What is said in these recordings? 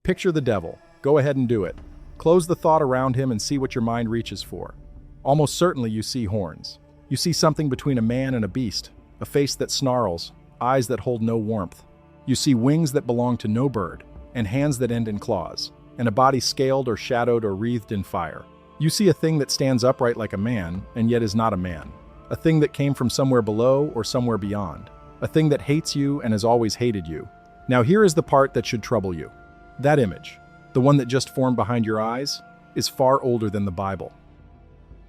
Picture the devil. Go ahead and do it. Close the thought around him and see what your mind reaches for. Almost certainly you see horns. You see something between a man and a beast, a face that snarls, eyes that hold no warmth. You see wings that belong to no bird, and hands that end in claws, and a body scaled or shadowed or wreathed in fire. You see a thing that stands upright like a man, and yet is not a man. A thing that came from somewhere below or somewhere beyond. A thing that hates you and has always hated you. Now here is the part that should trouble you. That image, the one that just formed behind your eyes, is far older than the Bible.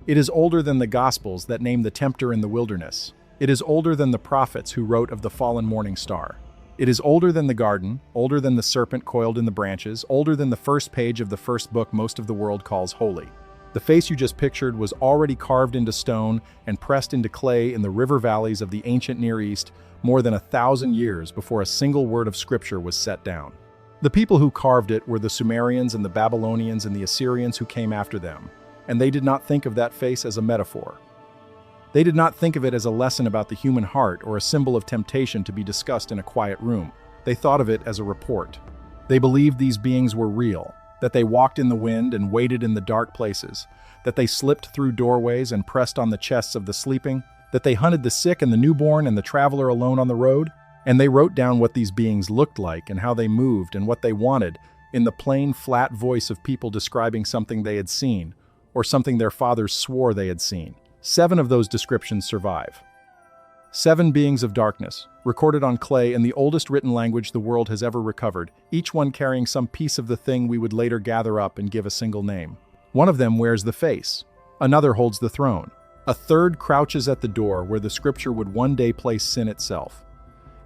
It is older than the Gospels that name the tempter in the wilderness. It is older than the prophets who wrote of the fallen morning star. It is older than the garden, older than the serpent coiled in the branches, older than the first page of the first book most of the world calls holy. The face you just pictured was already carved into stone and pressed into clay in the river valleys of the ancient Near East more than 1,000 years before a single word of scripture was set down. The people who carved it were the Sumerians and the Babylonians and the Assyrians who came after them, and they did not think of that face as a metaphor. They did not think of it as a lesson about the human heart or a symbol of temptation to be discussed in a quiet room. They thought of it as a report. They believed these beings were real, that they walked in the wind and waited in the dark places, that they slipped through doorways and pressed on the chests of the sleeping, that they hunted the sick and the newborn and the traveler alone on the road. And they wrote down what these beings looked like and how they moved and what they wanted in the plain, flat voice of people describing something they had seen or something their fathers swore they had seen. 7 of those descriptions survive. 7 beings of darkness, recorded on clay in the oldest written language the world has ever recovered, each one carrying some piece of the thing we would later gather up and give a single name. One of them wears the face. Another holds the throne. A third crouches at the door where the scripture would one day place sin itself.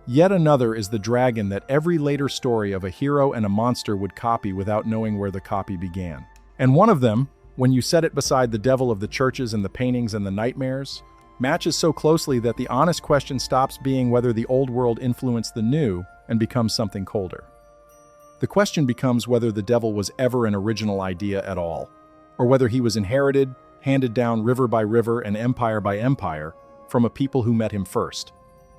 Yet another is the dragon that every later story of a hero and a monster would copy without knowing where the copy began. And one of them, when you set it beside the devil of the churches and the paintings and the nightmares, matches so closely that the honest question stops being whether the old world influenced the new and becomes something colder. The question becomes whether the devil was ever an original idea at all, or whether he was inherited, handed down river by river and empire by empire from a people who met him first.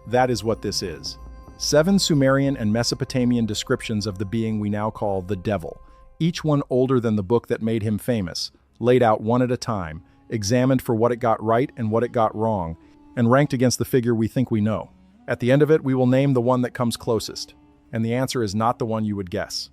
That is what this is. 7 Sumerian and Mesopotamian descriptions of the being we now call the devil, each one older than the book that made him famous, laid out one at a time, examined for what it got right and what it got wrong, and ranked against the figure we think we know. At the end of it, we will name the one that comes closest, and the answer is not the one you would guess.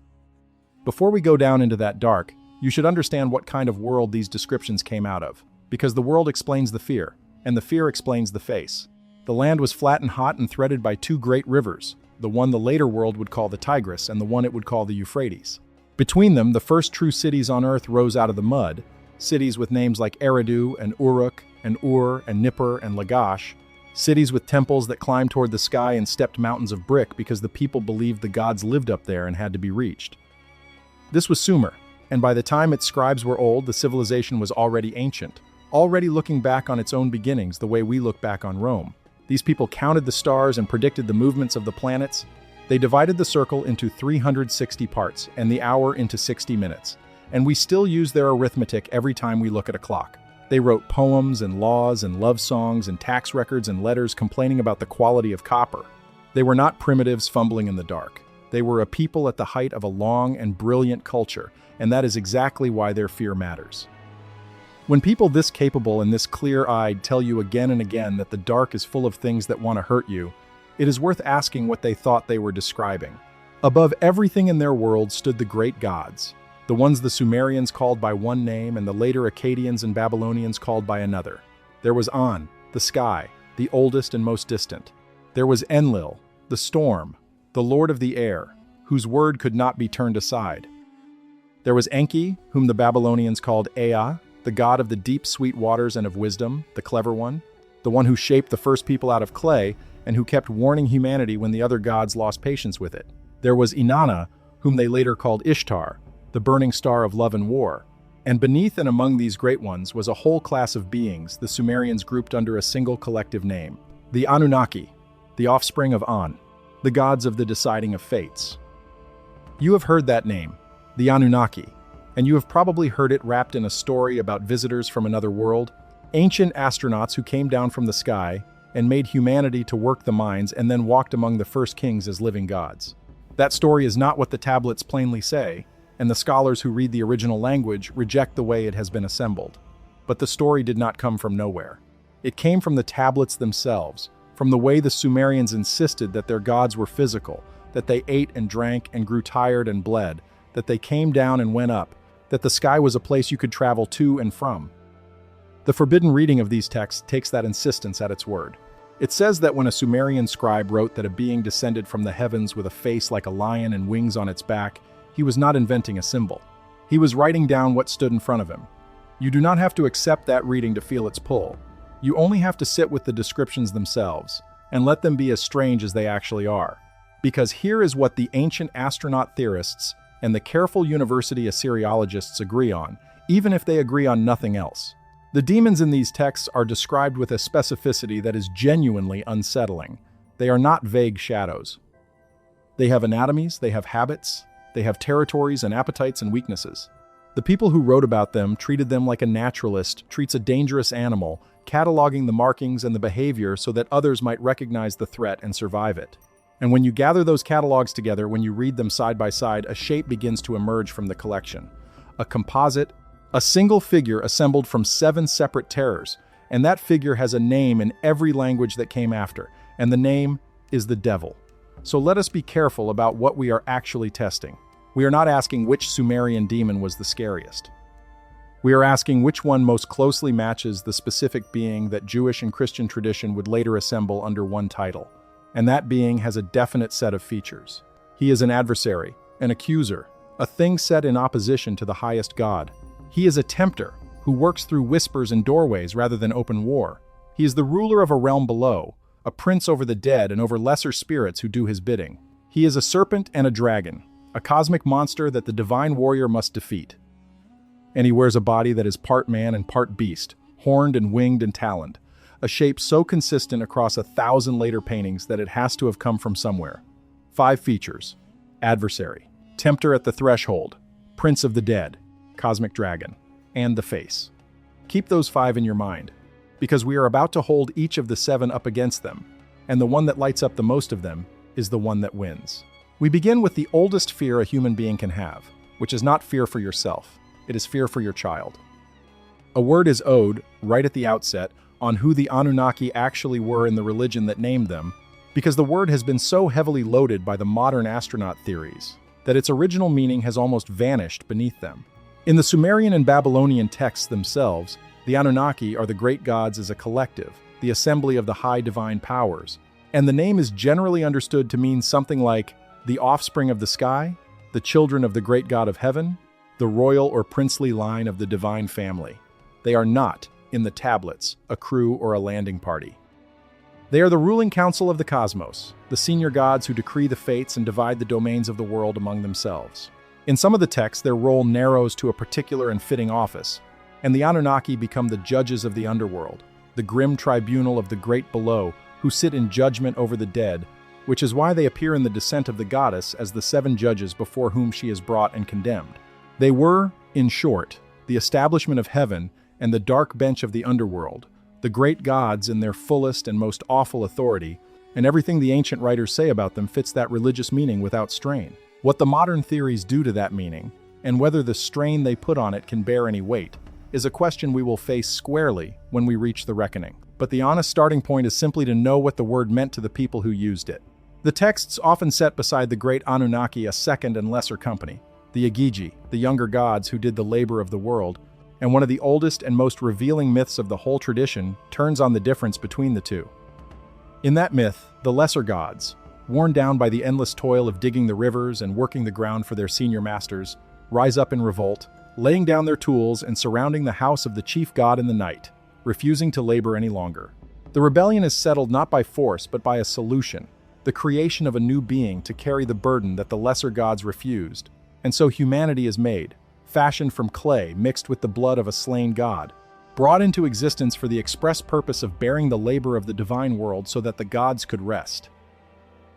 Before we go down into that dark, you should understand what kind of world these descriptions came out of, because the world explains the fear, and the fear explains the face. The land was flat and hot and threaded by 2 great rivers, the one the later world would call the Tigris and the one it would call the Euphrates. Between them, the first true cities on earth rose out of the mud, cities with names like Eridu and Uruk and Ur and Nippur and Lagash, cities with temples that climbed toward the sky and stepped mountains of brick because the people believed the gods lived up there and had to be reached. This was Sumer, and by the time its scribes were old, the civilization was already ancient, already looking back on its own beginnings the way we look back on Rome. These people counted the stars and predicted the movements of the planets. They divided the circle into 360 parts and the hour into 60 minutes. And we still use their arithmetic every time we look at a clock. They wrote poems and laws and love songs and tax records and letters complaining about the quality of copper. They were not primitives fumbling in the dark. They were a people at the height of a long and brilliant culture, and that is exactly why their fear matters. When people this capable and this clear-eyed tell you again and again that the dark is full of things that want to hurt you, it is worth asking what they thought they were describing. Above everything in their world stood the great gods, the ones the Sumerians called by one name and the later Akkadians and Babylonians called by another. There was An, the sky, the oldest and most distant. There was Enlil, the storm, the lord of the air, whose word could not be turned aside. There was Enki, whom the Babylonians called Ea, the god of the deep sweet waters and of wisdom, the clever one, the one who shaped the first people out of clay and who kept warning humanity when the other gods lost patience with it. There was Inanna, whom they later called Ishtar, the burning star of love and war. And beneath and among these great ones was a whole class of beings the Sumerians grouped under a single collective name, the Anunnaki, the offspring of An, the gods of the deciding of fates. You have heard that name, the Anunnaki, and you have probably heard it wrapped in a story about visitors from another world, ancient astronauts who came down from the sky and made humanity to work the mines and then walked among the first kings as living gods. That story is not what the tablets plainly say, and the scholars who read the original language reject the way it has been assembled. But the story did not come from nowhere. It came from the tablets themselves, from the way the Sumerians insisted that their gods were physical, that they ate and drank and grew tired and bled, that they came down and went up, that the sky was a place you could travel to and from. The forbidden reading of these texts takes that insistence at its word. It says that when a Sumerian scribe wrote that a being descended from the heavens with a face like a lion and wings on its back, he was not inventing a symbol. He was writing down what stood in front of him. You do not have to accept that reading to feel its pull. You only have to sit with the descriptions themselves and let them be as strange as they actually are. Because here is what the ancient astronaut theorists and the careful university Assyriologists agree on, even if they agree on nothing else. The demons in these texts are described with a specificity that is genuinely unsettling. They are not vague shadows. They have anatomies, they have habits, they have territories and appetites and weaknesses. The people who wrote about them treated them like a naturalist treats a dangerous animal, cataloging the markings and the behavior so that others might recognize the threat and survive it. And when you gather those catalogs together, when you read them side by side, a shape begins to emerge from the collection. A composite, a single figure assembled from 7 separate terrors, and that figure has a name in every language that came after, and the name is the devil. So let us be careful about what we are actually testing. We are not asking which Sumerian demon was the scariest. We are asking which one most closely matches the specific being that Jewish and Christian tradition would later assemble under one title. And that being has a definite set of features. He is an adversary, an accuser, a thing set in opposition to the highest God. He is a tempter who works through whispers and doorways rather than open war. He is the ruler of a realm below, a prince over the dead and over lesser spirits who do his bidding. He is a serpent and a dragon, a cosmic monster that the divine warrior must defeat. And he wears a body that is part man and part beast, horned and winged and taloned, a shape so consistent across 1,000 later paintings that it has to have come from somewhere. 5 features: adversary, tempter at the threshold, prince of the dead, cosmic dragon, and the face. Keep those 5 in your mind, because we are about to hold each of the 7 up against them, and the one that lights up the most of them is the one that wins. We begin with the oldest fear a human being can have, which is not fear for yourself, it is fear for your child. A word is owed, right at the outset, on who the Anunnaki actually were in the religion that named them, because the word has been so heavily loaded by the modern astronaut theories that its original meaning has almost vanished beneath them. In the Sumerian and Babylonian texts themselves, the Anunnaki are the great gods as a collective, the assembly of the high divine powers, and the name is generally understood to mean something like the offspring of the sky, the children of the great god of heaven, the royal or princely line of the divine family. They are not, in the tablets, a crew or a landing party. They are the ruling council of the cosmos, the senior gods who decree the fates and divide the domains of the world among themselves. In some of the texts, their role narrows to a particular and fitting office, and the Anunnaki become the judges of the underworld, the grim tribunal of the great below, who sit in judgment over the dead, which is why they appear in the Descent of the Goddess as the 7 judges before whom she is brought and condemned. They were, in short, the establishment of heaven and the dark bench of the underworld, the great gods in their fullest and most awful authority, and everything the ancient writers say about them fits that religious meaning without strain. What the modern theories do to that meaning, and whether the strain they put on it can bear any weight, is a question we will face squarely when we reach the reckoning. But the honest starting point is simply to know what the word meant to the people who used it. The texts often set beside the great Anunnaki a second and lesser company, the Agigi, the younger gods who did the labor of the world, and one of the oldest and most revealing myths of the whole tradition turns on the difference between the two. In that myth, the lesser gods, worn down by the endless toil of digging the rivers and working the ground for their senior masters, rise up in revolt, laying down their tools and surrounding the house of the chief god in the night, refusing to labor any longer. The rebellion is settled not by force but by a solution, the creation of a new being to carry the burden that the lesser gods refused, and so humanity is made, fashioned from clay mixed with the blood of a slain god, brought into existence for the express purpose of bearing the labor of the divine world so that the gods could rest.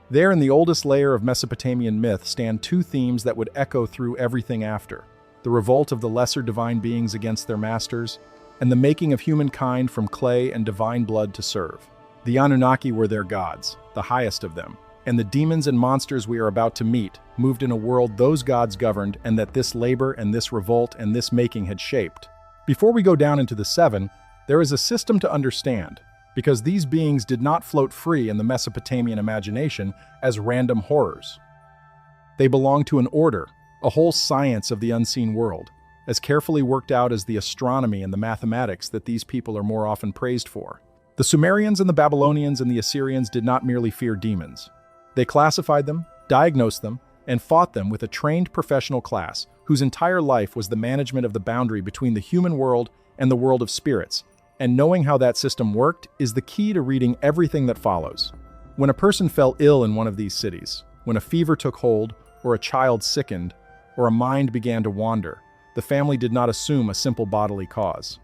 There in the oldest layer of Mesopotamian myth stand 2 themes that would echo through everything after: the revolt of the lesser divine beings against their masters, and the making of humankind from clay and divine blood to serve. The Anunnaki were their gods, the highest of them, And the demons and monsters we are about to meet moved in a world those gods governed and that this labor and this revolt and this making had shaped. Before we go down into the seven, there is a system to understand, because these beings did not float free in the Mesopotamian imagination as random horrors. They belong to an order, a whole science of the unseen world, as carefully worked out as the astronomy and the mathematics that these people are more often praised for. The Sumerians and the Babylonians and the Assyrians did not merely fear demons. They classified them, diagnosed them, and fought them with a trained professional class whose entire life was the management of the boundary between the human world and the world of spirits, and knowing how that system worked is the key to reading everything that follows. When a person fell ill in one of these cities, when a fever took hold, or a child sickened, or a mind began to wander, the family did not assume a simple bodily cause.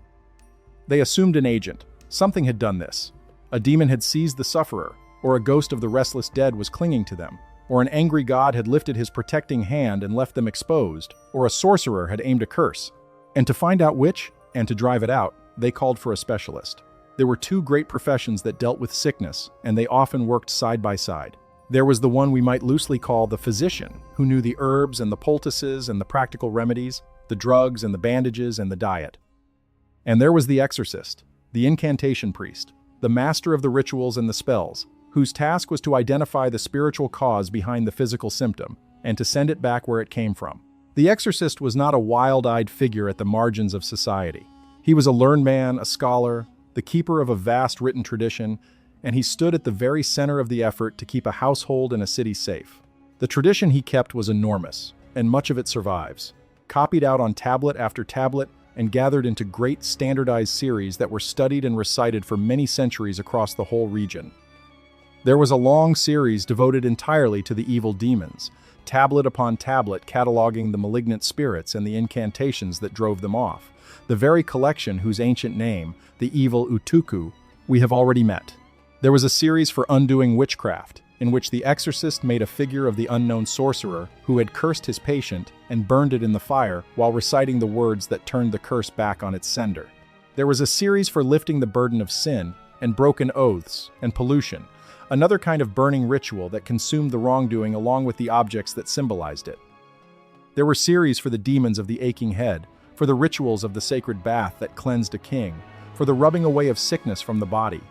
They assumed an agent. Something had done this. A demon had seized the sufferer, or a ghost of the restless dead was clinging to them, or an angry god had lifted his protecting hand and left them exposed, or a sorcerer had aimed a curse. And to find out which, and to drive it out, they called for a specialist. There were two great professions that dealt with sickness, and they often worked side by side. There was the one we might loosely call the physician, who knew the herbs and the poultices and the practical remedies, the drugs and the bandages and the diet. And there was the exorcist, the incantation priest, the master of the rituals and the spells, whose task was to identify the spiritual cause behind the physical symptom and to send it back where it came from. The exorcist was not a wild-eyed figure at the margins of society. He was a learned man, a scholar, the keeper of a vast written tradition, and he stood at the very center of the effort to keep a household and a city safe. The tradition he kept was enormous, and much of it survives, copied out on tablet after tablet and gathered into great standardized series that were studied and recited for many centuries across the whole region. There was a long series devoted entirely to the evil demons, tablet upon tablet cataloging the malignant spirits and the incantations that drove them off, the very collection whose ancient name, the evil Utuku, we have already met. There was a series for undoing witchcraft, in which the exorcist made a figure of the unknown sorcerer who had cursed his patient and burned it in the fire while reciting the words that turned the curse back on its sender. There was a series for lifting the burden of sin and broken oaths and pollution, another kind of burning ritual that consumed the wrongdoing along with the objects that symbolized it. There were series for the demons of the aching head, for the rituals of the sacred bath that cleansed a king, for the rubbing away of sickness from the body.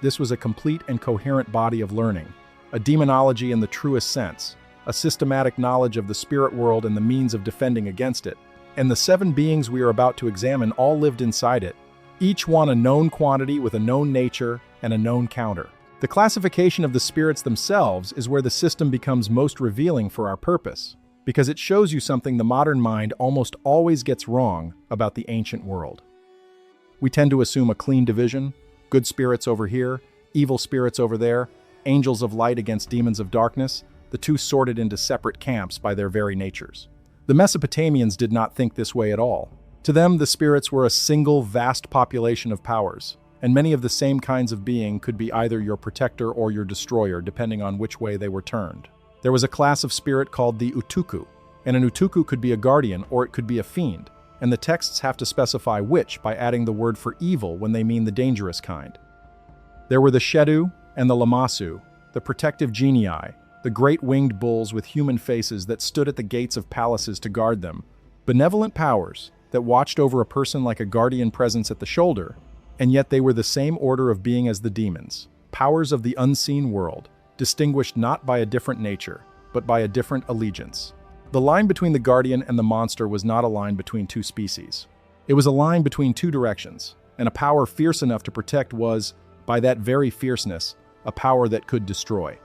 This was a complete and coherent body of learning, a demonology in the truest sense, a systematic knowledge of the spirit world and the means of defending against it. And the seven beings we are about to examine all lived inside it, each one a known quantity with a known nature and a known counter. The classification of the spirits themselves is where the system becomes most revealing for our purpose, because it shows you something the modern mind almost always gets wrong about the ancient world. We tend to assume a clean division, good spirits over here, evil spirits over there, angels of light against demons of darkness, the two sorted into separate camps by their very natures. The Mesopotamians did not think this way at all. To them, the spirits were a single vast population of powers, and many of the same kinds of being could be either your protector or your destroyer, depending on which way they were turned. There was a class of spirit called the Utuku, and an Utuku could be a guardian or it could be a fiend, and the texts have to specify which by adding the word for evil when they mean the dangerous kind. There were the Shedu and the Lamassu, the protective genii, the great winged bulls with human faces that stood at the gates of palaces to guard them, benevolent powers that watched over a person like a guardian presence at the shoulder, and yet they were the same order of being as the demons, powers of the unseen world, distinguished not by a different nature, but by a different allegiance. The line between the guardian and the monster was not a line between two species. It was a line between two directions, and a power fierce enough to protect was, by that very fierceness, a power that could destroy.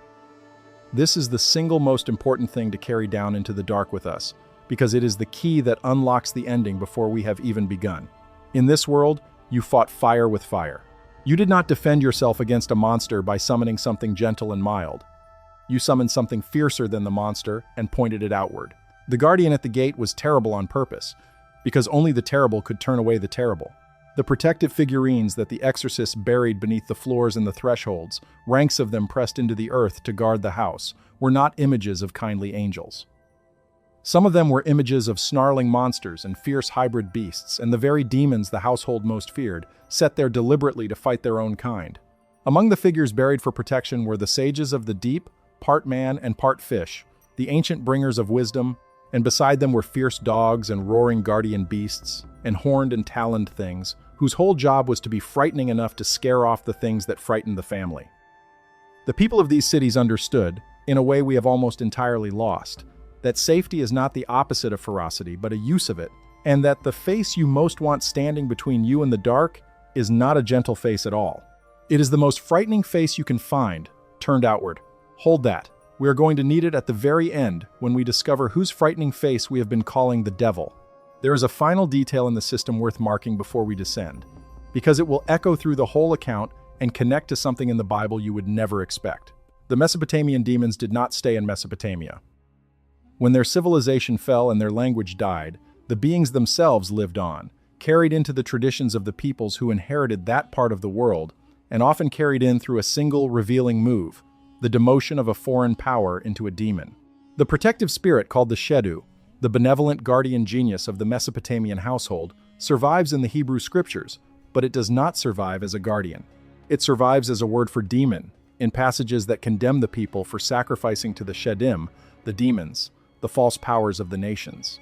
This is the single most important thing to carry down into the dark with us, because it is the key that unlocks the ending before we have even begun. In this world, you fought fire with fire. You did not defend yourself against a monster by summoning something gentle and mild. You summoned something fiercer than the monster and pointed it outward. The guardian at the gate was terrible on purpose, because only the terrible could turn away the terrible. The protective figurines that the exorcists buried beneath the floors and the thresholds, ranks of them pressed into the earth to guard the house, were not images of kindly angels. Some of them were images of snarling monsters and fierce hybrid beasts, and the very demons the household most feared, set there deliberately to fight their own kind. Among the figures buried for protection were the sages of the deep, part man and part fish, the ancient bringers of wisdom, and beside them were fierce dogs and roaring guardian beasts, and horned and taloned things, whose whole job was to be frightening enough to scare off the things that frightened the family. The people of these cities understood, in a way we have almost entirely lost, that safety is not the opposite of ferocity, but a use of it, and that the face you most want standing between you and the dark is not a gentle face at all. It is the most frightening face you can find, turned outward. Hold that. We are going to need it at the very end when we discover whose frightening face we have been calling the devil. There is a final detail in the system worth marking before we descend, because it will echo through the whole account and connect to something in the Bible you would never expect. The Mesopotamian demons did not stay in Mesopotamia. When their civilization fell and their language died, the beings themselves lived on, carried into the traditions of the peoples who inherited that part of the world, and often carried in through a single revealing move, the demotion of a foreign power into a demon. The protective spirit called the Shedu, the benevolent guardian genius of the Mesopotamian household, survives in the Hebrew scriptures, but it does not survive as a guardian. It survives as a word for demon, in passages that condemn the people for sacrificing to the Shedim, the demons, the false powers of the nations.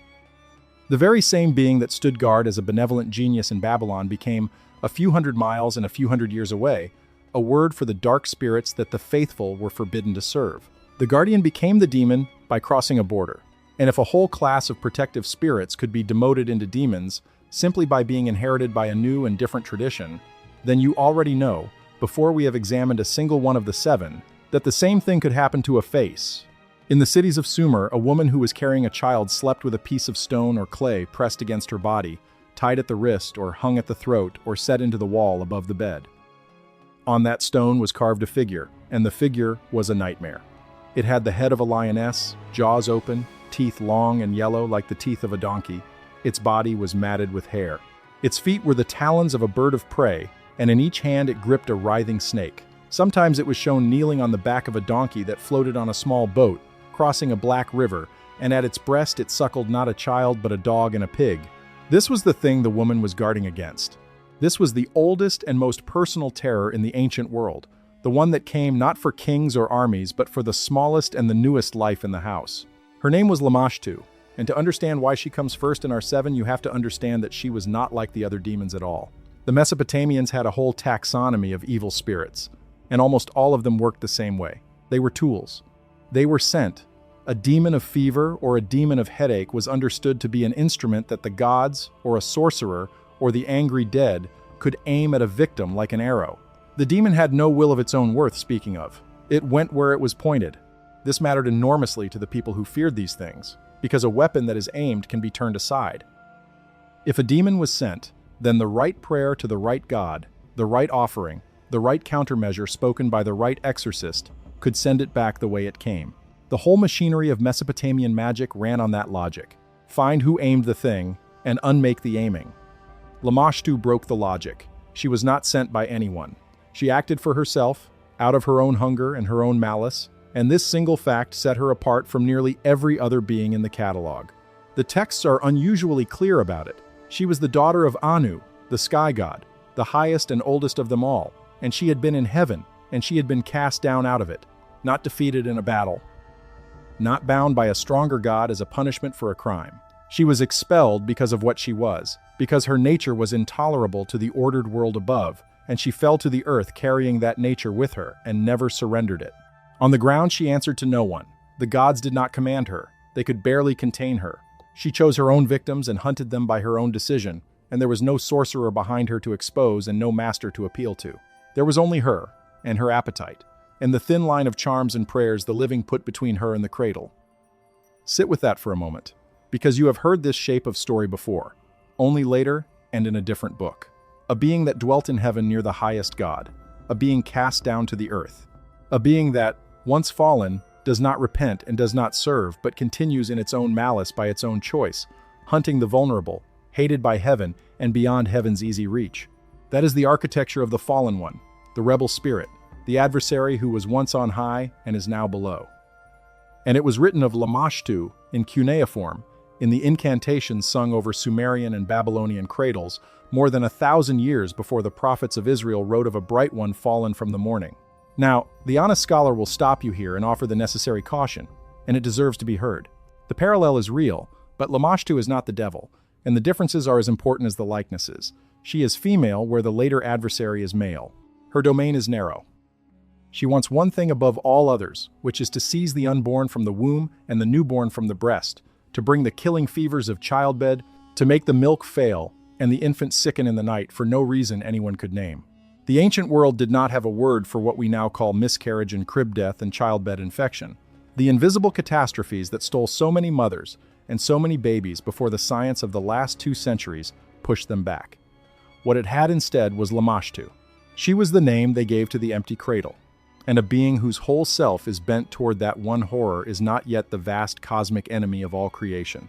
The very same being that stood guard as a benevolent genius in Babylon became, a few hundred miles and a few hundred years away, a word for the dark spirits that the faithful were forbidden to serve. The guardian became the demon by crossing a border, and if a whole class of protective spirits could be demoted into demons simply by being inherited by a new and different tradition, then you already know, before we have examined a single one of the seven, that the same thing could happen to a face. In the cities of Sumer, a woman who was carrying a child slept with a piece of stone or clay pressed against her body, tied at the wrist or hung at the throat or set into the wall above the bed. On that stone was carved a figure, and the figure was a nightmare. It had the head of a lioness, jaws open, teeth long and yellow like the teeth of a donkey. Its body was matted with hair. Its feet were the talons of a bird of prey, and in each hand it gripped a writhing snake. Sometimes it was shown kneeling on the back of a donkey that floated on a small boat, crossing a black river, and at its breast it suckled not a child but a dog and a pig. This was the thing the woman was guarding against. This was the oldest and most personal terror in the ancient world, the one that came not for kings or armies, but for the smallest and the newest life in the house. Her name was Lamashtu, and to understand why she comes first in our seven, you have to understand that she was not like the other demons at all. The Mesopotamians had a whole taxonomy of evil spirits, and almost all of them worked the same way. They were tools. They were sent. A demon of fever or a demon of headache was understood to be an instrument that the gods, or a sorcerer, or the angry dead could aim at a victim like an arrow. The demon had no will of its own worth, speaking of. It went where it was pointed. This mattered enormously to the people who feared these things, because a weapon that is aimed can be turned aside. If a demon was sent, then the right prayer to the right god, the right offering, the right countermeasure spoken by the right exorcist could send it back the way it came. The whole machinery of Mesopotamian magic ran on that logic. Find who aimed the thing, and unmake the aiming. Lamashtu broke the logic. She was not sent by anyone. She acted for herself, out of her own hunger and her own malice, and this single fact set her apart from nearly every other being in the catalog. The texts are unusually clear about it. She was the daughter of Anu, the sky god, the highest and oldest of them all, and she had been in heaven, and she had been cast down out of it, not defeated in a battle, not bound by a stronger god as a punishment for a crime. She was expelled because of what she was, because her nature was intolerable to the ordered world above, and she fell to the earth carrying that nature with her and never surrendered it. On the ground she answered to no one. The gods did not command her. They could barely contain her. She chose her own victims and hunted them by her own decision, and there was no sorcerer behind her to expose and no master to appeal to. There was only her, and her appetite, and the thin line of charms and prayers the living put between her and the cradle. Sit with that for a moment, because you have heard this shape of story before, only later and in a different book. A being that dwelt in heaven near the highest God, a being cast down to the earth, a being that, once fallen, does not repent and does not serve, but continues in its own malice by its own choice, hunting the vulnerable, hated by heaven and beyond heaven's easy reach. That is the architecture of the fallen one, the rebel spirit, the adversary who was once on high and is now below. And it was written of Lamashtu in cuneiform, in the incantations sung over Sumerian and Babylonian cradles, more than 1,000 years before the prophets of Israel wrote of a bright one fallen from the morning. Now, the honest scholar will stop you here and offer the necessary caution, and it deserves to be heard. The parallel is real, but Lamashtu is not the devil, and the differences are as important as the likenesses. She is female, where the later adversary is male. Her domain is narrow. She wants one thing above all others, which is to seize the unborn from the womb and the newborn from the breast, to bring the killing fevers of childbed, to make the milk fail, and the infant sicken in the night for no reason anyone could name. The ancient world did not have a word for what we now call miscarriage and crib death and childbed infection. The invisible catastrophes that stole so many mothers and so many babies before the science of the last 2 centuries pushed them back. What it had instead was Lamashtu. She was the name they gave to the empty cradle, and a being whose whole self is bent toward that one horror is not yet the vast cosmic enemy of all creation.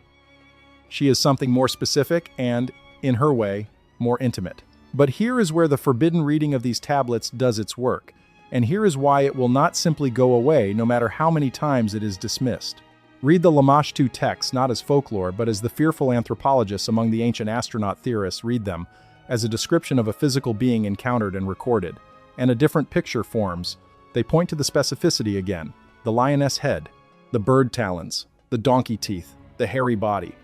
She is something more specific and, in her way, more intimate. But here is where the forbidden reading of these tablets does its work, and here is why it will not simply go away no matter how many times it is dismissed. Read the Lamashtu texts not as folklore, but as the fearful anthropologists among the ancient astronaut theorists read them, as a description of a physical being encountered and recorded, and a different picture forms. They point to the specificity again: the lioness head, the bird talons, the donkey teeth, the hairy body.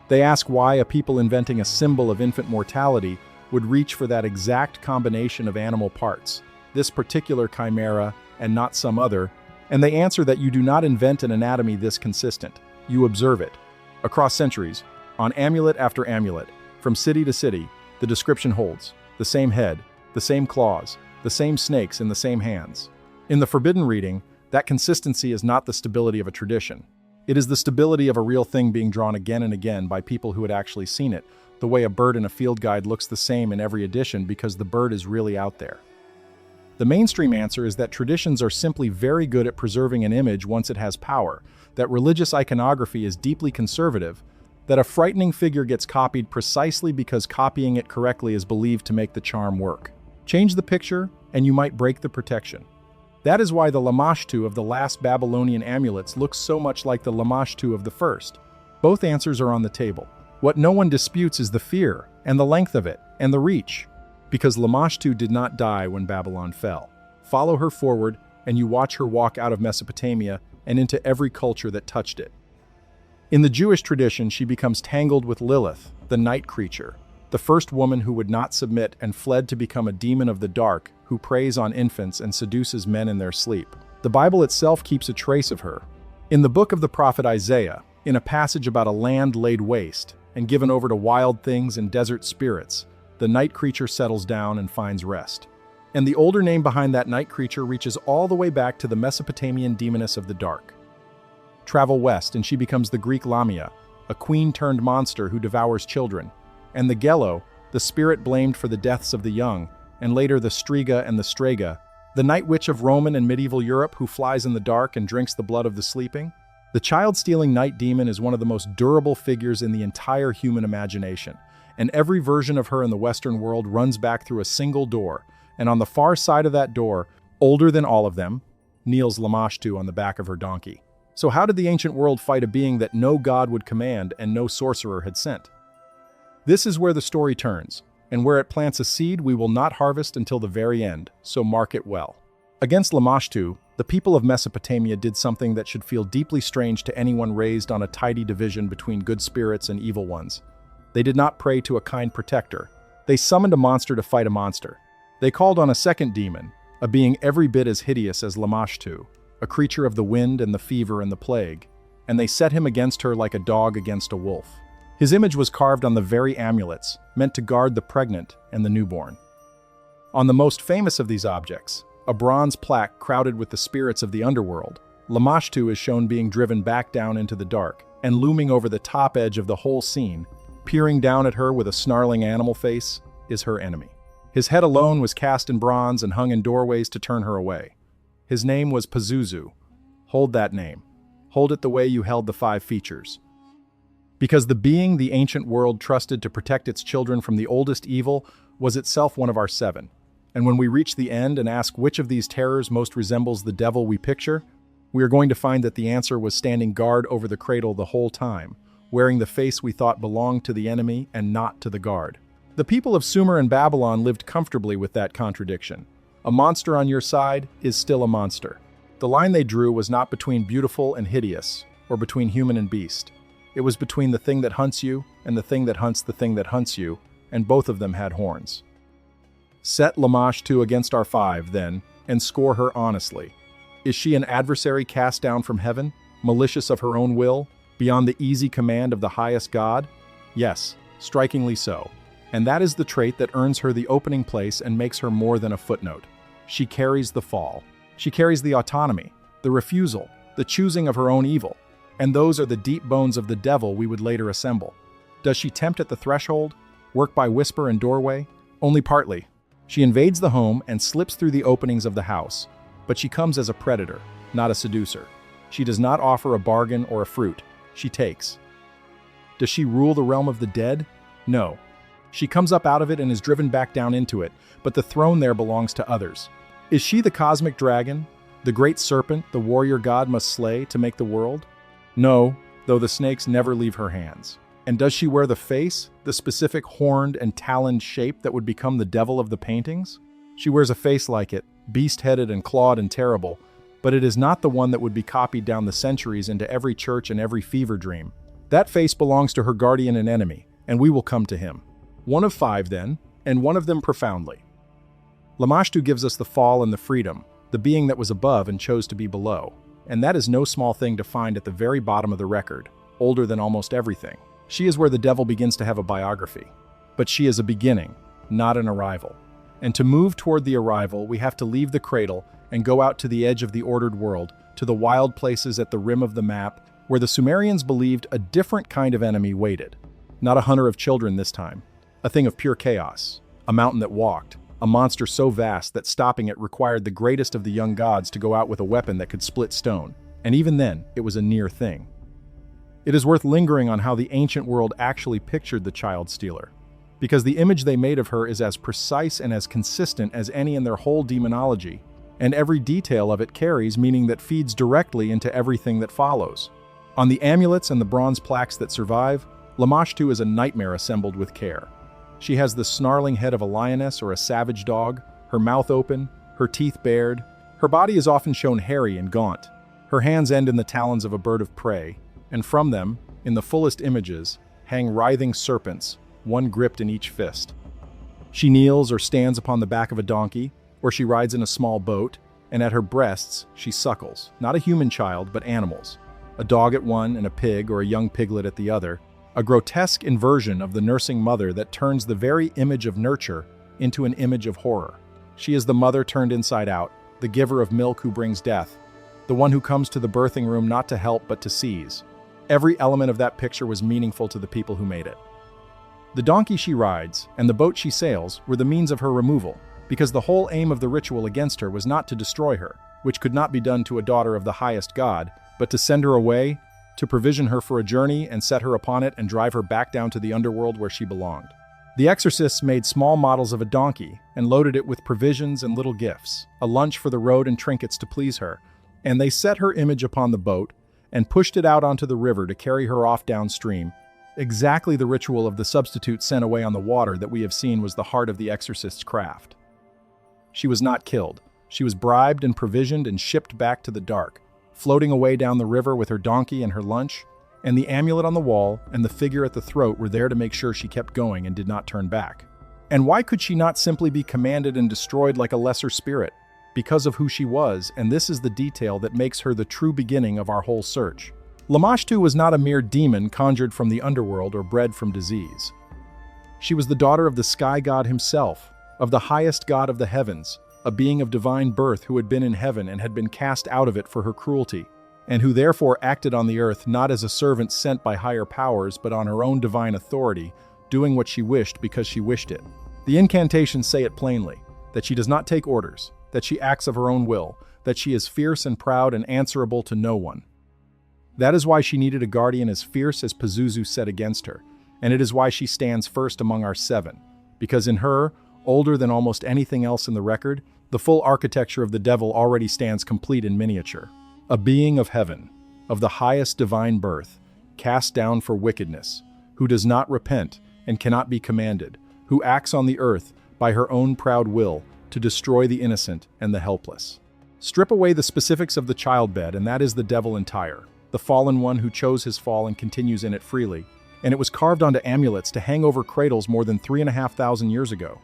They ask why a people inventing a symbol of infant mortality would reach for that exact combination of animal parts, this particular chimera and not some other, and they answer that you do not invent an anatomy this consistent. You observe it. Across centuries, on amulet after amulet, from city to city, the description holds: the same head, the same claws, the same snakes in the same hands. In the forbidden reading, that consistency is not the stability of a tradition. It is the stability of a real thing being drawn again and again by people who had actually seen it, the way a bird in a field guide looks the same in every edition because the bird is really out there. The mainstream answer is that traditions are simply very good at preserving an image once it has power, that religious iconography is deeply conservative, that a frightening figure gets copied precisely because copying it correctly is believed to make the charm work. Change the picture, and you might break the protection. That is why the Lamashtu of the last Babylonian amulets looks so much like the Lamashtu of the first. Both answers are on the table. What no one disputes is the fear, and the length of it, and the reach. Because Lamashtu did not die when Babylon fell. Follow her forward, and you watch her walk out of Mesopotamia and into every culture that touched it. In the Jewish tradition, she becomes tangled with Lilith, the night creature, the first woman who would not submit and fled to become a demon of the dark who preys on infants and seduces men in their sleep. The Bible itself keeps a trace of her. In the book of the prophet Isaiah, in a passage about a land laid waste and given over to wild things and desert spirits, the night creature settles down and finds rest. And the older name behind that night creature reaches all the way back to the Mesopotamian demoness of the dark. Travel west and she becomes the Greek Lamia, a queen-turned-monster who devours children, and the Gelo, the spirit blamed for the deaths of the young, and later the Striga and the Strega, the night witch of Roman and medieval Europe who flies in the dark and drinks the blood of the sleeping. The child-stealing night demon is one of the most durable figures in the entire human imagination, and every version of her in the Western world runs back through a single door, and on the far side of that door, older than all of them, kneels Lamashtu on the back of her donkey. So how did the ancient world fight a being that no god would command and no sorcerer had sent? This is where the story turns, and where it plants a seed we will not harvest until the very end, so mark it well. Against Lamashtu, the people of Mesopotamia did something that should feel deeply strange to anyone raised on a tidy division between good spirits and evil ones. They did not pray to a kind protector. They summoned a monster to fight a monster. They called on a second demon, a being every bit as hideous as Lamashtu, a creature of the wind and the fever and the plague, and they set him against her like a dog against a wolf. His image was carved on the very amulets, meant to guard the pregnant and the newborn. On the most famous of these objects, a bronze plaque crowded with the spirits of the underworld, Lamashtu is shown being driven back down into the dark, and looming over the top edge of the whole scene, peering down at her with a snarling animal face, is her enemy. His head alone was cast in bronze and hung in doorways to turn her away. His name was Pazuzu. Hold that name. Hold it the way you held the 5 features. Because the being the ancient world trusted to protect its children from the oldest evil was itself one of our 7. And when we reach the end and ask which of these terrors most resembles the devil we picture, we are going to find that the answer was standing guard over the cradle the whole time, wearing the face we thought belonged to the enemy and not to the guard. The people of Sumer and Babylon lived comfortably with that contradiction. A monster on your side is still a monster. The line they drew was not between beautiful and hideous, or between human and beast. It was between the thing that hunts you and the thing that hunts the thing that hunts you, and both of them had horns. Set Lamashtu against our 5, then, and score her honestly. Is she an adversary cast down from heaven, malicious of her own will, beyond the easy command of the highest God? Yes, strikingly so. And that is the trait that earns her the opening place and makes her more than a footnote. She carries the fall. She carries the autonomy, the refusal, the choosing of her own evil. And those are the deep bones of the devil we would later assemble. Does she tempt at the threshold? Work by whisper and doorway? Only partly. She invades the home and slips through the openings of the house. But she comes as a predator, not a seducer. She does not offer a bargain or a fruit. She takes. Does she rule the realm of the dead? No. She comes up out of it and is driven back down into it, but the throne there belongs to others. Is she the cosmic dragon, the great serpent the warrior god must slay to make the world? No, though the snakes never leave her hands. And does she wear the face, the specific horned and taloned shape that would become the devil of the paintings? She wears a face like it, beast-headed and clawed and terrible, but it is not the one that would be copied down the centuries into every church and every fever dream. That face belongs to her guardian and enemy, and we will come to him. One of 5, then, and one of them profoundly. Lamashtu gives us the fall and the freedom, the being that was above and chose to be below. And that is no small thing to find at the very bottom of the record, older than almost everything. She is where the devil begins to have a biography. But she is a beginning, not an arrival. And to move toward the arrival, we have to leave the cradle and go out to the edge of the ordered world, to the wild places at the rim of the map, where the Sumerians believed a different kind of enemy waited. Not a hunter of children this time. A thing of pure chaos. A mountain that walked. A monster so vast that stopping it required the greatest of the young gods to go out with a weapon that could split stone. And even then, it was a near thing. It is worth lingering on how the ancient world actually pictured the child stealer, because the image they made of her is as precise and as consistent as any in their whole demonology, and every detail of it carries meaning that feeds directly into everything that follows. On the amulets and the bronze plaques that survive, Lamashtu is a nightmare assembled with care. She has the snarling head of a lioness or a savage dog, her mouth open, her teeth bared. Her body is often shown hairy and gaunt. Her hands end in the talons of a bird of prey, and from them, in the fullest images, hang writhing serpents, one gripped in each fist. She kneels or stands upon the back of a donkey, or she rides in a small boat, and at her breasts she suckles, not a human child, but animals. A dog at one and a pig or a young piglet at the other, a grotesque inversion of the nursing mother that turns the very image of nurture into an image of horror. She is the mother turned inside out, the giver of milk who brings death, the one who comes to the birthing room not to help but to seize. Every element of that picture was meaningful to the people who made it. The donkey she rides and the boat she sails were the means of her removal, because the whole aim of the ritual against her was not to destroy her, which could not be done to a daughter of the highest God, but to send her away, to provision her for a journey and set her upon it and drive her back down to the underworld where she belonged. The exorcists made small models of a donkey and loaded it with provisions and little gifts, a lunch for the road and trinkets to please her, and they set her image upon the boat and pushed it out onto the river to carry her off downstream. Exactly the ritual of the substitute sent away on the water that we have seen was the heart of the exorcist's craft. She was not killed. She was bribed and provisioned and shipped back to the dark, floating away down the river with her donkey and her lunch, and the amulet on the wall and the figure at the throat were there to make sure she kept going and did not turn back. And why could she not simply be commanded and destroyed like a lesser spirit? Because of who she was, and this is the detail that makes her the true beginning of our whole search. Lamashtu was not a mere demon conjured from the underworld or bred from disease. She was the daughter of the sky god himself, of the highest god of the heavens, a being of divine birth who had been in heaven and had been cast out of it for her cruelty, and who therefore acted on the earth not as a servant sent by higher powers but on her own divine authority, doing what she wished because she wished it. The incantations say it plainly, that she does not take orders, that she acts of her own will, that she is fierce and proud and answerable to no one. That is why she needed a guardian as fierce as Pazuzu set against her, and it is why she stands first among our 7, because in her, older than almost anything else in the record, the full architecture of the devil already stands complete in miniature. A being of heaven, of the highest divine birth, cast down for wickedness, who does not repent and cannot be commanded, who acts on the earth by her own proud will, to destroy the innocent and the helpless. Strip away the specifics of the childbed, and that is the devil entire, the fallen one who chose his fall and continues in it freely, and it was carved onto amulets to hang over cradles more than 3,500 years ago.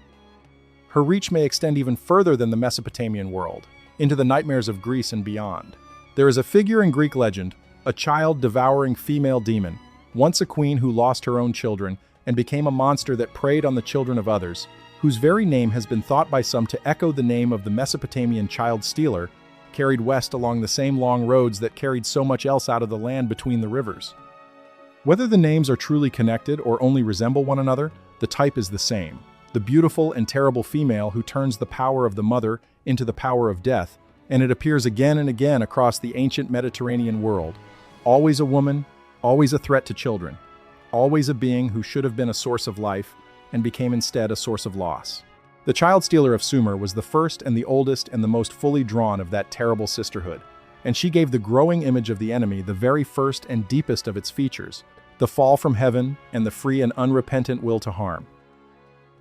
Her reach may extend even further than the Mesopotamian world, into the nightmares of Greece and beyond. There is a figure in Greek legend, a child-devouring female demon, once a queen who lost her own children and became a monster that preyed on the children of others, whose very name has been thought by some to echo the name of the Mesopotamian child stealer, carried west along the same long roads that carried so much else out of the land between the rivers. Whether the names are truly connected or only resemble one another, the type is the same. The beautiful and terrible female who turns the power of the mother into the power of death, and it appears again and again across the ancient Mediterranean world. Always a woman, always a threat to children, always a being who should have been a source of life and became instead a source of loss. The child stealer of Sumer was the first and the oldest and the most fully drawn of that terrible sisterhood, and she gave the growing image of the enemy the very first and deepest of its features, the fall from heaven and the free and unrepentant will to harm.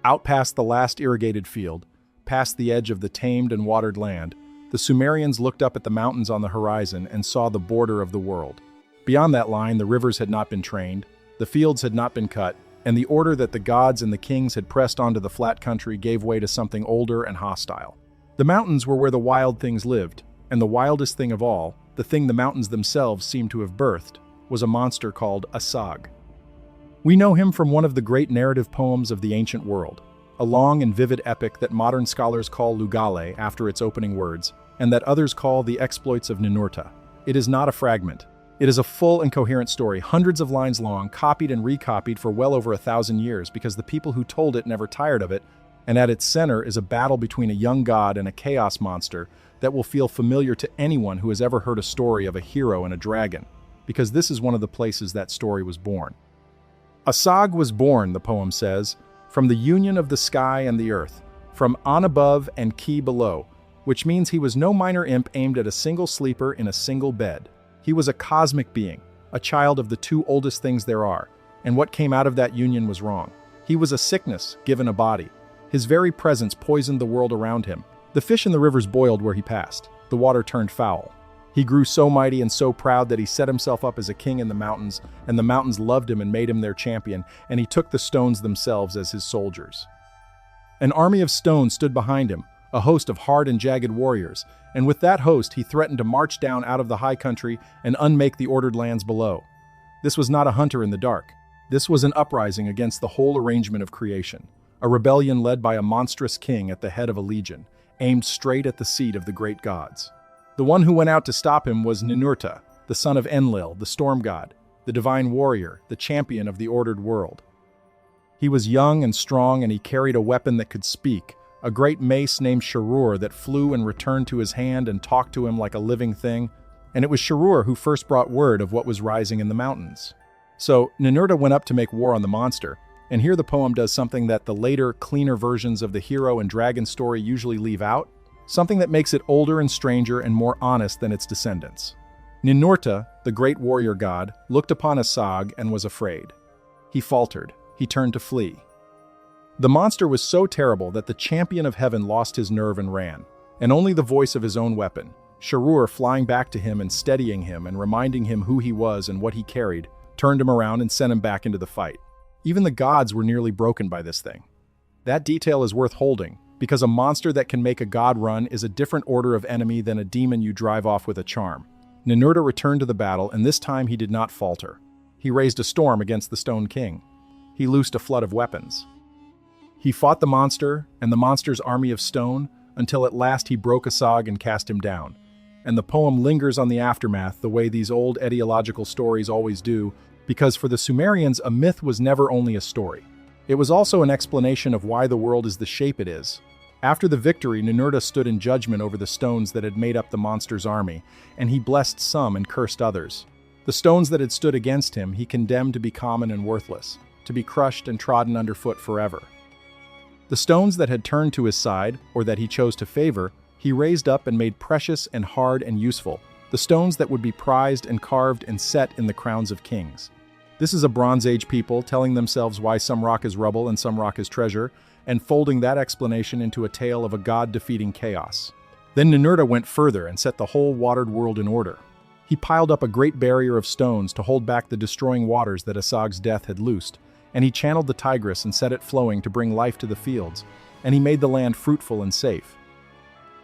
Out past the last irrigated field, past the edge of the tamed and watered land, the Sumerians looked up at the mountains on the horizon and saw the border of the world. Beyond that line, the rivers had not been trained, the fields had not been cut, and the order that the gods and the kings had pressed onto the flat country gave way to something older and hostile. The mountains were where the wild things lived, and the wildest thing of all, the thing the mountains themselves seemed to have birthed, was a monster called a Sag. We know him from one of the great narrative poems of the ancient world, a long and vivid epic that modern scholars call Lugale after its opening words, and that others call the exploits of Ninurta. It is not a fragment. It is a full and coherent story, hundreds of lines long, copied and recopied for well over 1,000 years because the people who told it never tired of it, and at its center is a battle between a young god and a chaos monster that will feel familiar to anyone who has ever heard a story of a hero and a dragon, because this is one of the places that story was born. A Sag was born, the poem says, from the union of the sky and the earth, from on above and ki below, which means he was no minor imp aimed at a single sleeper in a single bed. He was a cosmic being, a child of the two oldest things there are, and what came out of that union was wrong. He was a sickness given a body. His very presence poisoned the world around him. The fish in the rivers boiled where he passed. The water turned foul. He grew so mighty and so proud that he set himself up as a king in the mountains, and the mountains loved him and made him their champion, and he took the stones themselves as his soldiers. An army of stone stood behind him, a host of hard and jagged warriors, and with that host he threatened to march down out of the high country and unmake the ordered lands below. This was not a hunter in the dark. This was an uprising against the whole arrangement of creation, a rebellion led by a monstrous king at the head of a legion, aimed straight at the seat of the great gods. The one who went out to stop him was Ninurta, the son of Enlil, the storm god, the divine warrior, the champion of the ordered world. He was young and strong, and he carried a weapon that could speak, a great mace named Sharur that flew and returned to his hand and talked to him like a living thing, and it was Sharur who first brought word of what was rising in the mountains. So Ninurta went up to make war on the monster, and here the poem does something that the later, cleaner versions of the hero and dragon story usually leave out, something that makes it older and stranger and more honest than its descendants. Ninurta, the great warrior god, looked upon a Sag and was afraid. He faltered. He turned to flee. The monster was so terrible that the champion of heaven lost his nerve and ran, and only the voice of his own weapon, Sharur flying back to him and steadying him and reminding him who he was and what he carried, turned him around and sent him back into the fight. Even the gods were nearly broken by this thing. That detail is worth holding, because a monster that can make a god run is a different order of enemy than a demon you drive off with a charm. Ninurta returned to the battle, and this time he did not falter. He raised a storm against the Stone King. He loosed a flood of weapons. He fought the monster and the monster's army of stone until at last he broke a Sag and cast him down. And the poem lingers on the aftermath the way these old archaeological stories always do, because for the Sumerians, a myth was never only a story. It was also an explanation of why the world is the shape it is. After the victory, Ninurta stood in judgment over the stones that had made up the monster's army, and he blessed some and cursed others. The stones that had stood against him he condemned to be common and worthless, to be crushed and trodden underfoot forever. The stones that had turned to his side, or that he chose to favor, he raised up and made precious and hard and useful, the stones that would be prized and carved and set in the crowns of kings. This is a Bronze Age people telling themselves why some rock is rubble and some rock is treasure, and folding that explanation into a tale of a god defeating chaos. Then Ninurta went further and set the whole watered world in order. He piled up a great barrier of stones to hold back the destroying waters that Asag's death had loosed, and he channeled the Tigris and set it flowing to bring life to the fields, and he made the land fruitful and safe.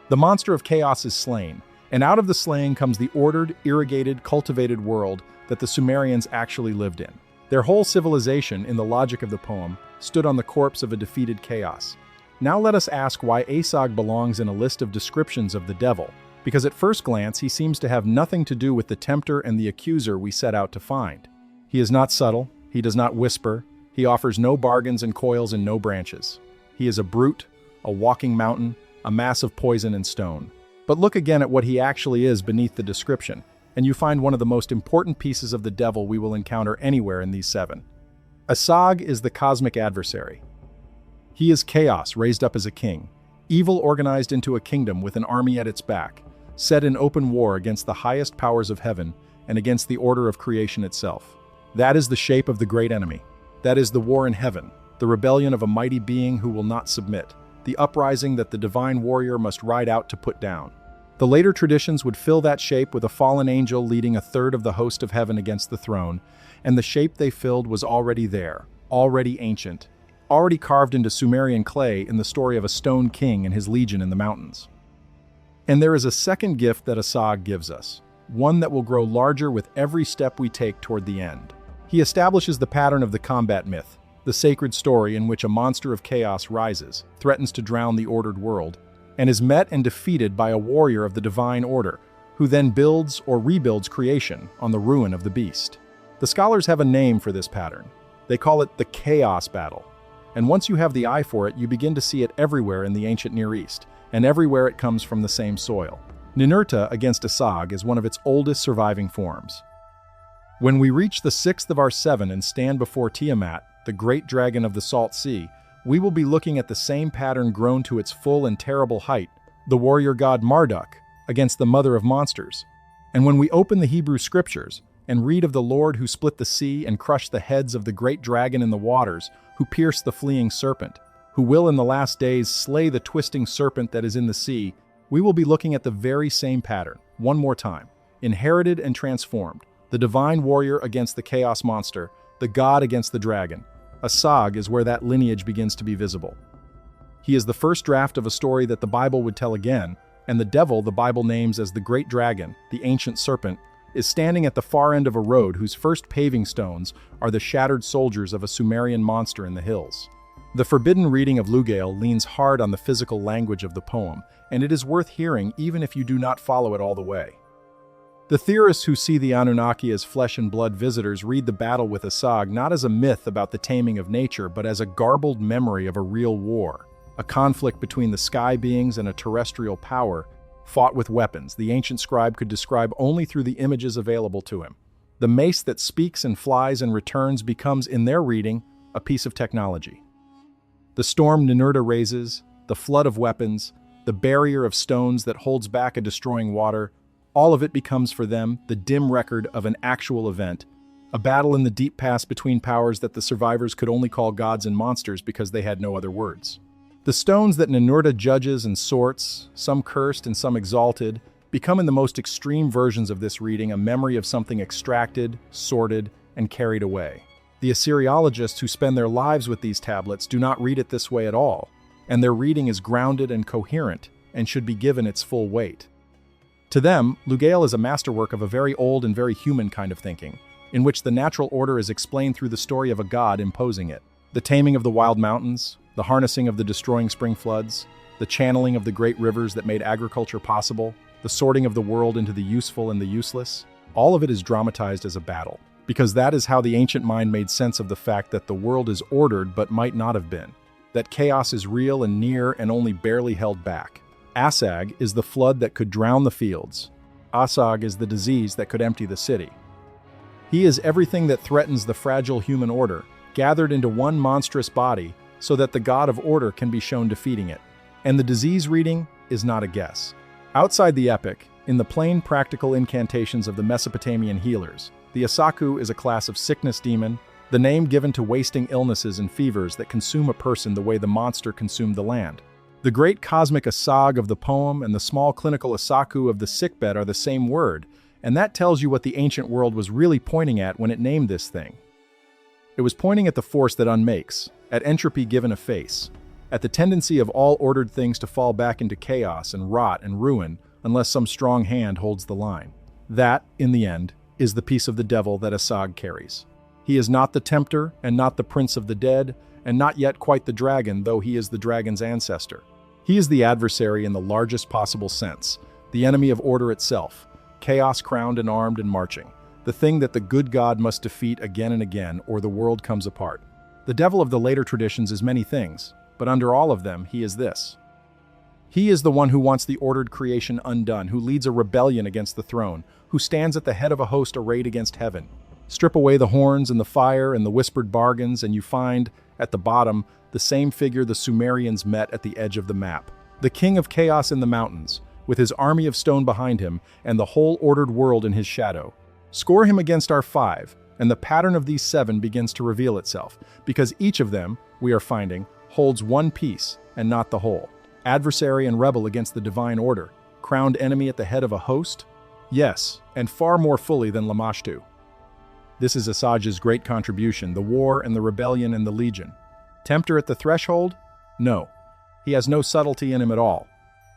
The monster of chaos is slain, and out of the slaying comes the ordered, irrigated, cultivated world that the Sumerians actually lived in. Their whole civilization, in the logic of the poem, stood on the corpse of a defeated chaos. Now let us ask why Asag belongs in a list of descriptions of the devil, because at first glance he seems to have nothing to do with the tempter and the accuser we set out to find. He is not subtle, he does not whisper, he offers no bargains and coils and no branches. He is a brute, a walking mountain, a mass of poison and stone. But look again at what he actually is beneath the description, and you find one of the most important pieces of the devil we will encounter anywhere in these 7. Asag is the cosmic adversary. He is chaos raised up as a king, evil organized into a kingdom with an army at its back, set in open war against the highest powers of heaven and against the order of creation itself. That is the shape of the great enemy. That is the war in heaven, the rebellion of a mighty being who will not submit, the uprising that the divine warrior must ride out to put down. The later traditions would fill that shape with a fallen angel leading a third of the host of heaven against the throne, and the shape they filled was already there, already ancient, already carved into Sumerian clay in the story of a stone king and his legion in the mountains. And there is a second gift that Asag gives us, one that will grow larger with every step we take toward the end. He establishes the pattern of the combat myth, the sacred story in which a monster of chaos rises, threatens to drown the ordered world, and is met and defeated by a warrior of the divine order, who then builds or rebuilds creation on the ruin of the beast. The scholars have a name for this pattern. They call it the Chaos Battle. And once you have the eye for it, you begin to see it everywhere in the ancient Near East, and everywhere it comes from the same soil. Ninurta against Asag is one of its oldest surviving forms. When we reach the 6th of our 7 and stand before Tiamat, the great dragon of the Salt Sea, we will be looking at the same pattern grown to its full and terrible height, the warrior god Marduk against the mother of monsters. And when we open the Hebrew scriptures and read of the Lord who split the sea and crushed the heads of the great dragon in the waters, who pierced the fleeing serpent, who will in the last days slay the twisting serpent that is in the sea, we will be looking at the very same pattern, one more time, inherited and transformed, the divine warrior against the chaos monster, the god against the dragon. Asag is where that lineage begins to be visible. He is the first draft of a story that the Bible would tell again, and the devil the Bible names as the great dragon, the ancient serpent, is standing at the far end of a road whose first paving stones are the shattered soldiers of a Sumerian monster in the hills. The forbidden reading of Lugail leans hard on the physical language of the poem, and it is worth hearing even if you do not follow it all the way. The theorists who see the Anunnaki as flesh and blood visitors read the battle with Asag not as a myth about the taming of nature, but as a garbled memory of a real war, a conflict between the sky beings and a terrestrial power, fought with weapons the ancient scribe could describe only through the images available to him. The mace that speaks and flies and returns becomes, in their reading, a piece of technology. The storm Ninurta raises, the flood of weapons, the barrier of stones that holds back a destroying water, all of it becomes for them the dim record of an actual event, a battle in the deep past between powers that the survivors could only call gods and monsters because they had no other words. The stones that Ninurta judges and sorts, some cursed and some exalted, become in the most extreme versions of this reading a memory of something extracted, sorted, and carried away. The Assyriologists who spend their lives with these tablets do not read it this way at all, and their reading is grounded and coherent and should be given its full weight. To them, Lugail is a masterwork of a very old and very human kind of thinking, in which the natural order is explained through the story of a god imposing it. The taming of the wild mountains, the harnessing of the destroying spring floods, the channeling of the great rivers that made agriculture possible, the sorting of the world into the useful and the useless, all of it is dramatized as a battle, because that is how the ancient mind made sense of the fact that the world is ordered but might not have been, that chaos is real and near and only barely held back. Asag is the flood that could drown the fields. Asag is the disease that could empty the city. He is everything that threatens the fragile human order, gathered into one monstrous body so that the god of order can be shown defeating it. And the disease reading is not a guess. Outside the epic, in the plain practical incantations of the Mesopotamian healers, The Asaku is a class of sickness demon, the name given to wasting illnesses and fevers that consume a person the way the monster consumed the land. The great cosmic Asag of the poem and the small clinical Asaku of the sickbed are the same word, and that tells you what the ancient world was really pointing at when it named this thing. It was pointing at the force that unmakes, at entropy given a face, at the tendency of all ordered things to fall back into chaos and rot and ruin unless some strong hand holds the line. That, in the end, is the piece of the devil that Asag carries. He is not the tempter and not the prince of the dead, and not yet quite the dragon, though he is the dragon's ancestor. He is the adversary in the largest possible sense, the enemy of order itself, chaos crowned and armed and marching, the thing that the good God must defeat again and again, or the world comes apart. The devil of the later traditions is many things, but under all of them, he is this. He is the one who wants the ordered creation undone, who leads a rebellion against the throne, who stands at the head of a host arrayed against heaven. Strip away the horns and the fire and the whispered bargains, and you find, at the bottom, the same figure the Sumerians met at the edge of the map. The king of chaos in the mountains, with his army of stone behind him and the whole ordered world in his shadow. Score him against our 5, and the pattern of these 7 begins to reveal itself, because each of them, we are finding, holds one piece and not the whole. Adversary and rebel against the divine order, crowned enemy at the head of a host? Yes, and far more fully than Lamashtu. This is Asaj's great contribution, the war and the rebellion and the legion. Tempter at the threshold? No. He has no subtlety in him at all.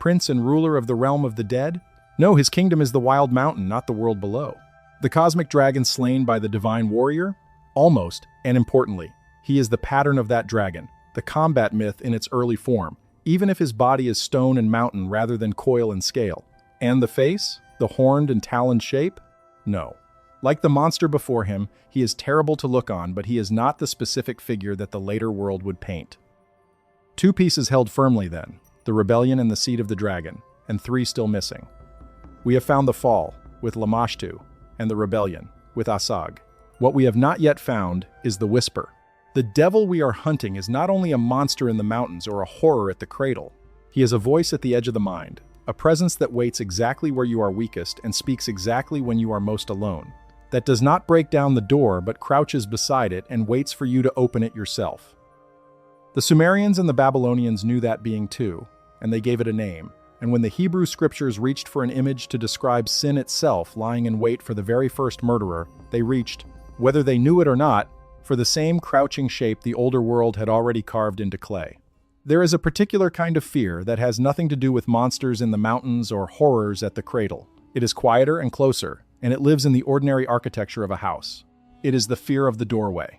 Prince and ruler of the realm of the dead? No, his kingdom is the wild mountain, not the world below. The cosmic dragon slain by the divine warrior? Almost, and importantly, he is the pattern of that dragon, the combat myth in its early form, even if his body is stone and mountain rather than coil and scale. And the face? The horned and taloned shape? No. Like the monster before him, he is terrible to look on, but he is not the specific figure that the later world would paint. 2 pieces held firmly then, the rebellion and the seed of the dragon, and 3 still missing. We have found the fall, with Lamashtu, and the rebellion, with Asag. What we have not yet found is the whisper. The devil we are hunting is not only a monster in the mountains or a horror at the cradle. He is a voice at the edge of the mind, a presence that waits exactly where you are weakest and speaks exactly when you are most alone. That does not break down the door but crouches beside it and waits for you to open it yourself. The Sumerians and the Babylonians knew that being too, and they gave it a name. And when the Hebrew scriptures reached for an image to describe sin itself lying in wait for the very first murderer, they reached, whether they knew it or not, for the same crouching shape the older world had already carved into clay. There is a particular kind of fear that has nothing to do with monsters in the mountains or horrors at the cradle. It is quieter and closer, and it lives in the ordinary architecture of a house. It is the fear of the doorway.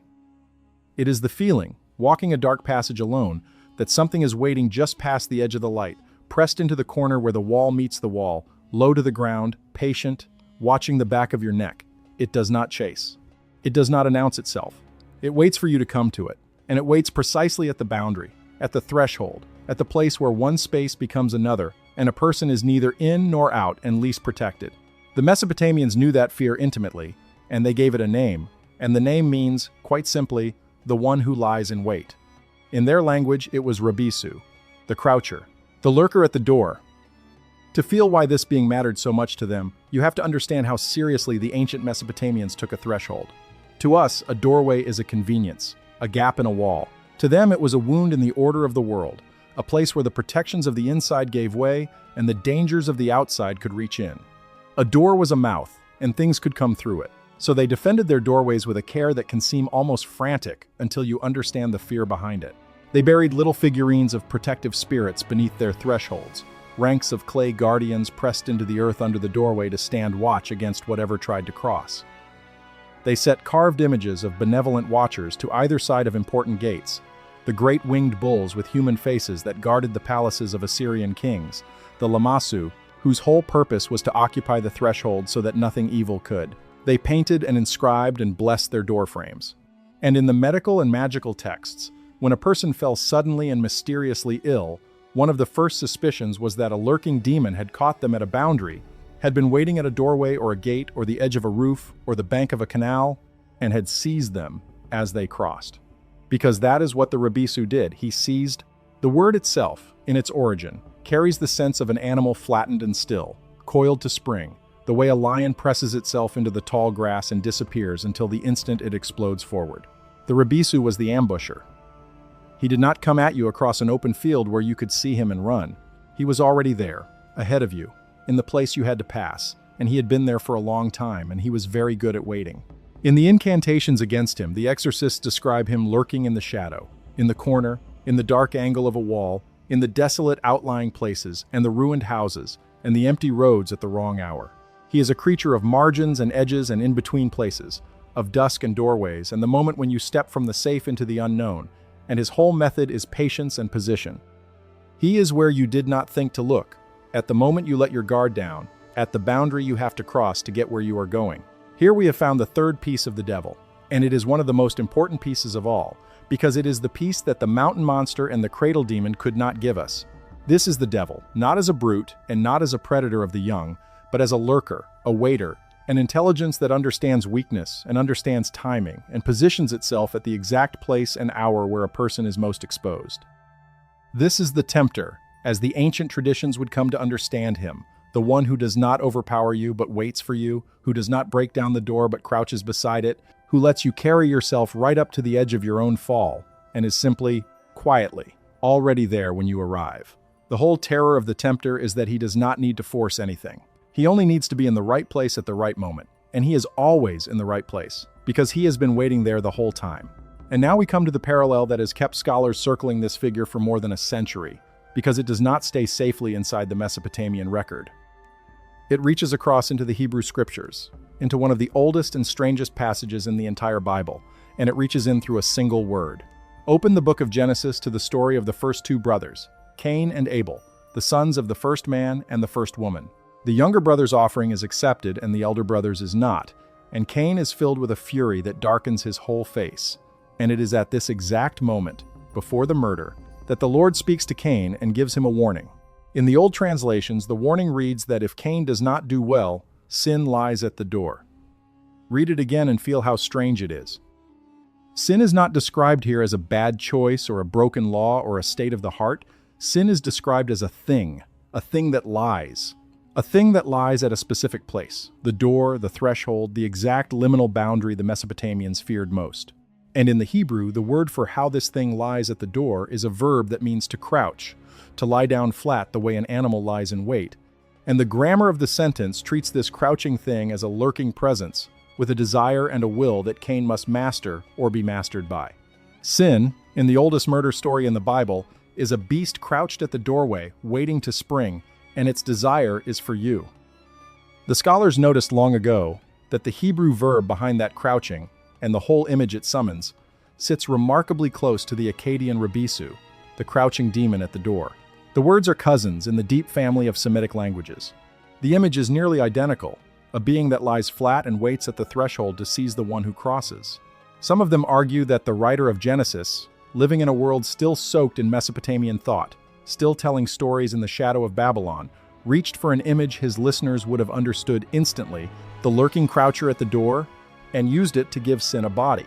It is the feeling, walking a dark passage alone, that something is waiting just past the edge of the light, pressed into the corner where the wall meets the wall, low to the ground, patient, watching the back of your neck. It does not chase. It does not announce itself. It waits for you to come to it, and it waits precisely at the boundary, at the threshold, at the place where one space becomes another, and a person is neither in nor out and least protected. The Mesopotamians knew that fear intimately, and they gave it a name, and the name means, quite simply, the one who lies in wait. In their language, it was Rabisu, the croucher, the lurker at the door. To feel why this being mattered so much to them, you have to understand how seriously the ancient Mesopotamians took a threshold. To us, a doorway is a convenience, a gap in a wall. To them, it was a wound in the order of the world, a place where the protections of the inside gave way and the dangers of the outside could reach in. A door was a mouth, and things could come through it. So they defended their doorways with a care that can seem almost frantic until you understand the fear behind it. They buried little figurines of protective spirits beneath their thresholds, ranks of clay guardians pressed into the earth under the doorway to stand watch against whatever tried to cross. They set carved images of benevolent watchers to either side of important gates, the great winged bulls with human faces that guarded the palaces of Assyrian kings, the Lamassu, whose whole purpose was to occupy the threshold so that nothing evil could. They painted and inscribed and blessed their doorframes. And in the medical and magical texts, when a person fell suddenly and mysteriously ill, one of the first suspicions was that a lurking demon had caught them at a boundary, had been waiting at a doorway or a gate or the edge of a roof or the bank of a canal, and had seized them as they crossed. Because that is what the Rabisu did. He seized. The word itself, in its origin, carries the sense of an animal flattened and still, coiled to spring, the way a lion presses itself into the tall grass and disappears until the instant it explodes forward. The Rebisu was the ambusher. He did not come at you across an open field where you could see him and run. He was already there, ahead of you, in the place you had to pass, and he had been there for a long time, and he was very good at waiting. In the incantations against him, the exorcists describe him lurking in the shadow, in the corner, in the dark angle of a wall, in the desolate outlying places, and the ruined houses, and the empty roads at the wrong hour. He is a creature of margins and edges and in-between places, of dusk and doorways, and the moment when you step from the safe into the unknown, and his whole method is patience and position. He is where you did not think to look, at the moment you let your guard down, at the boundary you have to cross to get where you are going. Here we have found the third piece of the devil, and it is one of the most important pieces of all, because it is the piece that the mountain monster and the cradle demon could not give us. This is the devil, not as a brute and not as a predator of the young, but as a lurker, a waiter, an intelligence that understands weakness and understands timing and positions itself at the exact place and hour where a person is most exposed. This is the tempter, as the ancient traditions would come to understand him, the one who does not overpower you but waits for you, who does not break down the door but crouches beside it, who lets you carry yourself right up to the edge of your own fall, and is simply, quietly, already there when you arrive. The whole terror of the tempter is that he does not need to force anything. He only needs to be in the right place at the right moment, and he is always in the right place, because he has been waiting there the whole time. And now we come to the parallel that has kept scholars circling this figure for more than a century, because it does not stay safely inside the Mesopotamian record. It reaches across into the Hebrew scriptures, into one of the oldest and strangest passages in the entire Bible, and it reaches in through a single word. Open the book of Genesis to the story of the first two brothers, Cain and Abel, the sons of the first man and the first woman. The younger brother's offering is accepted and the elder brother's is not, and Cain is filled with a fury that darkens his whole face. And it is at this exact moment, before the murder, that the Lord speaks to Cain and gives him a warning. In the old translations, the warning reads that if Cain does not do well, sin lies at the door. Read it again and feel how strange it is. Sin is not described here as a bad choice or a broken law or a state of the heart. Sin is described as a thing that lies. A thing that lies at a specific place, the door, the threshold, the exact liminal boundary the Mesopotamians feared most. And in the Hebrew, the word for how this thing lies at the door is a verb that means to crouch, to lie down flat the way an animal lies in wait. And the grammar of the sentence treats this crouching thing as a lurking presence, with a desire and a will that Cain must master or be mastered by. Sin, in the oldest murder story in the Bible, is a beast crouched at the doorway, waiting to spring, and its desire is for you. The scholars noticed long ago that the Hebrew verb behind that crouching, and the whole image it summons, sits remarkably close to the Akkadian Rebisu, the crouching demon at the door. The words are cousins in the deep family of Semitic languages. The image is nearly identical, a being that lies flat and waits at the threshold to seize the one who crosses. Some of them argue that the writer of Genesis, living in a world still soaked in Mesopotamian thought, still telling stories in the shadow of Babylon, reached for an image his listeners would have understood instantly, the lurking croucher at the door, and used it to give sin a body.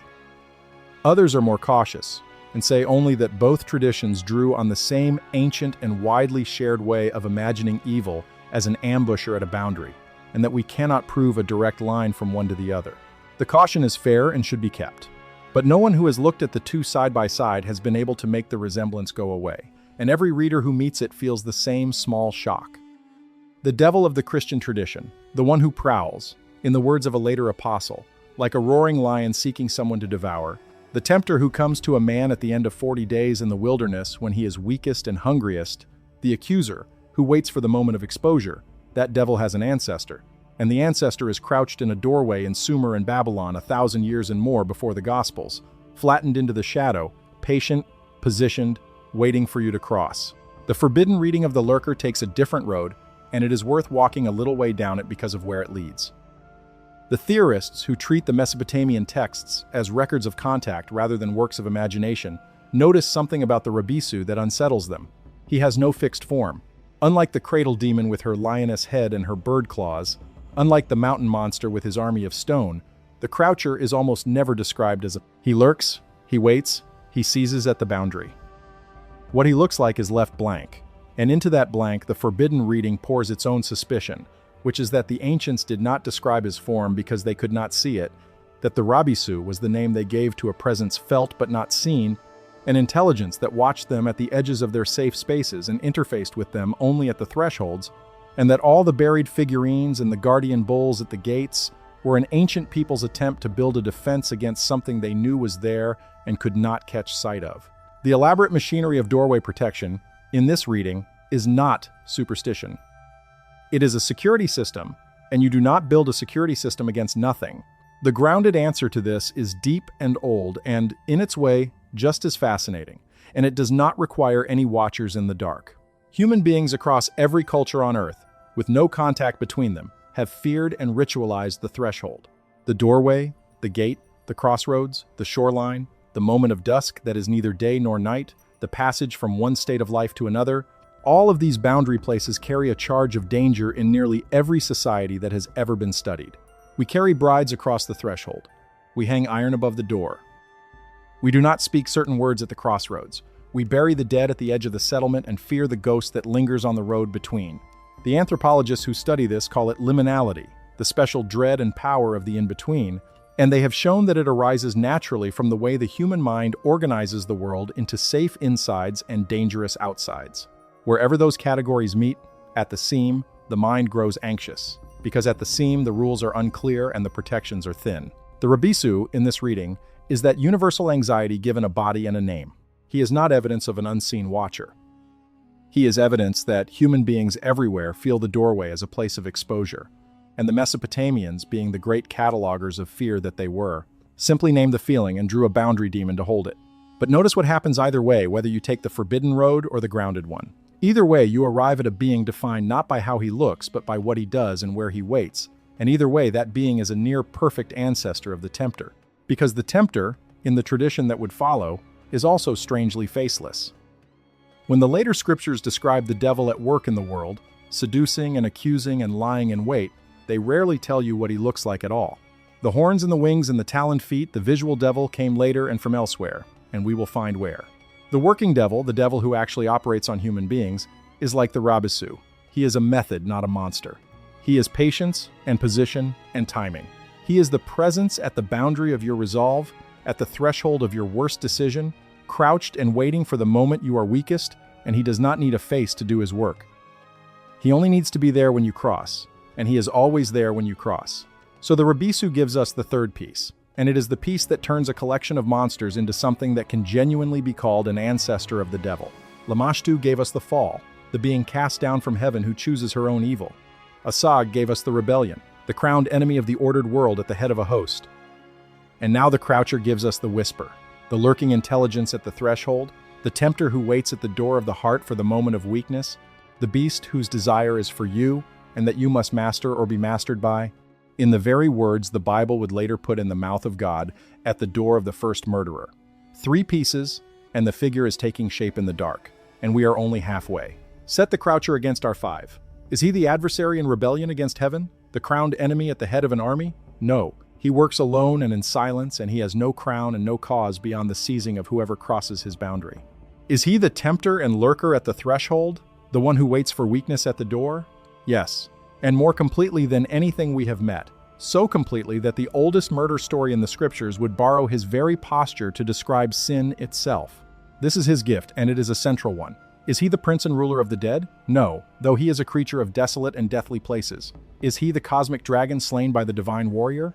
Others are more cautious, and say only that both traditions drew on the same ancient and widely shared way of imagining evil as an ambusher at a boundary, and that we cannot prove a direct line from one to the other. The caution is fair and should be kept. But no one who has looked at the two side by side has been able to make the resemblance go away, and every reader who meets it feels the same small shock. The devil of the Christian tradition, the one who prowls, in the words of a later apostle, like a roaring lion seeking someone to devour, the tempter who comes to a man at the end of 40 days in the wilderness when he is weakest and hungriest, the accuser who waits for the moment of exposure, that devil has an ancestor, and the ancestor is crouched in a doorway in Sumer and Babylon 1,000 years and more before the Gospels, flattened into the shadow, patient, positioned, waiting for you to cross. The forbidden reading of the lurker takes a different road, and it is worth walking a little way down it because of where it leads. The theorists who treat the Mesopotamian texts as records of contact rather than works of imagination notice something about the Rebisu that unsettles them. He has no fixed form. Unlike the cradle demon with her lioness head and her bird claws, unlike the mountain monster with his army of stone, the croucher is almost never described as he lurks, he waits, he seizes at the boundary. What he looks like is left blank, and into that blank the forbidden reading pours its own suspicion, which is that the ancients did not describe his form because they could not see it, that the Rabisu was the name they gave to a presence felt but not seen, an intelligence that watched them at the edges of their safe spaces and interfaced with them only at the thresholds, and that all the buried figurines and the guardian bulls at the gates were an ancient people's attempt to build a defense against something they knew was there and could not catch sight of. The elaborate machinery of doorway protection, in this reading, is not superstition. It is a security system, and you do not build a security system against nothing. The grounded answer to this is deep and old and, in its way, just as fascinating, and it does not require any watchers in the dark. Human beings across every culture on Earth, with no contact between them, have feared and ritualized the threshold. The doorway, the gate, the crossroads, the shoreline, the moment of dusk that is neither day nor night, the passage from one state of life to another, all of these boundary places carry a charge of danger in nearly every society that has ever been studied. We carry brides across the threshold. We hang iron above the door. We do not speak certain words at the crossroads. We bury the dead at the edge of the settlement and fear the ghost that lingers on the road between. The anthropologists who study this call it liminality, the special dread and power of the in-between, and they have shown that it arises naturally from the way the human mind organizes the world into safe insides and dangerous outsides. Wherever those categories meet, at the seam, the mind grows anxious, because at the seam the rules are unclear and the protections are thin. The Rabisu, in this reading, is that universal anxiety given a body and a name. He is not evidence of an unseen watcher. He is evidence that human beings everywhere feel the doorway as a place of exposure, and the Mesopotamians, being the great catalogers of fear that they were, simply named the feeling and drew a boundary demon to hold it. But notice what happens either way, whether you take the forbidden road or the grounded one. Either way, you arrive at a being defined not by how he looks, but by what he does and where he waits, and either way, that being is a near-perfect ancestor of the tempter. Because the tempter, in the tradition that would follow, is also strangely faceless. When the later scriptures describe the devil at work in the world, seducing and accusing and lying in wait, they rarely tell you what he looks like at all. The horns and the wings and the taloned feet, the visual devil, came later and from elsewhere, and we will find where. The working devil, the devil who actually operates on human beings, is like the Rabisu. He is a method, not a monster. He is patience and position and timing. He is the presence at the boundary of your resolve, at the threshold of your worst decision, crouched and waiting for the moment you are weakest, and he does not need a face to do his work. He only needs to be there when you cross, and he is always there when you cross. So the Rabisu gives us the third piece, and it is the piece that turns a collection of monsters into something that can genuinely be called an ancestor of the devil. Lamashtu gave us the fall, the being cast down from heaven who chooses her own evil. Asag gave us the rebellion, the crowned enemy of the ordered world at the head of a host. And now the Croucher gives us the whisper, the lurking intelligence at the threshold, the tempter who waits at the door of the heart for the moment of weakness, the beast whose desire is for you and that you must master or be mastered by. In the very words the Bible would later put in the mouth of God at the door of the first murderer. 3 pieces, and the figure is taking shape in the dark, and we are only halfway. Set the Croucher against our 5. Is he the adversary in rebellion against heaven? The crowned enemy at the head of an army? No. He works alone and in silence, and he has no crown and no cause beyond the seizing of whoever crosses his boundary. Is he the tempter and lurker at the threshold? The one who waits for weakness at the door? Yes. And more completely than anything we have met. So completely that the oldest murder story in the scriptures would borrow his very posture to describe sin itself. This is his gift, and it is a central one. Is he the prince and ruler of the dead? No, though he is a creature of desolate and deathly places. Is he the cosmic dragon slain by the divine warrior?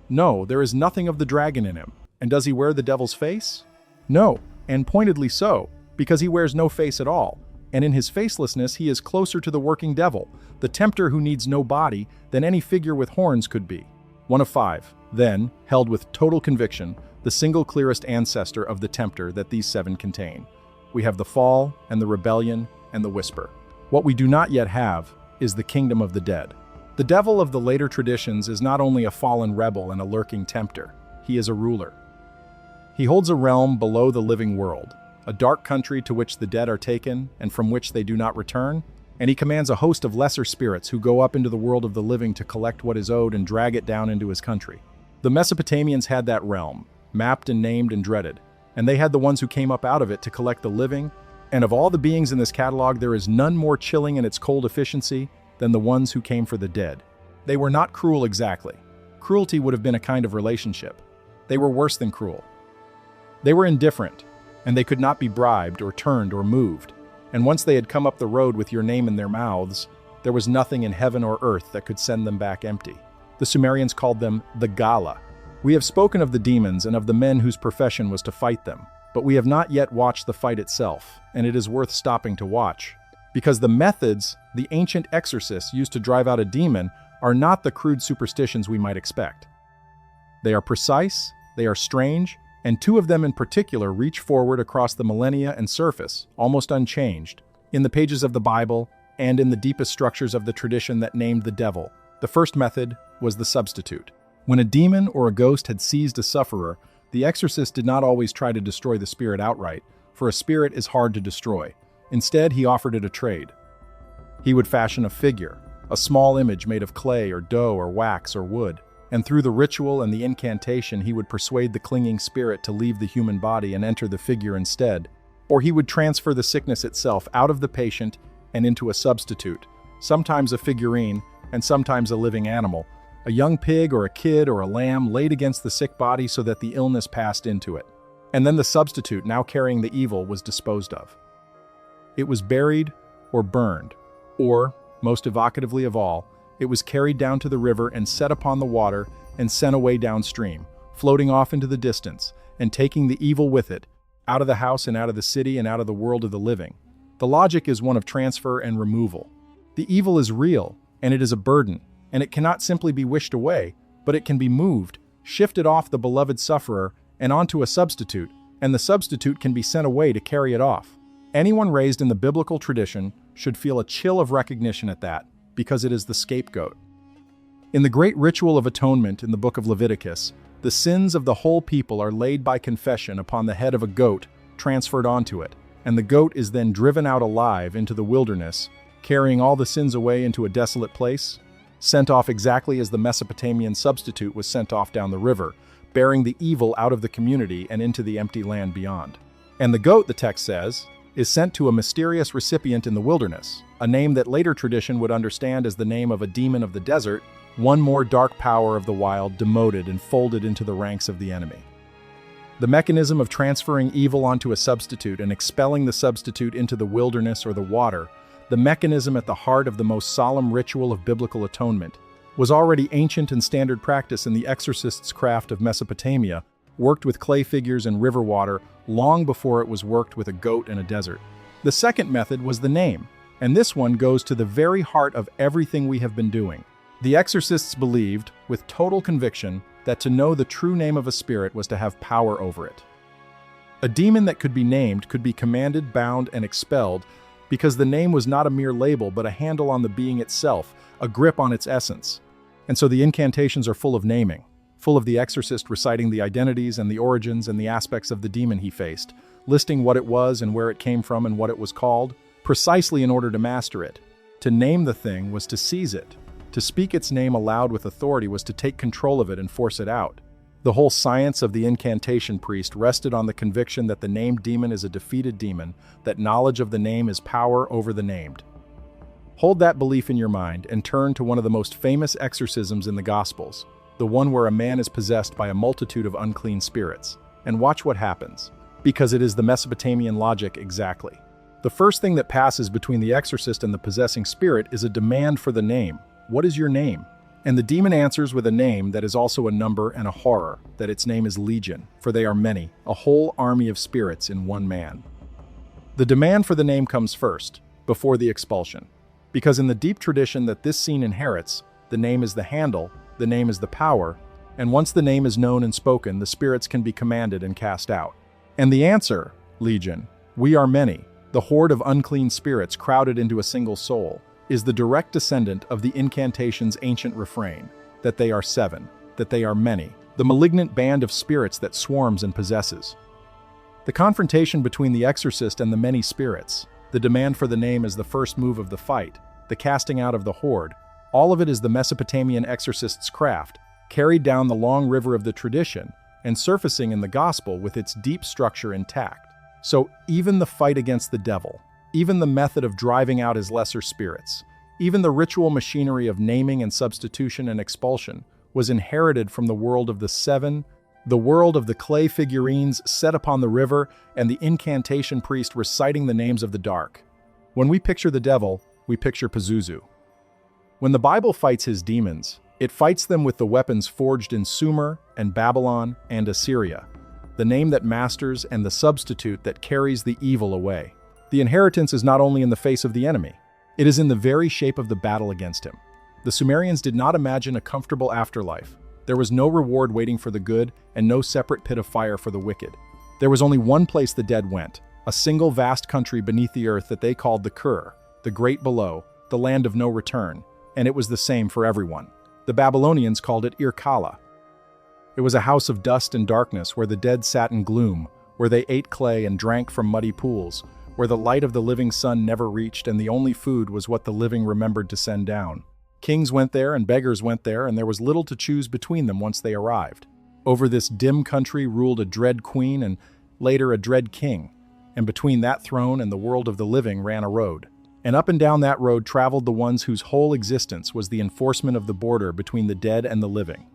No, there is nothing of the dragon in him. And does he wear the devil's face? No, and pointedly so, because he wears no face at all. And in his facelessness he is closer to the working devil, the tempter who needs no body, than any figure with horns could be. One of 5, then, held with total conviction, the single clearest ancestor of the tempter that these 7 contain. We have the fall, and the rebellion, and the whisper. What we do not yet have is the kingdom of the dead. The devil of the later traditions is not only a fallen rebel and a lurking tempter, he is a ruler. He holds a realm below the living world, a dark country to which the dead are taken and from which they do not return, and he commands a host of lesser spirits who go up into the world of the living to collect what is owed and drag it down into his country. The Mesopotamians had that realm, mapped and named and dreaded, and they had the ones who came up out of it to collect the living, and of all the beings in this catalog there is none more chilling in its cold efficiency than the ones who came for the dead. They were not cruel exactly. Cruelty would have been a kind of relationship. They were worse than cruel. They were indifferent, and they could not be bribed or turned or moved. And once they had come up the road with your name in their mouths, there was nothing in heaven or earth that could send them back empty. The Sumerians called them the Gala. We have spoken of the demons and of the men whose profession was to fight them, but we have not yet watched the fight itself, and it is worth stopping to watch. Because the methods the ancient exorcists used to drive out a demon are not the crude superstitions we might expect. They are precise, they are strange, and two of them in particular reach forward across the millennia and surface, almost unchanged, in the pages of the Bible and in the deepest structures of the tradition that named the devil. The first method was the substitute. When a demon or a ghost had seized a sufferer, the exorcist did not always try to destroy the spirit outright, for a spirit is hard to destroy. Instead, he offered it a trade. He would fashion a figure, a small image made of clay or dough or wax or wood, and through the ritual and the incantation he would persuade the clinging spirit to leave the human body and enter the figure instead. Or he would transfer the sickness itself out of the patient and into a substitute, sometimes a figurine and sometimes a living animal, a young pig or a kid or a lamb laid against the sick body so that the illness passed into it. And then the substitute, now carrying the evil, was disposed of. It was buried or burned, or, most evocatively of all, it was carried down to the river and set upon the water and sent away downstream, floating off into the distance, and taking the evil with it, out of the house and out of the city and out of the world of the living. The logic is one of transfer and removal. The evil is real, and it is a burden, and it cannot simply be wished away, but it can be moved, shifted off the beloved sufferer and onto a substitute, and the substitute can be sent away to carry it off. Anyone raised in the biblical tradition should feel a chill of recognition at that, because it is the scapegoat. In the great ritual of atonement in the book of Leviticus, the sins of the whole people are laid by confession upon the head of a goat transferred onto it, and the goat is then driven out alive into the wilderness, carrying all the sins away into a desolate place, sent off exactly as the Mesopotamian substitute was sent off down the river, bearing the evil out of the community and into the empty land beyond. And the goat, the text says, is sent to a mysterious recipient in the wilderness, a name that later tradition would understand as the name of a demon of the desert, one more dark power of the wild demoted and folded into the ranks of the enemy. The mechanism of transferring evil onto a substitute and expelling the substitute into the wilderness or the water, the mechanism at the heart of the most solemn ritual of biblical atonement, was already ancient and standard practice in the exorcist's craft of Mesopotamia, worked with clay figures and river water long before it was worked with a goat in a desert. The second method was the name, and this one goes to the very heart of everything we have been doing. The exorcists believed, with total conviction, that to know the true name of a spirit was to have power over it. A demon that could be named could be commanded, bound, and expelled, because the name was not a mere label but a handle on the being itself, a grip on its essence. And so the incantations are full of naming, full of the exorcist reciting the identities and the origins and the aspects of the demon he faced, listing what it was and where it came from and what it was called, precisely in order to master it. To name the thing was to seize it. To speak its name aloud with authority was to take control of it and force it out. The whole science of the incantation priest rested on the conviction that the named demon is a defeated demon, that knowledge of the name is power over the named. Hold that belief in your mind and turn to one of the most famous exorcisms in the Gospels, the one where a man is possessed by a multitude of unclean spirits, and watch what happens, because it is the Mesopotamian logic exactly. The first thing that passes between the exorcist and the possessing spirit is a demand for the name. What is your name? And the demon answers with a name that is also a number and a horror, that its name is Legion, for they are many, a whole army of spirits in one man. The demand for the name comes first, before the expulsion, because in the deep tradition that this scene inherits, the name is the handle, the name is the power, and once the name is known and spoken, the spirits can be commanded and cast out. And the answer, Legion, we are many, the horde of unclean spirits crowded into a single soul, is the direct descendant of the incantation's ancient refrain, that they are seven, that they are many, the malignant band of spirits that swarms and possesses. The confrontation between the exorcist and the many spirits, the demand for the name as the first move of the fight, the casting out of the horde, all of it is the Mesopotamian exorcist's craft, carried down the long river of the tradition and surfacing in the gospel with its deep structure intact. So even the fight against the devil, even the method of driving out his lesser spirits, Even the ritual machinery of naming and substitution and expulsion was inherited from the world of the seven, the world of the clay figurines set upon the river, and the incantation priest reciting the names of the dark. When we picture the devil, we picture Pazuzu. When the Bible fights his demons, it fights them with the weapons forged in Sumer and Babylon and Assyria, the name that masters and the substitute that carries the evil away. The inheritance is not only in the face of the enemy, it is in the very shape of the battle against him. The Sumerians did not imagine a comfortable afterlife. There was no reward waiting for the good and no separate pit of fire for the wicked. There was only one place the dead went, a single vast country beneath the earth that they called the Kur, the great below, the land of no return, and it was the same for everyone. The Babylonians called it Irkalla. It was a house of dust and darkness where the dead sat in gloom, where they ate clay and drank from muddy pools, where the light of the living sun never reached and the only food was what the living remembered to send down. Kings went there and beggars went there, and there was little to choose between them once they arrived. Over this dim country ruled a dread queen and later a dread king, and between that throne and the world of the living ran a road. And up and down that road traveled the ones whose whole existence was the enforcement of the border between the dead and the living.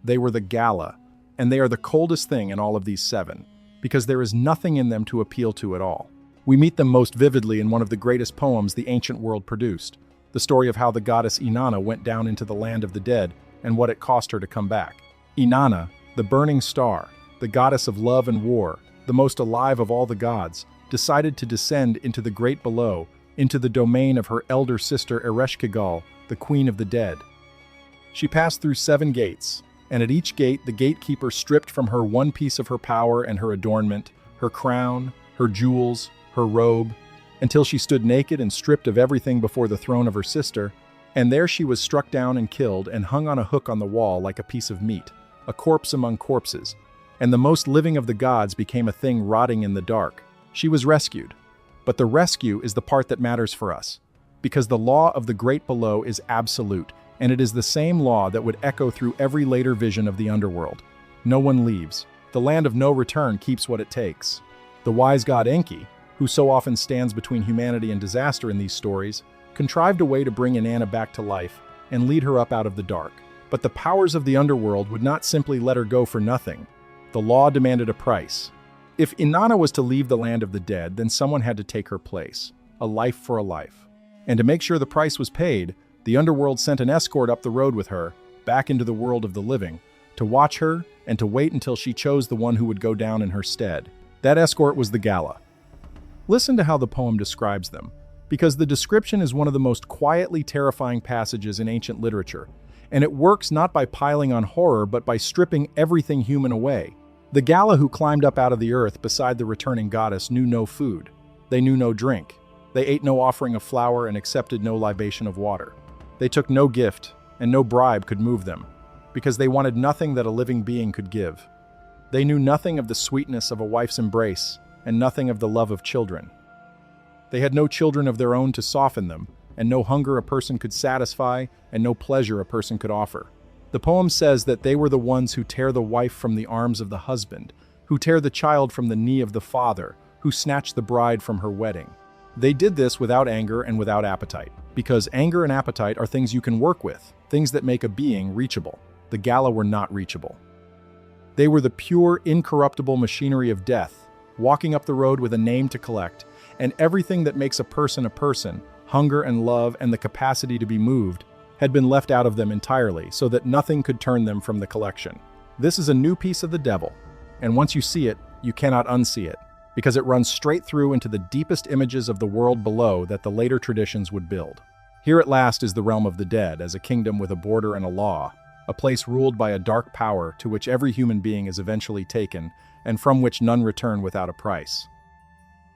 They were the Gala, and they are the coldest thing in all of these seven, because there is nothing in them to appeal to at all. We meet them most vividly in one of the greatest poems the ancient world produced, the story of how the goddess Inanna went down into the land of the dead and what it cost her to come back. Inanna, the burning star, the goddess of love and war, the most alive of all the gods, decided to descend into the great below, into the domain of her elder sister Ereshkigal, the queen of the dead. She passed through 7 gates, and at each gate the gatekeeper stripped from her one piece of her power and her adornment, her crown, her jewels, her robe, until she stood naked and stripped of everything before the throne of her sister, and there she was struck down and killed and hung on a hook on the wall like a piece of meat, a corpse among corpses, and the most living of the gods became a thing rotting in the dark. She was rescued. But the rescue is the part that matters for us, because the law of the great below is absolute, and it is the same law that would echo through every later vision of the underworld. No one leaves. The land of no return keeps what it takes. The wise god Enki, who so often stands between humanity and disaster in these stories, contrived a way to bring Inanna back to life and lead her up out of the dark. But the powers of the underworld would not simply let her go for nothing. The law demanded a price. If Inanna was to leave the land of the dead, then someone had to take her place, a life for a life. And to make sure the price was paid, the underworld sent an escort up the road with her, back into the world of the living, to watch her and to wait until she chose the one who would go down in her stead. That escort was the Gala. Listen to how the poem describes them, because the description is one of the most quietly terrifying passages in ancient literature, and it works not by piling on horror but by stripping everything human away. The Gala who climbed up out of the earth beside the returning goddess knew no food. They knew no drink. They ate no offering of flour and accepted no libation of water. They took no gift, and no bribe could move them, because they wanted nothing that a living being could give. They knew nothing of the sweetness of a wife's embrace, and nothing of the love of children. They had no children of their own to soften them, and no hunger a person could satisfy, and no pleasure a person could offer. The poem says that they were the ones who tear the wife from the arms of the husband, who tear the child from the knee of the father, who snatch the bride from her wedding. They did this without anger and without appetite, because anger and appetite are things you can work with, things that make a being reachable. The Gala were not reachable. They were the pure, incorruptible machinery of death, walking up the road with a name to collect, and everything that makes a person, hunger and love and the capacity to be moved, had been left out of them entirely, so that nothing could turn them from the collection. This is a new piece of the devil, and once you see it, you cannot unsee it, because it runs straight through into the deepest images of the world below that the later traditions would build. Here at last is the realm of the dead, as a kingdom with a border and a law, a place ruled by a dark power to which every human being is eventually taken, and from which none return without a price.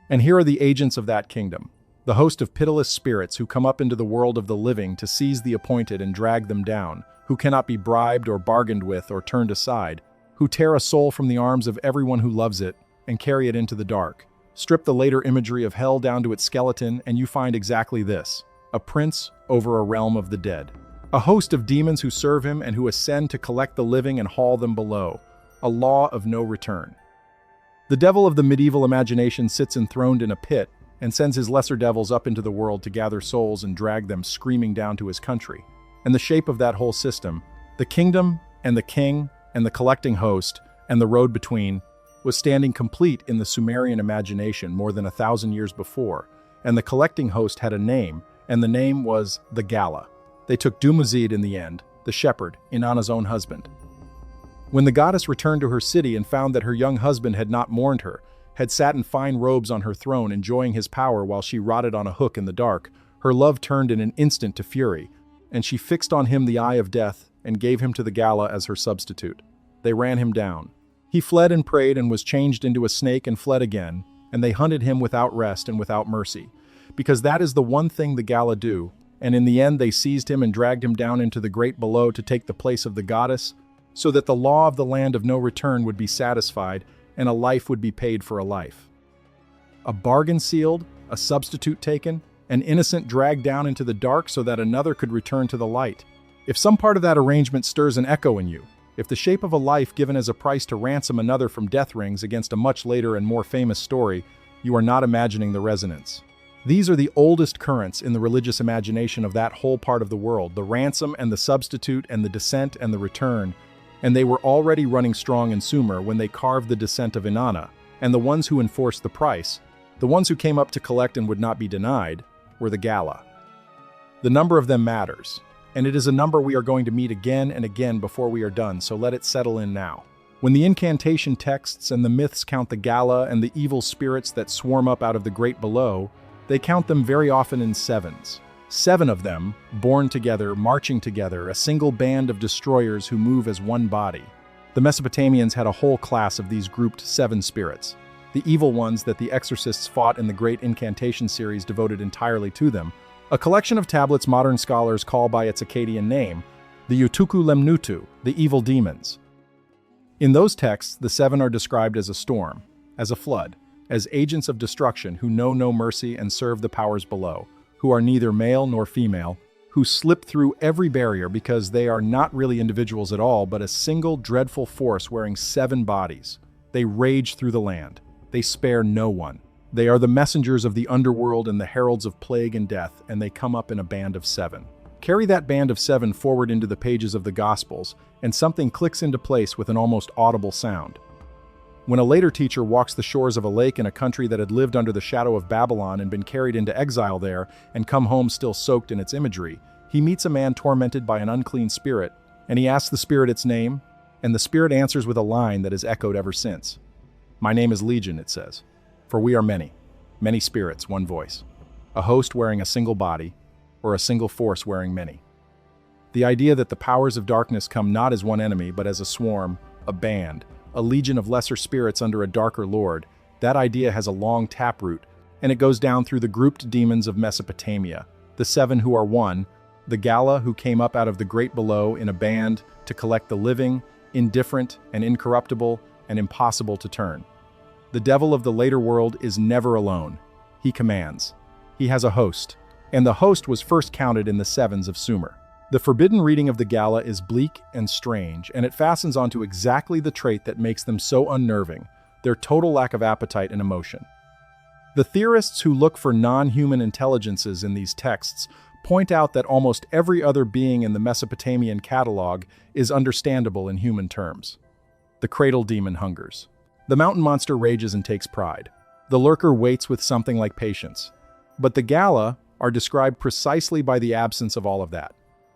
And here are the agents of that kingdom, the host of pitiless spirits who come up into the world of the living to seize the appointed and drag them down, who cannot be bribed or bargained with or turned aside, who tear a soul from the arms of everyone who loves it and carry it into the dark. Strip the later imagery of hell down to its skeleton and you find exactly this, a prince over a realm of the dead. A host of demons who serve him and who ascend to collect the living and haul them below, a law of no return. The devil of the medieval imagination sits enthroned in a pit, and sends his lesser devils up into the world to gather souls and drag them screaming down to his country. And the shape of that whole system, the kingdom and the king and the collecting host and the road between, was standing complete in the Sumerian imagination more than 1,000 years before, and the collecting host had a name, and the name was the Gala. They took Dumuzid in the end, the shepherd, Inanna's own husband. When the goddess returned to her city and found that her young husband had not mourned her, had sat in fine robes on her throne enjoying his power while she rotted on a hook in the dark, her love turned in an instant to fury, and she fixed on him the eye of death and gave him to the Gala as her substitute. They ran him down. He fled and prayed and was changed into a snake and fled again, and they hunted him without rest and without mercy, because that is the one thing the Gala do, and in the end they seized him and dragged him down into the great below to take the place of the goddess, so that the law of the land of no return would be satisfied and a life would be paid for a life. A bargain sealed, a substitute taken, an innocent dragged down into the dark so that another could return to the light. If some part of that arrangement stirs an echo in you, if the shape of a life given as a price to ransom another from death rings against a much later and more famous story, you are not imagining the resonance. These are the oldest currents in the religious imagination of that whole part of the world, the ransom and the substitute and the descent and the return, and they were already running strong in Sumer when they carved the descent of Inanna, and the ones who enforced the price, the ones who came up to collect and would not be denied, were the Gala. The number of them matters, and it is a number we are going to meet again and again before we are done, so let it settle in now. When the incantation texts and the myths count the Gala and the evil spirits that swarm up out of the great below, they count them very often in sevens. 7 of them, born together, marching together, a single band of destroyers who move as one body. The Mesopotamians had a whole class of these grouped 7 spirits, the evil ones that the exorcists fought in the great incantation series devoted entirely to them, a collection of tablets modern scholars call by its Akkadian name, the Utuku Lemnutu, the evil demons. In those texts, the 7 are described as a storm, as a flood, as agents of destruction who know no mercy and serve the powers below, who are neither male nor female, who slip through every barrier because they are not really individuals at all, but a single dreadful force wearing 7 bodies. They rage through the land. They spare no one. They are the messengers of the underworld and the heralds of plague and death, and they come up in a band of 7. Carry that band of 7 forward into the pages of the Gospels, and something clicks into place with an almost audible sound. When a later teacher walks the shores of a lake in a country that had lived under the shadow of Babylon and been carried into exile there and come home still soaked in its imagery, he meets a man tormented by an unclean spirit, and he asks the spirit its name, and the spirit answers with a line that has echoed ever since. "My name is Legion," it says, "for we are many, many spirits, one voice, a host wearing a single body, or a single force wearing many." The idea that the powers of darkness come not as one enemy but as a swarm, a band, a legion of lesser spirits under a darker lord, that idea has a long taproot, and it goes down through the grouped demons of Mesopotamia, the 7 who are one, the Gala who came up out of the great below in a band to collect the living, indifferent and incorruptible and impossible to turn. The devil of the later world is never alone. He commands. He has a host, and the host was first counted in the 7s of Sumer. The forbidden reading of the Gala is bleak and strange, and it fastens onto exactly the trait that makes them so unnerving, their total lack of appetite and emotion. The theorists who look for non-human intelligences in these texts point out that almost every other being in the Mesopotamian catalog is understandable in human terms. The cradle demon hungers. The mountain monster rages and takes pride. The lurker waits with something like patience. But the Gala are described precisely by the absence of all of that.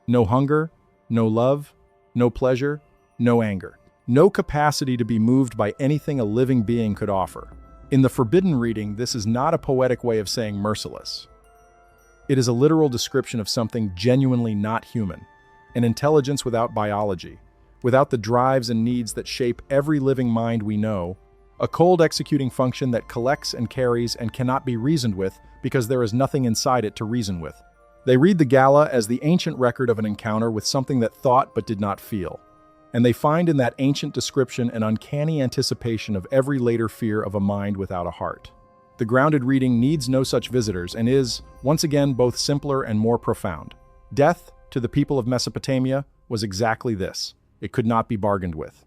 No hunger, no love, no pleasure, no anger. No capacity to be moved by anything a living being could offer. In the forbidden reading, this is not a poetic way of saying merciless. It is a literal description of something genuinely not human, an intelligence without biology, without the drives and needs that shape every living mind we know, a cold executing function that collects and carries and cannot be reasoned with because there is nothing inside it to reason with. They read the Gala as the ancient record of an encounter with something that thought but did not feel, and they find in that ancient description an uncanny anticipation of every later fear of a mind without a heart. The grounded reading needs no such visitors and is, once again, both simpler and more profound. Death, to the people of Mesopotamia, was exactly this. It could not be bargained with.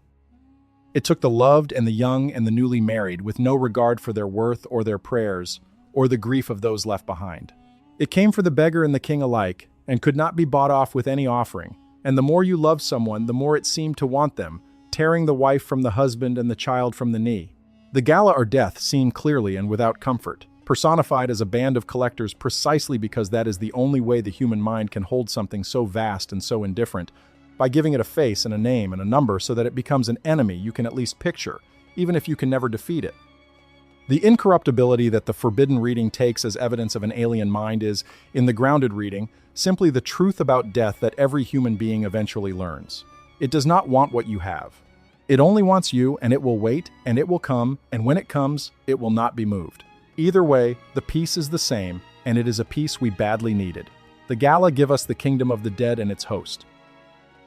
It took the loved and the young and the newly married, with no regard for their worth or their prayers, or the grief of those left behind. It came for the beggar and the king alike, and could not be bought off with any offering. And the more you loved someone, the more it seemed to want them, tearing the wife from the husband and the child from the knee. The gala or death seen clearly and without comfort, personified as a band of collectors precisely because that is the only way the human mind can hold something so vast and so indifferent, by giving it a face and a name and a number so that it becomes an enemy you can at least picture, even if you can never defeat it. The incorruptibility that the forbidden reading takes as evidence of an alien mind is, in the grounded reading, simply the truth about death that every human being eventually learns. It does not want what you have. It only wants you, and it will wait, and it will come, and when it comes, it will not be moved. Either way, the peace is the same, and it is a peace we badly needed. The Gala give us the kingdom of the dead and its host.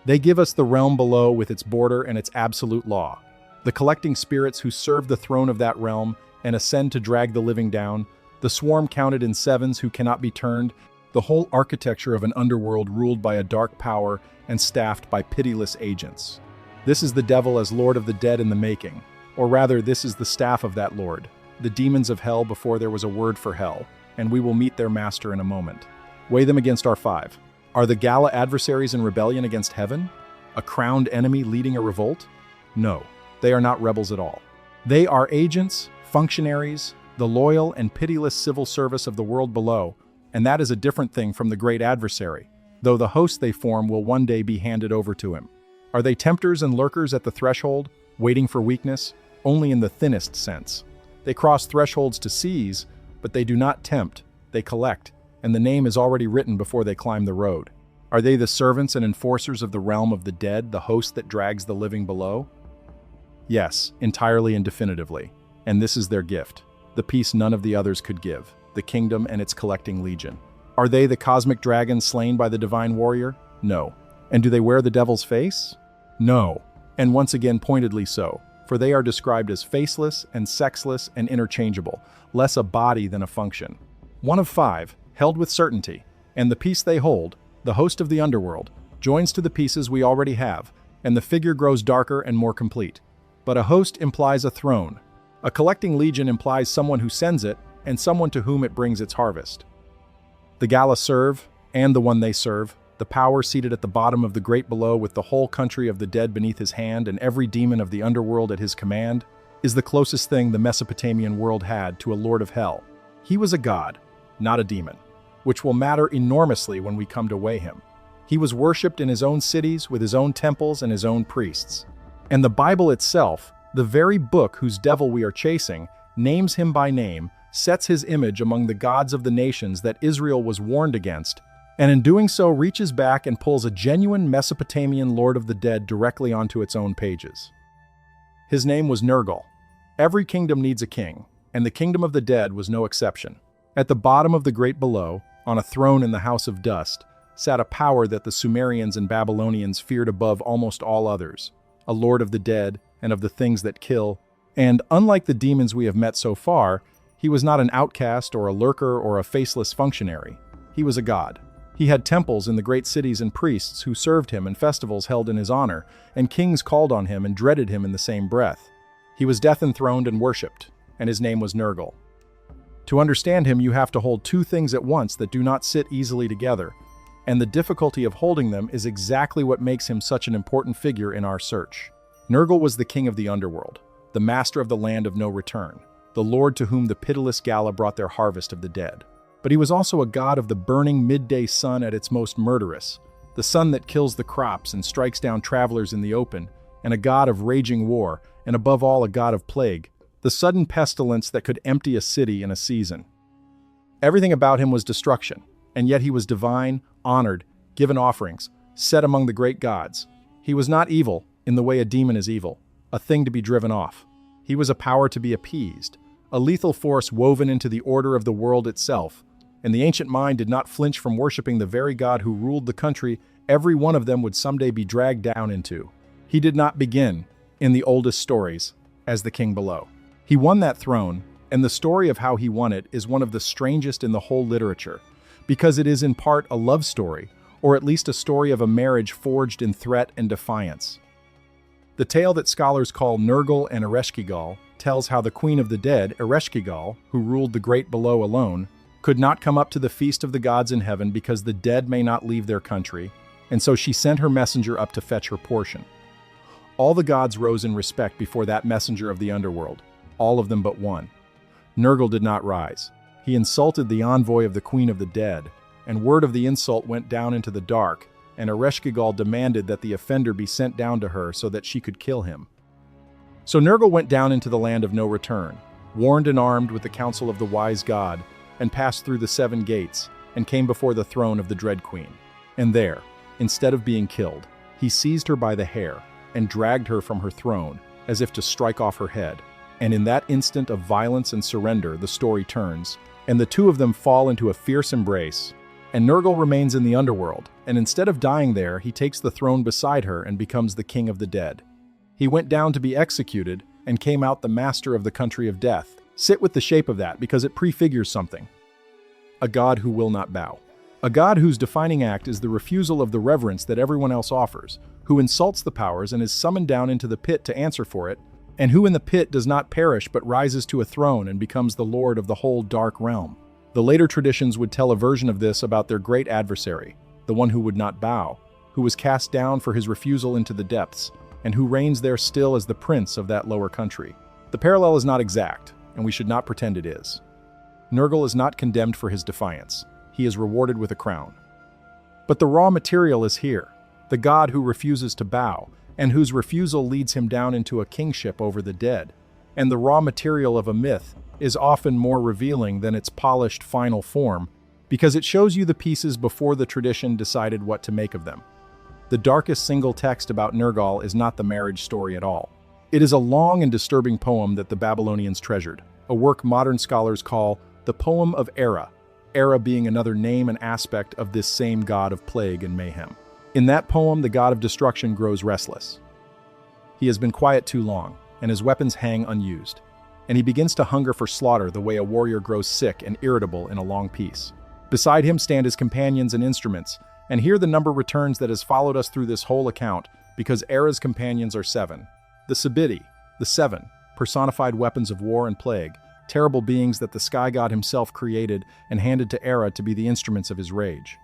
They give us the realm below with its border and its absolute law. The collecting spirits who serve the throne of that realm and ascend to drag the living down, the swarm counted in sevens who cannot be turned, the whole architecture of an underworld ruled by a dark power and staffed by pitiless agents. This is the devil as lord of the dead in the making, or rather this is the staff of that lord, the demons of hell before there was a word for hell, and we will meet their master in a moment. Weigh them against our five. Are the Gala adversaries in rebellion against heaven? A crowned enemy leading a revolt? No, they are not rebels at all. They are agents, functionaries, the loyal and pitiless civil service of the world below, and that is a different thing from the great adversary, though the host they form will one day be handed over to him. Are they tempters and lurkers at the threshold, waiting for weakness? Only in the thinnest sense. They cross thresholds to seize, but they do not tempt, they collect, and the name is already written before they climb the road. Are they the servants and enforcers of the realm of the dead, the host that drags the living below? Yes, entirely and definitively. And this is their gift, the peace none of the others could give, the kingdom and its collecting legion. Are they the cosmic dragon slain by the divine warrior? No. And do they wear the devil's face? No. And once again pointedly so, for they are described as faceless and sexless and interchangeable, less a body than a function. One of five, held with certainty, and the peace they hold, the host of the underworld, joins to the pieces we already have, and the figure grows darker and more complete. But a host implies a throne. A collecting legion implies someone who sends it, and someone to whom it brings its harvest. The Gala serve, and the one they serve, the power seated at the bottom of the great below with the whole country of the dead beneath his hand and every demon of the underworld at his command, is the closest thing the Mesopotamian world had to a lord of hell. He was a god, not a demon, which will matter enormously when we come to weigh him. He was worshipped in his own cities with his own temples and his own priests. And the Bible itself, the very book whose devil we are chasing, names him by name, sets his image among the gods of the nations that Israel was warned against, and in doing so reaches back and pulls a genuine Mesopotamian lord of the dead directly onto its own pages. His name was Nergal. Every kingdom needs a king, and the kingdom of the dead was no exception. At the bottom of the great below, on a throne in the house of dust, sat a power that the Sumerians and Babylonians feared above almost all others, a lord of the dead and of the things that kill, and unlike the demons we have met so far, he was not an outcast or a lurker or a faceless functionary. He was a god. He had temples in the great cities and priests who served him and festivals held in his honor, and kings called on him and dreaded him in the same breath. He was death enthroned and worshipped, and his name was Nergal. To understand him, you have to hold two things at once that do not sit easily together, and the difficulty of holding them is exactly what makes him such an important figure in our search. Nergal was the king of the underworld, the master of the land of no return, the lord to whom the pitiless Gala brought their harvest of the dead. But he was also a god of the burning midday sun at its most murderous, the sun that kills the crops and strikes down travelers in the open, and a god of raging war, and above all a god of plague, the sudden pestilence that could empty a city in a season. Everything about him was destruction, and yet he was divine, honored, given offerings, set among the great gods. He was not evil in the way a demon is evil, a thing to be driven off. He was a power to be appeased, a lethal force woven into the order of the world itself, and the ancient mind did not flinch from worshiping the very God who ruled the country every one of them would someday be dragged down into. He did not begin, in the oldest stories, as the king below. He won that throne, and the story of how he won it is one of the strangest in the whole literature, because it is in part a love story, or at least a story of a marriage forged in threat and defiance. The tale that scholars call Nergal and Ereshkigal tells how the queen of the dead, Ereshkigal, who ruled the great below alone, could not come up to the feast of the gods in heaven because the dead may not leave their country, and so she sent her messenger up to fetch her portion. All the gods rose in respect before that messenger of the underworld, all of them but one. Nergal did not rise. He insulted the envoy of the queen of the dead, and word of the insult went down into the dark, and Ereshkigal demanded that the offender be sent down to her so that she could kill him. So Nergal went down into the land of no return, warned and armed with the counsel of the wise god, and passed through the 7 gates, and came before the throne of the dread queen. And there, instead of being killed, he seized her by the hair, and dragged her from her throne, as if to strike off her head. And in that instant of violence and surrender, the story turns, and the two of them fall into a fierce embrace, and Nergal remains in the underworld, and instead of dying there, he takes the throne beside her and becomes the king of the dead. He went down to be executed, and came out the master of the country of death. Sit with the shape of that, because it prefigures something. A god who will not bow. A god whose defining act is the refusal of the reverence that everyone else offers, who insults the powers and is summoned down into the pit to answer for it, and who in the pit does not perish but rises to a throne and becomes the lord of the whole dark realm. The later traditions would tell a version of this about their great adversary, the one who would not bow, who was cast down for his refusal into the depths, and who reigns there still as the prince of that lower country. The parallel is not exact, and we should not pretend it is. Nergal is not condemned for his defiance. He is rewarded with a crown. But the raw material is here, the god who refuses to bow, and whose refusal leads him down into a kingship over the dead. And the raw material of a myth is often more revealing than its polished final form, because it shows you the pieces before the tradition decided what to make of them. The darkest single text about Nergal is not the marriage story at all. It is a long and disturbing poem that the Babylonians treasured, a work modern scholars call the Poem of Era, Era being another name and aspect of this same god of plague and mayhem. In that poem, the god of destruction grows restless. He has been quiet too long, and his weapons hang unused, and he begins to hunger for slaughter the way a warrior grows sick and irritable in a long peace. Beside him stand his companions and instruments, and here the number returns that has followed us through this whole account, because Era's companions are 7. The Sabidi, the 7, personified weapons of war and plague, terrible beings that the sky god himself created and handed to Era to be the instruments of his rage.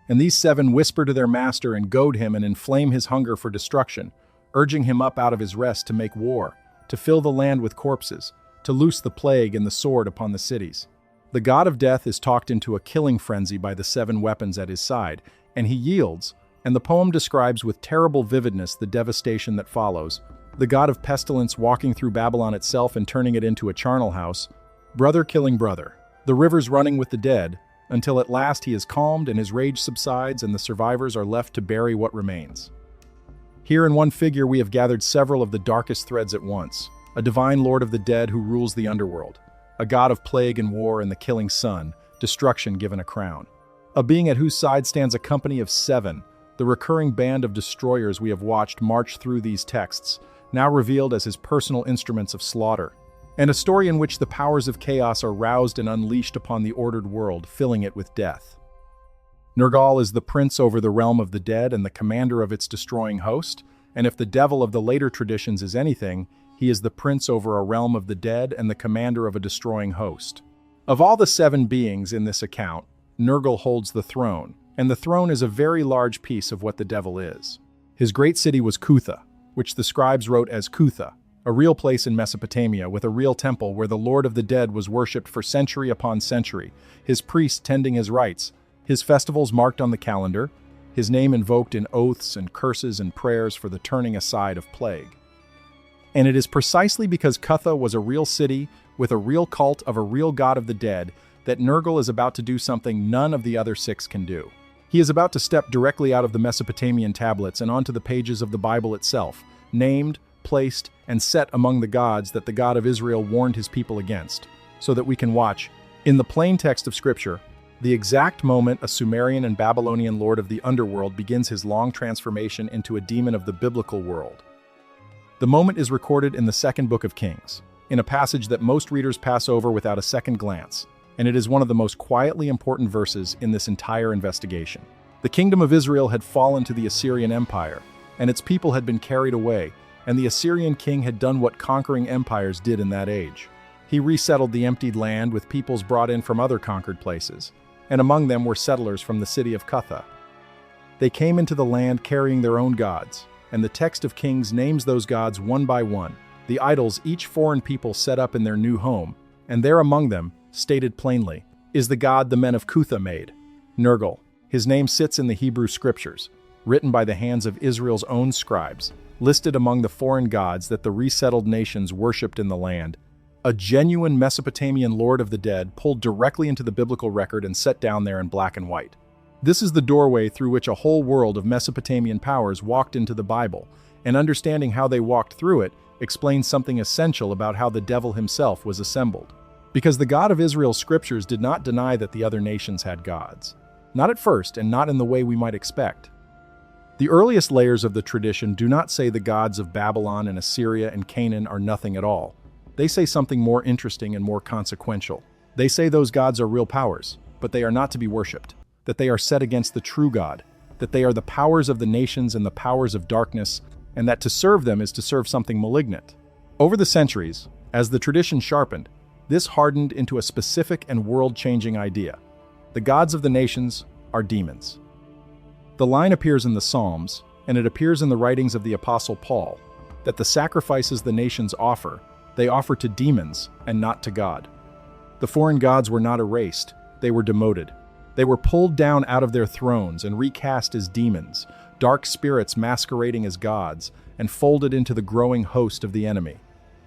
And these 7 whisper to their master and goad him and inflame his hunger for destruction, urging him up out of his rest to make war, to fill the land with corpses, to loose the plague and the sword upon the cities. The god of death is talked into a killing frenzy by the 7 weapons at his side, and he yields, and the poem describes with terrible vividness the devastation that follows. The god of pestilence walking through Babylon itself and turning it into a charnel house, brother killing brother, the rivers running with the dead, until at last he is calmed and his rage subsides and the survivors are left to bury what remains. Here in one figure we have gathered several of the darkest threads at once, a divine lord of the dead who rules the underworld, a god of plague and war and the killing sun, destruction given a crown, a being at whose side stands a company of 7, the recurring band of destroyers we have watched march through these texts, now revealed as his personal instruments of slaughter, and a story in which the powers of chaos are roused and unleashed upon the ordered world, filling it with death. Nergal is the prince over the realm of the dead and the commander of its destroying host, and if the devil of the later traditions is anything, he is the prince over a realm of the dead and the commander of a destroying host. Of all the 7 beings in this account, Nergal holds the throne, and the throne is a very large piece of what the devil is. His great city was Cutha, which the scribes wrote as Cutha, a real place in Mesopotamia with a real temple where the Lord of the Dead was worshipped for century upon century, his priests tending his rites, his festivals marked on the calendar, his name invoked in oaths and curses and prayers for the turning aside of plague. And it is precisely because Cutha was a real city with a real cult of a real god of the dead that Nergal is about to do something none of the other 6 can do. He is about to step directly out of the Mesopotamian tablets and onto the pages of the Bible itself, named, placed, and set among the gods that the God of Israel warned his people against, so that we can watch, in the plain text of Scripture, the exact moment a Sumerian and Babylonian lord of the underworld begins his long transformation into a demon of the biblical world. The moment is recorded in the 2nd book of Kings, in a passage that most readers pass over without a second glance, and it is one of the most quietly important verses in this entire investigation. The kingdom of Israel had fallen to the Assyrian Empire, and its people had been carried away, and the Assyrian king had done what conquering empires did in that age. He resettled the emptied land with peoples brought in from other conquered places, and among them were settlers from the city of Cutha. They came into the land carrying their own gods, and the text of Kings names those gods one by one, the idols each foreign people set up in their new home, and there among them, stated plainly, is the god the men of Cutha made, Nergal. His name sits in the Hebrew scriptures, written by the hands of Israel's own scribes, listed among the foreign gods that the resettled nations worshipped in the land. A genuine Mesopotamian lord of the dead pulled directly into the biblical record and set down there in black and white. This is the doorway through which a whole world of Mesopotamian powers walked into the Bible, and understanding how they walked through it explains something essential about how the devil himself was assembled. Because the God of Israel's scriptures did not deny that the other nations had gods. Not at first, and not in the way we might expect. The earliest layers of the tradition do not say the gods of Babylon and Assyria and Canaan are nothing at all. They say something more interesting and more consequential. They say those gods are real powers, but they are not to be worshipped, that they are set against the true God, that they are the powers of the nations and the powers of darkness, and that to serve them is to serve something malignant. Over the centuries, as the tradition sharpened, this hardened into a specific and world-changing idea. The gods of the nations are demons. The line appears in the Psalms, and it appears in the writings of the Apostle Paul, that the sacrifices the nations offer, they offer to demons and not to God. The foreign gods were not erased, they were demoted. They were pulled down out of their thrones and recast as demons, dark spirits masquerading as gods, and folded into the growing host of the enemy.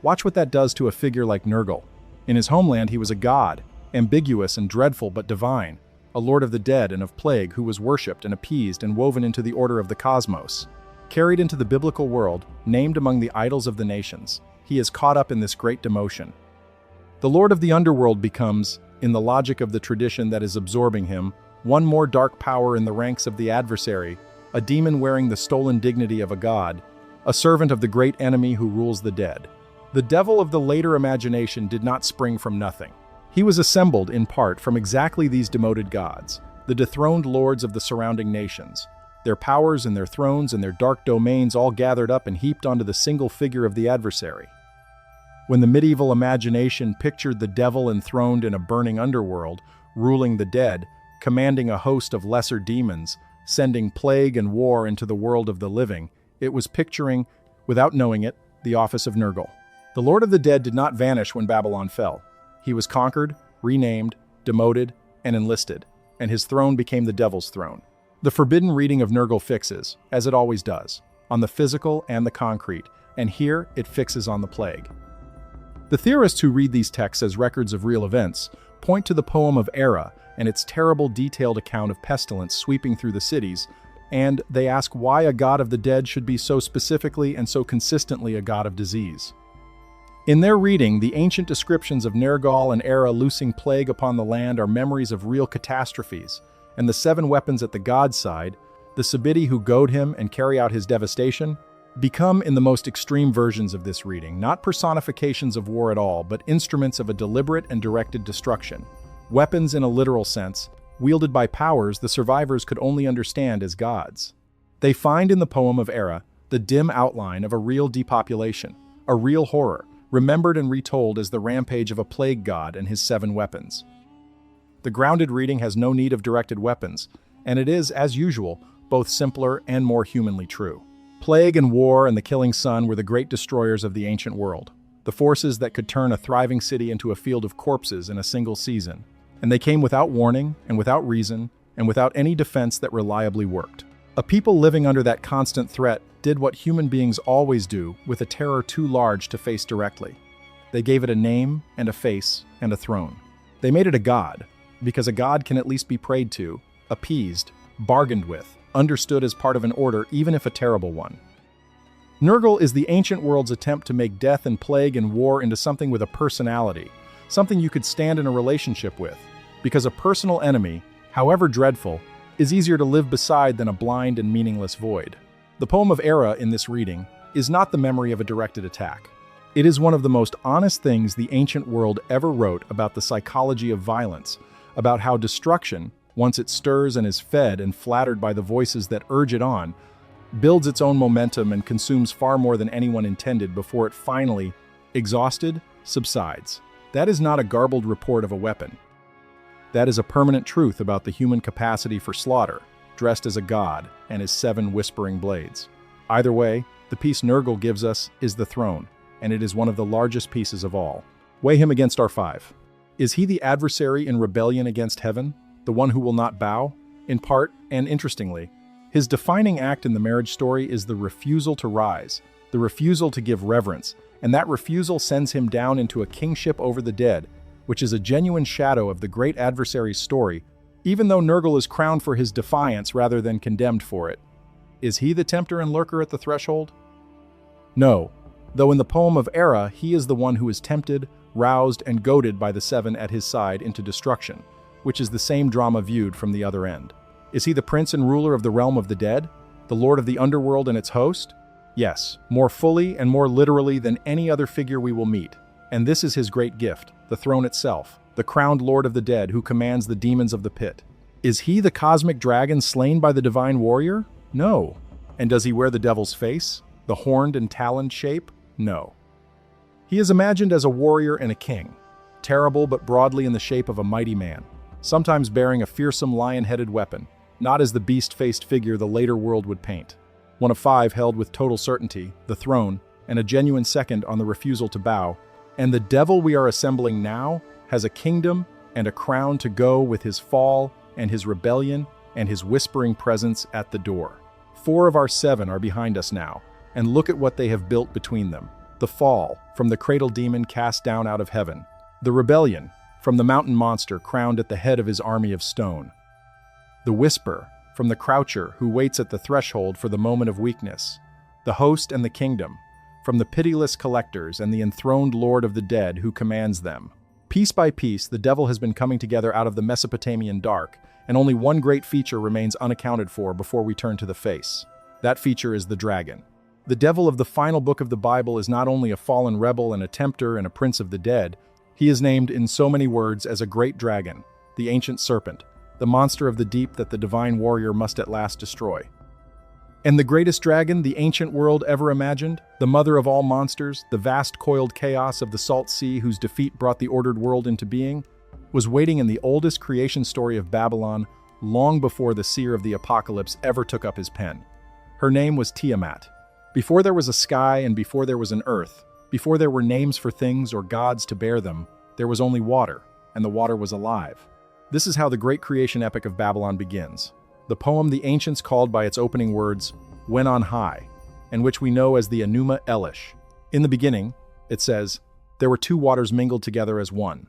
Watch what that does to a figure like Nergal. In his homeland he was a god, ambiguous and dreadful but divine, a lord of the dead and of plague who was worshipped and appeased and woven into the order of the cosmos. Carried into the biblical world, named among the idols of the nations, he is caught up in this great demotion. The lord of the underworld becomes, in the logic of the tradition that is absorbing him, one more dark power in the ranks of the adversary, a demon wearing the stolen dignity of a god, a servant of the great enemy who rules the dead. The devil of the later imagination did not spring from nothing. He was assembled, in part, from exactly these demoted gods, the dethroned lords of the surrounding nations, their powers and their thrones and their dark domains all gathered up and heaped onto the single figure of the adversary. When the medieval imagination pictured the devil enthroned in a burning underworld, ruling the dead, commanding a host of lesser demons, sending plague and war into the world of the living, it was picturing, without knowing it, the office of Nergal. The Lord of the Dead did not vanish when Babylon fell. He was conquered, renamed, demoted, and enlisted, and his throne became the devil's throne. The forbidden reading of Nergal fixes, as it always does, on the physical and the concrete, and here it fixes on the plague. The theorists who read these texts as records of real events point to the poem of Era and its terrible detailed account of pestilence sweeping through the cities, and they ask why a god of the dead should be so specifically and so consistently a god of disease. In their reading, the ancient descriptions of Nergal and Era loosing plague upon the land are memories of real catastrophes, and the 7 weapons at the god's side, the Sabidi who goad him and carry out his devastation, become, in the most extreme versions of this reading, not personifications of war at all, but instruments of a deliberate and directed destruction. Weapons in a literal sense, wielded by powers the survivors could only understand as gods. They find in the poem of Era the dim outline of a real depopulation, a real horror, remembered and retold as the rampage of a plague god and his 7 weapons. The grounded reading has no need of directed weapons, and it is, as usual, both simpler and more humanly true. Plague and war and the killing sun were the great destroyers of the ancient world, the forces that could turn a thriving city into a field of corpses in a single season. And they came without warning and without reason and without any defense that reliably worked. A people living under that constant threat did what human beings always do with a terror too large to face directly. They gave it a name and a face and a throne. They made it a god, because a god can at least be prayed to, appeased, bargained with, understood as part of an order, even if a terrible one. Nergal is the ancient world's attempt to make death and plague and war into something with a personality, something you could stand in a relationship with, because a personal enemy, however dreadful, is easier to live beside than a blind and meaningless void. The poem of Era in this reading is not the memory of a directed attack. It is one of the most honest things the ancient world ever wrote about the psychology of violence, about how destruction, once it stirs and is fed and flattered by the voices that urge it on, builds its own momentum and consumes far more than anyone intended before it finally, exhausted, subsides. That is not a garbled report of a weapon. That is a permanent truth about the human capacity for slaughter, dressed as a god and his 7 whispering blades. Either way, the piece Nergal gives us is the throne, and it is one of the largest pieces of all. Weigh him against our 5. Is he the adversary in rebellion against heaven, the one who will not bow? In part, and interestingly, his defining act in the marriage story is the refusal to rise, the refusal to give reverence, and that refusal sends him down into a kingship over the dead, which is a genuine shadow of the great adversary's story, even though Nergal is crowned for his defiance rather than condemned for it. Is he the tempter and lurker at the threshold? No, though in the poem of Era, he is the one who is tempted, roused, and goaded by the 7 at his side into destruction, which is the same drama viewed from the other end. Is he the prince and ruler of the realm of the dead, the lord of the underworld and its host? Yes, more fully and more literally than any other figure we will meet. And this is his great gift, the throne itself, the crowned lord of the dead who commands the demons of the pit. Is he the cosmic dragon slain by the divine warrior? No. And does he wear the devil's face, the horned and taloned shape? No. He is imagined as a warrior and a king, terrible but broadly in the shape of a mighty man, sometimes bearing a fearsome lion-headed weapon, not as the beast-faced figure the later world would paint. One of 5 held with total certainty, the throne, and a genuine second on the refusal to bow, and the devil we are assembling now has a kingdom and a crown to go with his fall and his rebellion and his whispering presence at the door. 4 of our 7 are behind us now, and look at what they have built between them. The fall, from the cradle demon cast down out of heaven. The rebellion, from the mountain monster crowned at the head of his army of stone. The whisper, from the croucher who waits at the threshold for the moment of weakness. The host and the kingdom, from the pitiless collectors and the enthroned lord of the dead who commands them. Piece by piece, the devil has been coming together out of the Mesopotamian dark, and only one great feature remains unaccounted for before we turn to the face. That feature is the dragon. The devil of the final book of the Bible is not only a fallen rebel and a tempter and a prince of the dead, he is named in so many words as a great dragon, the ancient serpent, the monster of the deep that the divine warrior must at last destroy. And the greatest dragon the ancient world ever imagined, the mother of all monsters, the vast coiled chaos of the salt sea whose defeat brought the ordered world into being, was waiting in the oldest creation story of Babylon long before the seer of the apocalypse ever took up his pen. Her name was Tiamat. Before there was a sky and before there was an earth, before there were names for things or gods to bear them, there was only water, and the water was alive. This is how the great creation epic of Babylon begins. The poem the ancients called by its opening words, "When on high," and which we know as the Enuma Elish. In the beginning, it says, there were 2 waters mingled together as one.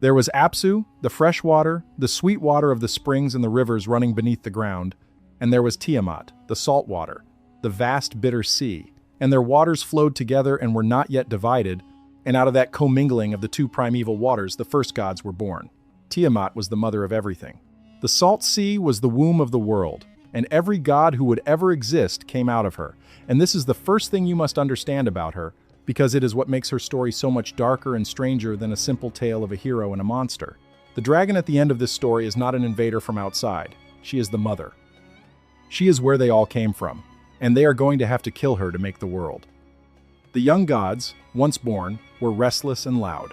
There was Apsu, the fresh water, the sweet water of the springs and the rivers running beneath the ground, and there was Tiamat, the salt water, the vast bitter sea, and their waters flowed together and were not yet divided, and out of that commingling of the 2 primeval waters the first gods were born. Tiamat was the mother of everything. The salt sea was the womb of the world, and every god who would ever exist came out of her. And this is the first thing you must understand about her, because it is what makes her story so much darker and stranger than a simple tale of a hero and a monster. The dragon at the end of this story is not an invader from outside. She is the mother. She is where they all came from, and they are going to have to kill her to make the world. The young gods, once born, were restless and loud.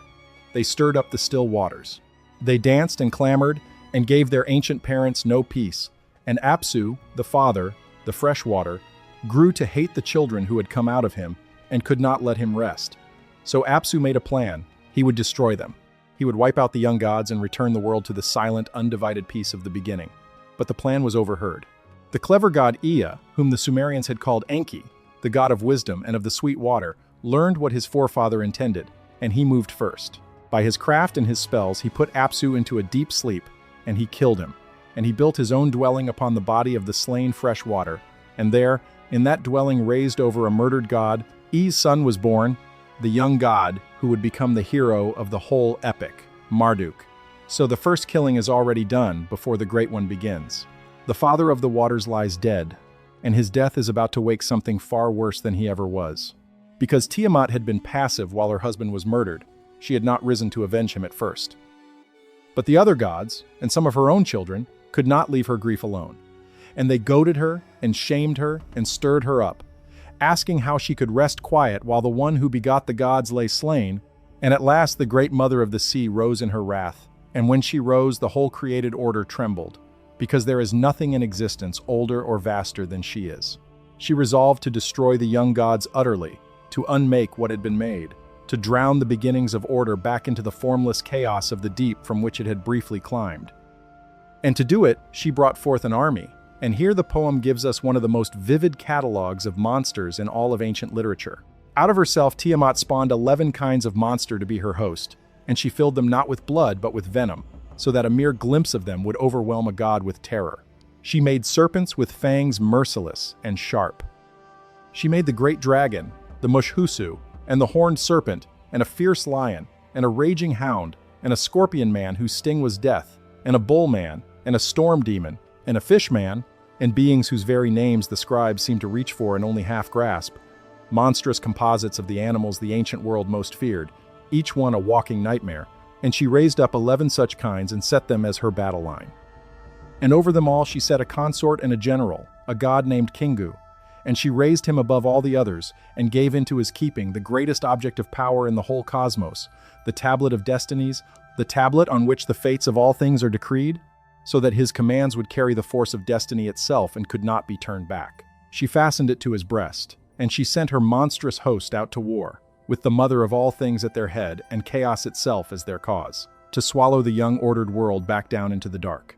They stirred up the still waters. They danced and clamored and gave their ancient parents no peace, and Apsu, the father, the fresh water, grew to hate the children who had come out of him and could not let him rest. So Apsu made a plan. He would destroy them. He would wipe out the young gods and return the world to the silent, undivided peace of the beginning. But the plan was overheard. The clever god Ea, whom the Sumerians had called Enki, the god of wisdom and of the sweet water, learned what his forefather intended, and he moved first. By his craft and his spells, he put Apsu into a deep sleep, and he killed him. And he built his own dwelling upon the body of the slain fresh water, and there, in that dwelling raised over a murdered god, E's son was born, the young god who would become the hero of the whole epic, Marduk. So the first killing is already done before the great one begins. The father of the waters lies dead, and his death is about to wake something far worse than he ever was. Because Tiamat had been passive while her husband was murdered, she had not risen to avenge him at first. But the other gods, and some of her own children, could not leave her grief alone. and they goaded her and shamed her and stirred her up, asking how she could rest quiet while the one who begot the gods lay slain. And at last the great mother of the sea rose in her wrath, and when she rose the whole created order trembled, because there is nothing in existence older or vaster than she is. She resolved to destroy the young gods utterly, to unmake what had been made, to drown the beginnings of order back into the formless chaos of the deep from which it had briefly climbed. And to do it, she brought forth an army, and here the poem gives us one of the most vivid catalogs of monsters in all of ancient literature. Out of herself, Tiamat spawned 11 kinds of monster to be her host, and she filled them not with blood but with venom, so that a mere glimpse of them would overwhelm a god with terror. She made serpents with fangs merciless and sharp. She made the great dragon, the Mushhusu, and the horned serpent, and a fierce lion, and a raging hound, and a scorpion man whose sting was death, and a bull man, and a storm demon, and a fish man, and beings whose very names the scribes seemed to reach for and only half grasp. Monstrous composites of the animals the ancient world most feared, each one a walking nightmare, and she raised up 11 such kinds and set them as her battle line. And over them all she set a consort and a general, a god named Kingu, and she raised him above all the others, and gave into his keeping the greatest object of power in the whole cosmos, the tablet of destinies, the tablet on which the fates of all things are decreed, so that his commands would carry the force of destiny itself and could not be turned back. She fastened it to his breast, and she sent her monstrous host out to war, with the mother of all things at their head and chaos itself as their cause, to swallow the young ordered world back down into the dark.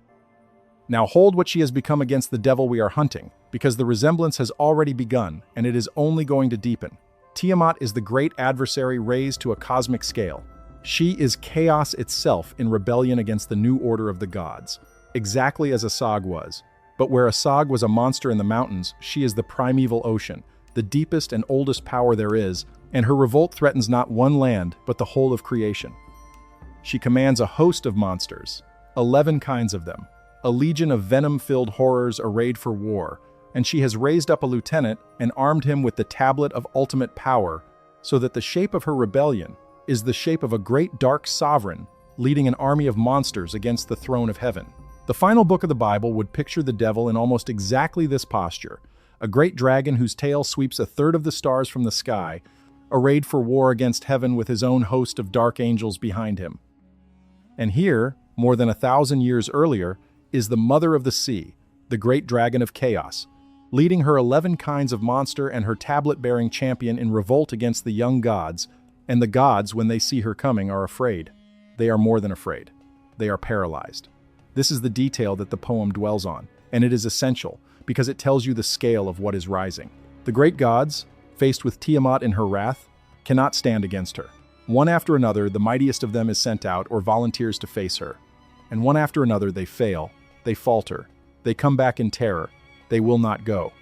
Now hold what she has become against the devil we are hunting, because the resemblance has already begun, and it is only going to deepen. Tiamat is the great adversary raised to a cosmic scale. She is chaos itself in rebellion against the new order of the gods, exactly as Asag was. But where Asag was a monster in the mountains, she is the primeval ocean, the deepest and oldest power there is, and her revolt threatens not one land, but the whole of creation. She commands a host of monsters, 11 kinds of them, a legion of venom-filled horrors arrayed for war, and she has raised up a lieutenant and armed him with the tablet of ultimate power, so that the shape of her rebellion is the shape of a great dark sovereign leading an army of monsters against the throne of heaven. The final book of the Bible would picture the devil in almost exactly this posture, a great dragon whose tail sweeps a third of the stars from the sky, arrayed for war against heaven with his own host of dark angels behind him. And here, more than 1,000 years earlier, is the mother of the sea, the great dragon of chaos, leading her 11 kinds of monster and her tablet-bearing champion in revolt against the young gods, and the gods, when they see her coming, are afraid. They are more than afraid. They are paralyzed. This is the detail that the poem dwells on, and it is essential, because it tells you the scale of what is rising. The great gods, faced with Tiamat in her wrath, cannot stand against her. One after another, the mightiest of them is sent out or volunteers to face her. And one after another, they fail, they falter, they come back in terror, they will not go.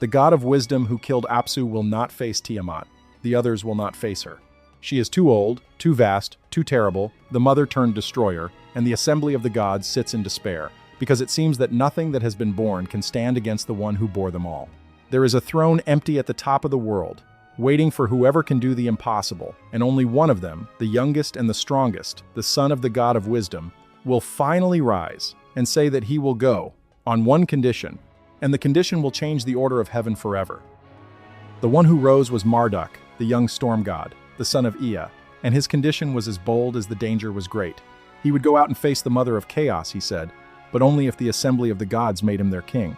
The god of wisdom who killed Apsu will not face Tiamat. The others will not face her. She is too old, too vast, too terrible, the mother-turned-destroyer, and the assembly of the gods sits in despair, because it seems that nothing that has been born can stand against the one who bore them all. There is a throne empty at the top of the world, waiting for whoever can do the impossible, and only one of them, the youngest and the strongest, the son of the god of wisdom, will finally rise and say that he will go, on one condition, and the condition will change the order of heaven forever. The one who rose was Marduk, the young storm god, the son of Ea, and his condition was as bold as the danger was great. He would go out and face the mother of chaos, he said, but only if the assembly of the gods made him their king.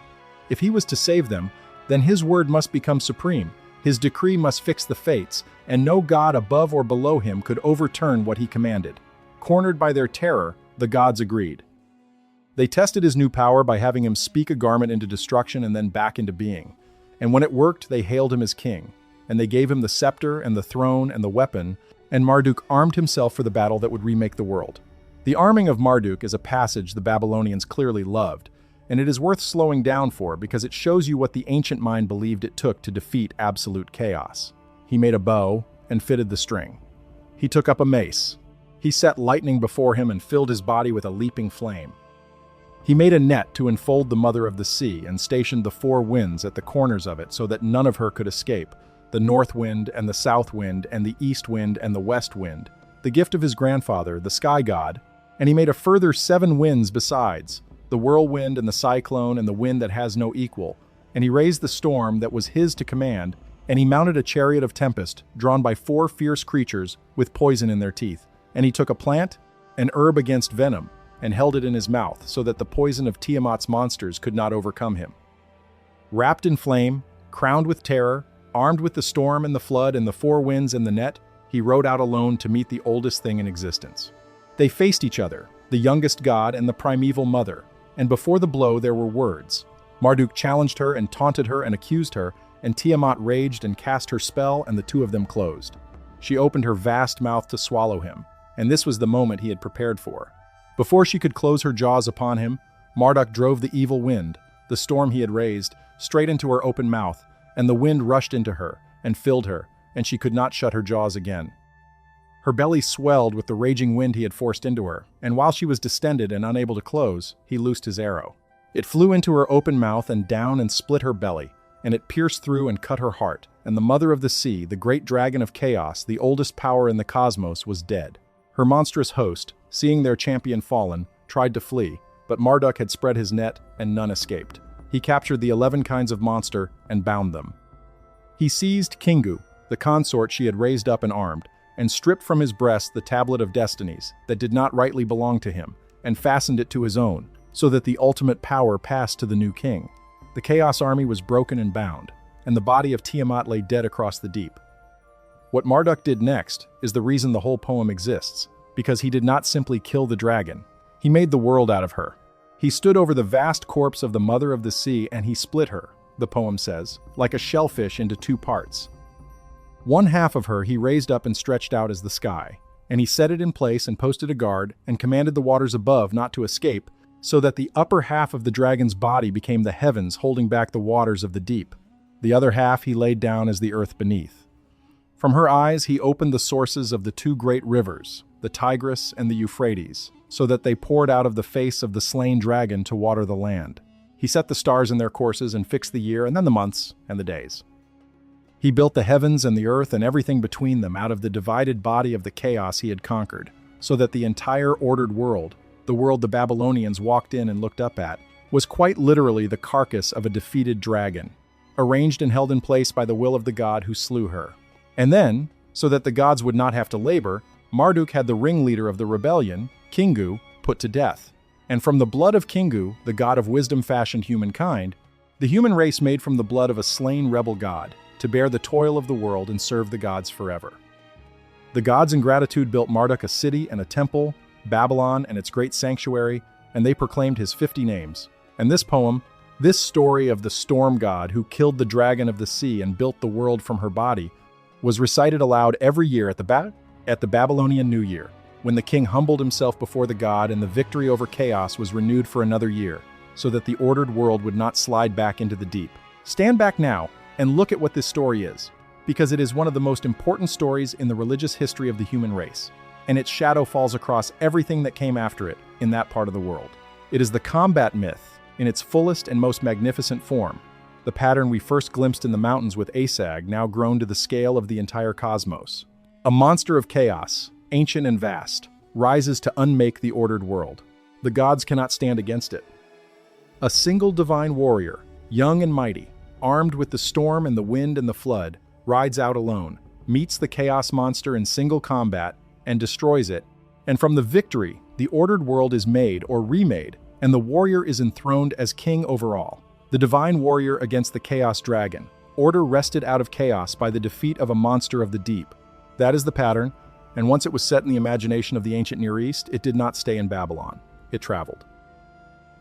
If he was to save them, then his word must become supreme, his decree must fix the fates, and no god above or below him could overturn what he commanded. Cornered by their terror, the gods agreed. They tested his new power by having him speak a garment into destruction and then back into being. And when it worked, they hailed him as king, and they gave him the scepter and the throne and the weapon, and Marduk armed himself for the battle that would remake the world. The arming of Marduk is a passage the Babylonians clearly loved, and it is worth slowing down for because it shows you what the ancient mind believed it took to defeat absolute chaos. He made a bow and fitted the string. He took up a mace. He set lightning before him and filled his body with a leaping flame. He made a net to enfold the mother of the sea and stationed the 4 winds at the corners of it so that none of her could escape, the north wind and the south wind and the east wind and the west wind, the gift of his grandfather, the sky god, and he made a further 7 winds besides, the whirlwind and the cyclone and the wind that has no equal, and he raised the storm that was his to command, and he mounted a chariot of tempest, drawn by 4 fierce creatures with poison in their teeth. And he took a plant, an herb against venom, and held it in his mouth, so that the poison of Tiamat's monsters could not overcome him. Wrapped in flame, crowned with terror, armed with the storm and the flood and the 4 winds and the net, he rode out alone to meet the oldest thing in existence. They faced each other, the youngest god and the primeval mother, and before the blow there were words. Marduk challenged her and taunted her and accused her, and Tiamat raged and cast her spell, and the 2 of them closed. She opened her vast mouth to swallow him, and this was the moment he had prepared for. Before she could close her jaws upon him, Marduk drove the evil wind, the storm he had raised, straight into her open mouth, and the wind rushed into her and filled her, and she could not shut her jaws again. Her belly swelled with the raging wind he had forced into her, and while she was distended and unable to close, he loosed his arrow. It flew into her open mouth and down and split her belly, and it pierced through and cut her heart, and the mother of the sea, the great dragon of chaos, the oldest power in the cosmos, was dead. Her monstrous host, seeing their champion fallen, tried to flee, but Marduk had spread his net, and none escaped. He captured the 11 kinds of monster and bound them. He seized Kingu, the consort she had raised up and armed, and stripped from his breast the tablet of destinies that did not rightly belong to him, and fastened it to his own, so that the ultimate power passed to the new king. The Chaos army was broken and bound, and the body of Tiamat lay dead across the deep. What Marduk did next is the reason the whole poem exists, because he did not simply kill the dragon. He made the world out of her. He stood over the vast corpse of the mother of the sea, and he split her, the poem says, like a shellfish into 2 parts. One half of her he raised up and stretched out as the sky, and he set it in place and posted a guard and commanded the waters above not to escape, so that the upper half of the dragon's body became the heavens holding back the waters of the deep. The other half he laid down as the earth beneath. From her eyes he opened the sources of the 2 great rivers, the Tigris and the Euphrates, so that they poured out of the face of the slain dragon to water the land. He set the stars in their courses and fixed the year and then the months and the days. He built the heavens and the earth and everything between them out of the divided body of the chaos he had conquered, so that the entire ordered world, the world the Babylonians walked in and looked up at, was quite literally the carcass of a defeated dragon, arranged and held in place by the will of the god who slew her. And then, so that the gods would not have to labor, Marduk had the ringleader of the rebellion, Kingu, put to death. And from the blood of Kingu, the god of wisdom fashioned humankind, the human race made from the blood of a slain rebel god, to bear the toil of the world and serve the gods forever. The gods in gratitude built Marduk a city and a temple, Babylon and its great sanctuary, and they proclaimed his 50 names. And this poem, this story of the storm god who killed the dragon of the sea and built the world from her body, was recited aloud every year at the Babylonian New Year, when the king humbled himself before the god and the victory over chaos was renewed for another year, so that the ordered world would not slide back into the deep. Stand back now and look at what this story is, because it is one of the most important stories in the religious history of the human race, and its shadow falls across everything that came after it in that part of the world. It is the combat myth in its fullest and most magnificent form, the pattern we first glimpsed in the mountains with Asag, now grown to the scale of the entire cosmos. A monster of chaos, ancient and vast, rises to unmake the ordered world. The gods cannot stand against it. A single divine warrior, young and mighty, armed with the storm and the wind and the flood, rides out alone, meets the chaos monster in single combat, and destroys it. And from the victory, the ordered world is made or remade, and the warrior is enthroned as king over all. The divine warrior against the chaos dragon. Order wrested out of chaos by the defeat of a monster of the deep. That is the pattern, and once it was set in the imagination of the ancient Near East, it did not stay in Babylon. It traveled.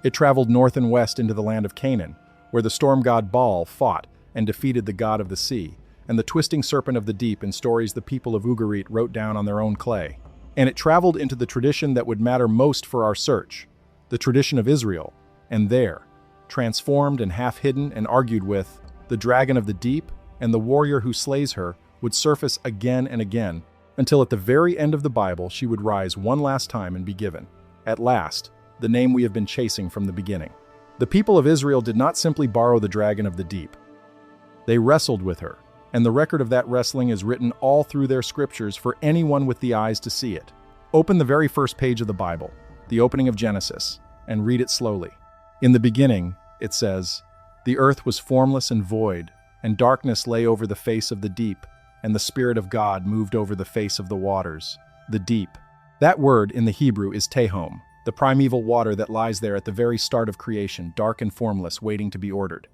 It traveled north and west into the land of Canaan, where the storm god Baal fought and defeated the god of the sea, and the twisting serpent of the deep in stories the people of Ugarit wrote down on their own clay. And it traveled into the tradition that would matter most for our search, the tradition of Israel, and there, transformed and half-hidden and argued with, the dragon of the deep and the warrior who slays her would surface again and again, until at the very end of the Bible she would rise one last time and be given, at last, the name we have been chasing from the beginning. The people of Israel did not simply borrow the dragon of the deep. They wrestled with her, and the record of that wrestling is written all through their scriptures for anyone with the eyes to see it. Open the very first page of the Bible, the opening of Genesis, and read it slowly. In the beginning, it says, "The earth was formless and void, and darkness lay over the face of the deep, and the Spirit of God moved over the face of the waters." The deep. That word in the Hebrew is tehom, the primeval water that lies there at the very start of creation, dark and formless, waiting to be ordered.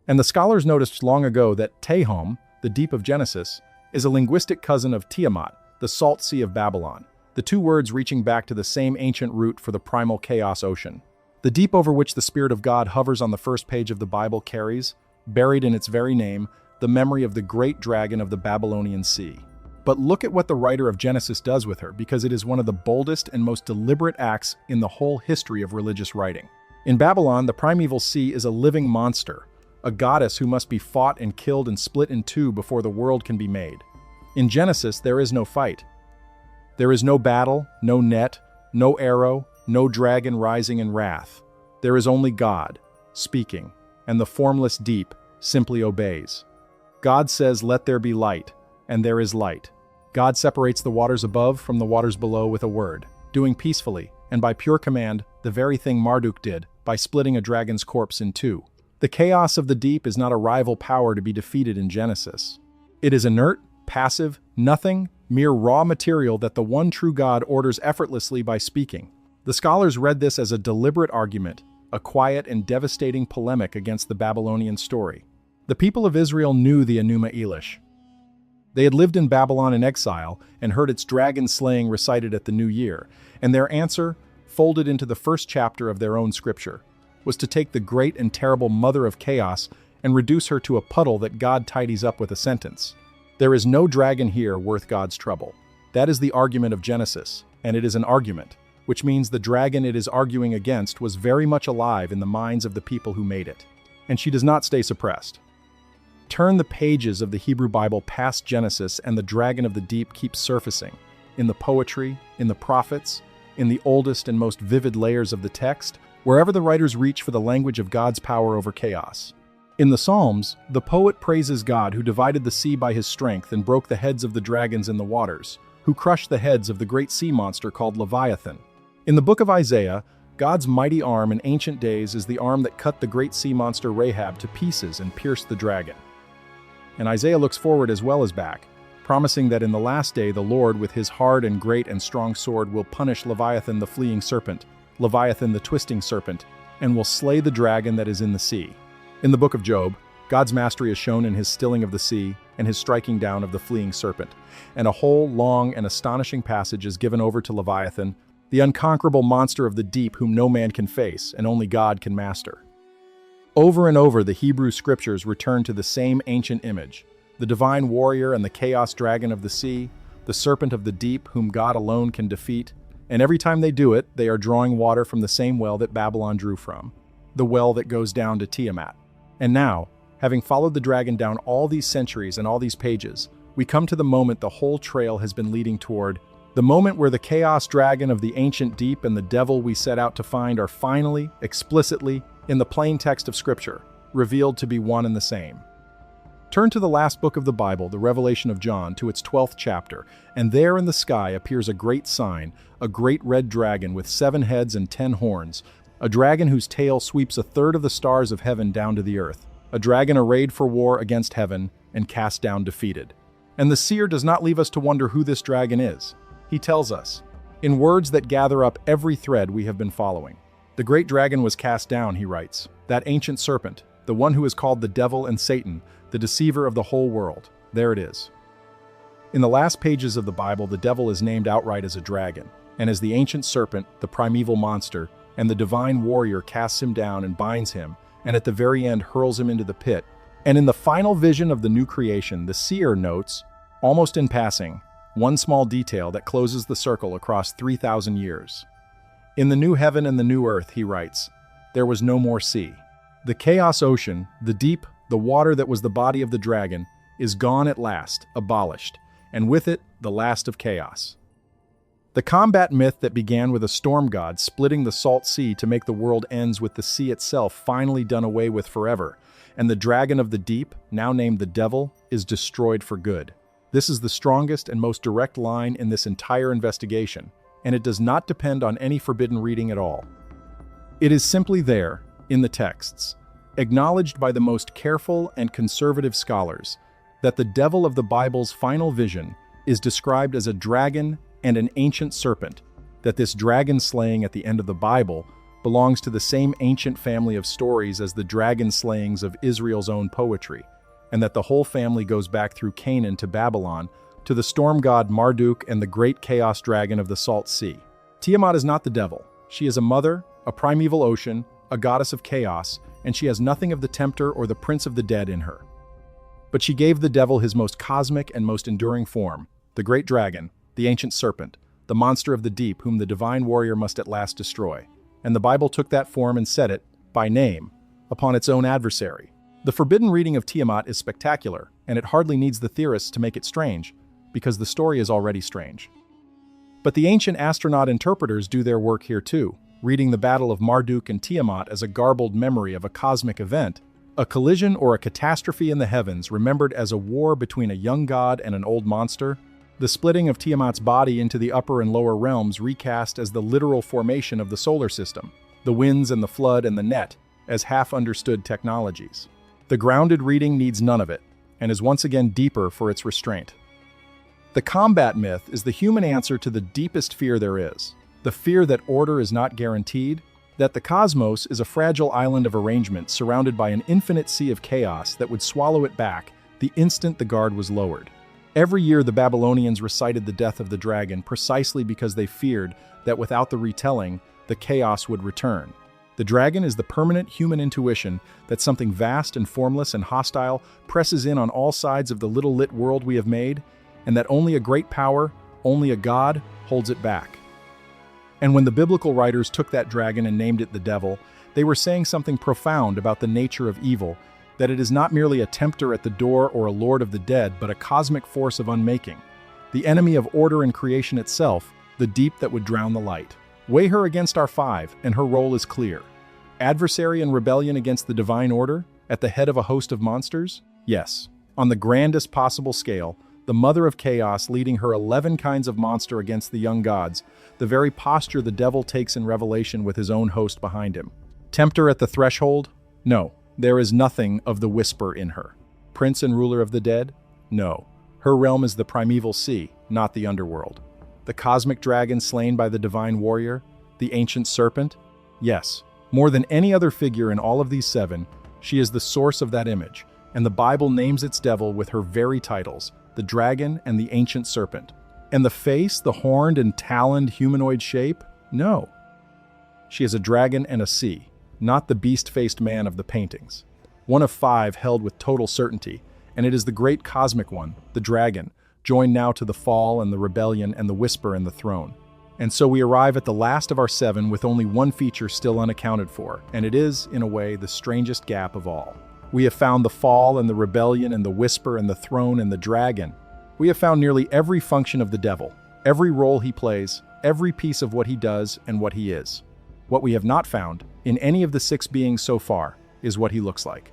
And the scholars noticed long ago that tehom, the deep of Genesis, is a linguistic cousin of Tiamat, the salt sea of Babylon, the two words reaching back to the same ancient root for the primal chaos ocean. The deep over which the Spirit of God hovers on the first page of the Bible carries, buried in its very name, the memory of the great dragon of the Babylonian sea. But look at what the writer of Genesis does with her, because it is one of the boldest and most deliberate acts in the whole history of religious writing. In Babylon, the primeval sea is a living monster, a goddess who must be fought and killed and split in two before the world can be made. In Genesis, there is no fight. There is no battle, no net, no arrow, no dragon rising in wrath. There is only God, speaking, and the formless deep simply obeys. God says, "Let there be light," and there is light. God separates the waters above from the waters below with a word, doing peacefully, and by pure command, the very thing Marduk did, by splitting a dragon's corpse in two. The chaos of the deep is not a rival power to be defeated in Genesis. It is inert, passive, nothing, mere raw material that the one true God orders effortlessly by speaking. The scholars read this as a deliberate argument, a quiet and devastating polemic against the Babylonian story. The people of Israel knew the Enuma Elish. They had lived in Babylon in exile and heard its dragon slaying recited at the new year, and their answer, folded into the first chapter of their own scripture, was to take the great and terrible mother of chaos and reduce her to a puddle that God tidies up with a sentence. There is no dragon here worth God's trouble. That is the argument of Genesis, and it is an argument, which means the dragon it is arguing against was very much alive in the minds of the people who made it. And she does not stay suppressed. Turn the pages of the Hebrew Bible past Genesis and the dragon of the deep keeps surfacing, in the poetry, in the prophets, in the oldest and most vivid layers of the text, wherever the writers reach for the language of God's power over chaos. In the Psalms, the poet praises God who divided the sea by his strength and broke the heads of the dragons in the waters, who crushed the heads of the great sea monster called Leviathan. In the book of Isaiah, God's mighty arm in ancient days is the arm that cut the great sea monster Rahab to pieces and pierced the dragon. And Isaiah looks forward as well as back, promising that in the last day the Lord with his hard and great and strong sword will punish Leviathan the fleeing serpent, Leviathan the twisting serpent, and will slay the dragon that is in the sea. In the book of Job, God's mastery is shown in his stilling of the sea and his striking down of the fleeing serpent, and a whole long and astonishing passage is given over to Leviathan, the unconquerable monster of the deep whom no man can face and only God can master. Over and over, the Hebrew scriptures return to the same ancient image, the divine warrior and the chaos dragon of the sea, the serpent of the deep whom God alone can defeat, and every time they do it, they are drawing water from the same well that Babylon drew from, the well that goes down to Tiamat. And now, having followed the dragon down all these centuries and all these pages, we come to the moment the whole trail has been leading toward, the moment where the chaos dragon of the ancient deep and the devil we set out to find are finally, explicitly, in the plain text of Scripture, revealed to be one and the same. Turn to the last book of the Bible, the Revelation of John, to its 12th chapter, and there in the sky appears a great sign, a great red dragon with 7 heads and 10 horns, a dragon whose tail sweeps a third of the stars of heaven down to the earth, a dragon arrayed for war against heaven and cast down defeated. And the seer does not leave us to wonder who this dragon is. He tells us, in words that gather up every thread we have been following. The great dragon was cast down, he writes, that ancient serpent, the one who is called the devil and Satan, the deceiver of the whole world. There it is. In the last pages of the Bible, the devil is named outright as a dragon, and as the ancient serpent, the primeval monster, and the divine warrior casts him down and binds him, and at the very end hurls him into the pit. And in the final vision of the new creation, the seer notes, almost in passing, one small detail that closes the circle across 3,000 years. In the new heaven and the new earth, he writes, there was no more sea. The chaos ocean, the deep, the water that was the body of the dragon, is gone at last, abolished, and with it, the last of chaos. The combat myth that began with a storm god splitting the salt sea to make the world ends with the sea itself finally done away with forever, and the dragon of the deep, now named the devil, is destroyed for good. This is the strongest and most direct line in this entire investigation, and it does not depend on any forbidden reading at all. It is simply there, in the texts, acknowledged by the most careful and conservative scholars, that the devil of the Bible's final vision is described as a dragon and an ancient serpent, that this dragon slaying at the end of the Bible belongs to the same ancient family of stories as the dragon slayings of Israel's own poetry, and that the whole family goes back through Canaan to Babylon, to the storm god Marduk and the great chaos dragon of the Salt Sea. Tiamat is not the devil. She is a mother, a primeval ocean, a goddess of chaos, and she has nothing of the tempter or the prince of the dead in her. But she gave the devil his most cosmic and most enduring form, the great dragon, the ancient serpent, the monster of the deep whom the divine warrior must at last destroy. And the Bible took that form and set it, by name, upon its own adversary. The forbidden reading of Tiamat is spectacular, and it hardly needs the theorists to make it strange, because the story is already strange. But the ancient astronaut interpreters do their work here too, reading the battle of Marduk and Tiamat as a garbled memory of a cosmic event, a collision or a catastrophe in the heavens remembered as a war between a young god and an old monster, the splitting of Tiamat's body into the upper and lower realms recast as the literal formation of the solar system, the winds and the flood and the net as half-understood technologies. The grounded reading needs none of it, and is once again deeper for its restraint. The combat myth is the human answer to the deepest fear there is, the fear that order is not guaranteed, that the cosmos is a fragile island of arrangement surrounded by an infinite sea of chaos that would swallow it back the instant the guard was lowered. Every year the Babylonians recited the death of the dragon precisely because they feared that without the retelling, the chaos would return. The dragon is the permanent human intuition that something vast and formless and hostile presses in on all sides of the little lit world we have made, and that only a great power, only a god, holds it back. And when the biblical writers took that dragon and named it the devil, they were saying something profound about the nature of evil, that it is not merely a tempter at the door or a lord of the dead, but a cosmic force of unmaking, the enemy of order and creation itself, the deep that would drown the light. Weigh her against our five, and her role is clear. Adversary and rebellion against the divine order, at the head of a host of monsters? Yes, on the grandest possible scale, the mother of chaos leading her 11 kinds of monster against the young gods, the very posture the devil takes in Revelation with his own host behind him. Tempter at the threshold? No, there is nothing of the whisper in her. Prince and ruler of the dead? No, her realm is the primeval sea, not the underworld. The cosmic dragon slain by the divine warrior? The ancient serpent? Yes, more than any other figure in all of these seven, she is the source of that image, and the Bible names its devil with her very titles, the dragon and the ancient serpent. And the face, the horned and taloned humanoid shape? No. She is a dragon and a sea, not the beast-faced man of the paintings. One of five held with total certainty, and it is the great cosmic one, the dragon, joined now to the fall and the rebellion and the whisper and the throne. And so we arrive at the last of our seven with only one feature still unaccounted for, and it is, in a way, the strangest gap of all. We have found the fall and the rebellion and the whisper and the throne and the dragon. We have found nearly every function of the devil, every role he plays, every piece of what he does and what he is. What we have not found, in any of the six beings so far, is what he looks like.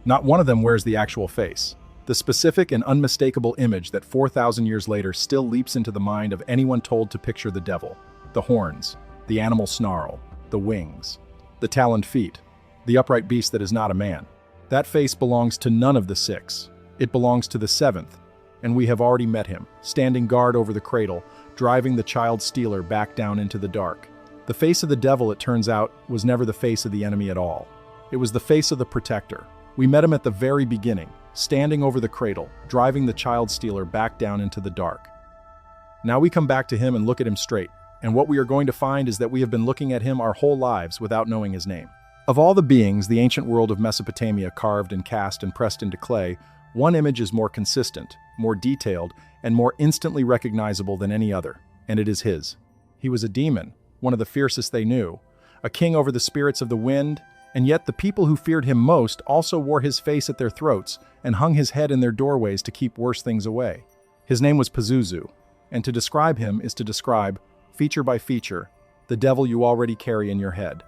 Not one of them wears the actual face, the specific and unmistakable image that 4,000 years later still leaps into the mind of anyone told to picture the devil. The horns, the animal snarl, the wings, the taloned feet, the upright beast that is not a man. That face belongs to none of the six. It belongs to the seventh, and we have already met him, standing guard over the cradle, driving the child stealer back down into the dark. The face of the devil, it turns out, was never the face of the enemy at all. It was the face of the protector. We met him at the very beginning, standing over the cradle, driving the child stealer back down into the dark. Now we come back to him and look at him straight, and what we are going to find is that we have been looking at him our whole lives without knowing his name. Of all the beings the ancient world of Mesopotamia carved and cast and pressed into clay, one image is more consistent, more detailed, and more instantly recognizable than any other, and it is his. He was a demon, one of the fiercest they knew, a king over the spirits of the wind, and yet the people who feared him most also wore his face at their throats and hung his head in their doorways to keep worse things away. His name was Pazuzu, and to describe him is to describe, feature by feature, the devil you already carry in your head.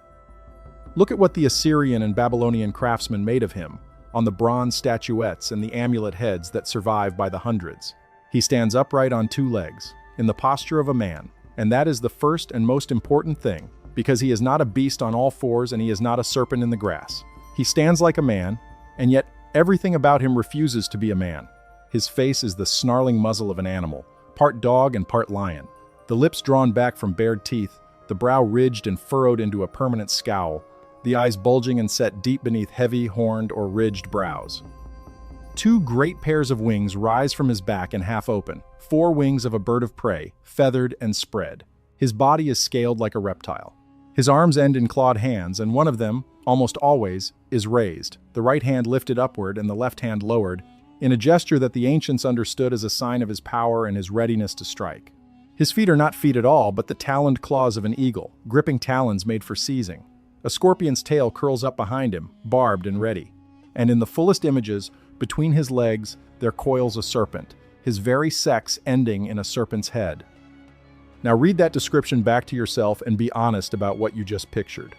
Look at what the Assyrian and Babylonian craftsmen made of him, on the bronze statuettes and the amulet heads that survive by the hundreds. He stands upright on two legs, in the posture of a man, and that is the first and most important thing, because he is not a beast on all fours and he is not a serpent in the grass. He stands like a man, and yet everything about him refuses to be a man. His face is the snarling muzzle of an animal, part dog and part lion. The lips drawn back from bared teeth, the brow ridged and furrowed into a permanent scowl, the eyes bulging and set deep beneath heavy, horned, or ridged brows. Two great pairs of wings rise from his back and half open, 4 wings of a bird of prey, feathered and spread. His body is scaled like a reptile. His arms end in clawed hands, and one of them, almost always, is raised, the right hand lifted upward and the left hand lowered, in a gesture that the ancients understood as a sign of his power and his readiness to strike. His feet are not feet at all, but the taloned claws of an eagle, gripping talons made for seizing. A scorpion's tail curls up behind him, barbed and ready. And in the fullest images, between his legs, there coils a serpent, his very sex ending in a serpent's head. Now read that description back to yourself and be honest about what you just pictured.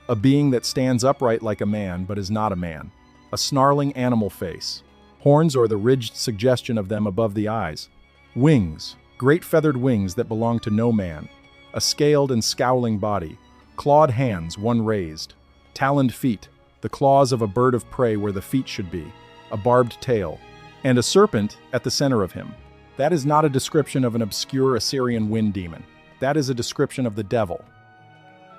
A being that stands upright like a man but is not a man. A snarling animal face. Horns or the ridged suggestion of them above the eyes. Wings, great feathered wings that belong to no man. A scaled and scowling body. Clawed hands, one raised. Taloned feet, the claws of a bird of prey where the feet should be. A barbed tail. And a serpent at the center of him. That is not a description of an obscure Assyrian wind demon. That is a description of the devil.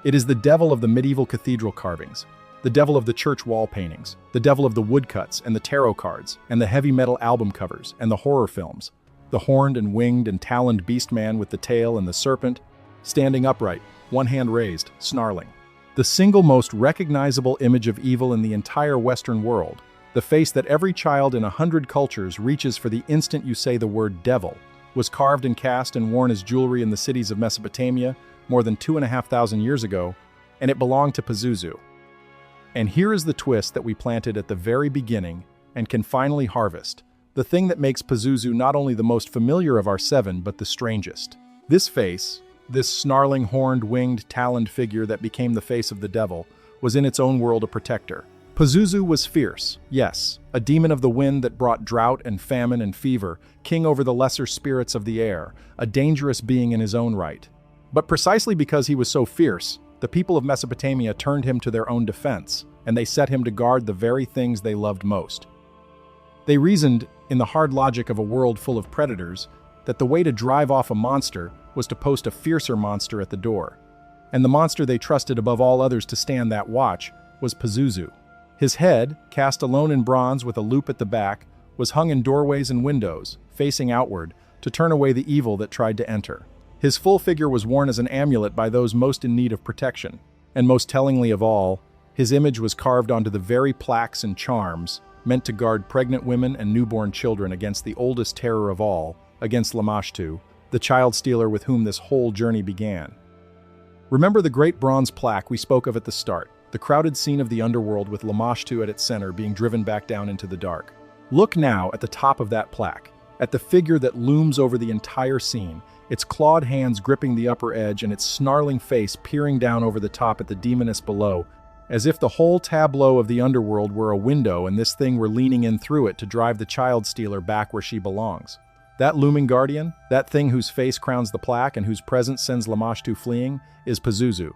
It is the devil of the medieval cathedral carvings, the devil of the church wall paintings, the devil of the woodcuts and the tarot cards, and the heavy metal album covers and the horror films, the horned and winged and taloned beast man with the tail and the serpent, standing upright, one hand raised, snarling. The single most recognizable image of evil in the entire Western world, the face that every child in 100 cultures reaches for the instant you say the word devil, was carved and cast and worn as jewelry in the cities of Mesopotamia more than 2,500 years ago, and it belonged to Pazuzu. And here is the twist that we planted at the very beginning and can finally harvest, the thing that makes Pazuzu not only the most familiar of our 7, but the strangest. This face, this snarling, horned, winged, taloned figure that became the face of the devil, was in its own world a protector. Pazuzu was fierce, yes, a demon of the wind that brought drought and famine and fever, king over the lesser spirits of the air, a dangerous being in his own right. But precisely because he was so fierce, the people of Mesopotamia turned him to their own defense, and they set him to guard the very things they loved most. They reasoned, in the hard logic of a world full of predators, that the way to drive off a monster was to post a fiercer monster at the door. And the monster they trusted above all others to stand that watch was Pazuzu. His head, cast alone in bronze with a loop at the back, was hung in doorways and windows, facing outward, to turn away the evil that tried to enter. His full figure was worn as an amulet by those most in need of protection, and most tellingly of all, his image was carved onto the very plaques and charms meant to guard pregnant women and newborn children against the oldest terror of all, against Lamashtu, the child stealer with whom this whole journey began. Remember the great bronze plaque we spoke of at the start, the crowded scene of the underworld with Lamashtu at its center being driven back down into the dark. Look now at the top of that plaque, at the figure that looms over the entire scene, its clawed hands gripping the upper edge and its snarling face peering down over the top at the demoness below, as if the whole tableau of the underworld were a window and this thing were leaning in through it to drive the child stealer back where she belongs. That looming guardian, that thing whose face crowns the plaque and whose presence sends Lamashtu fleeing, is Pazuzu.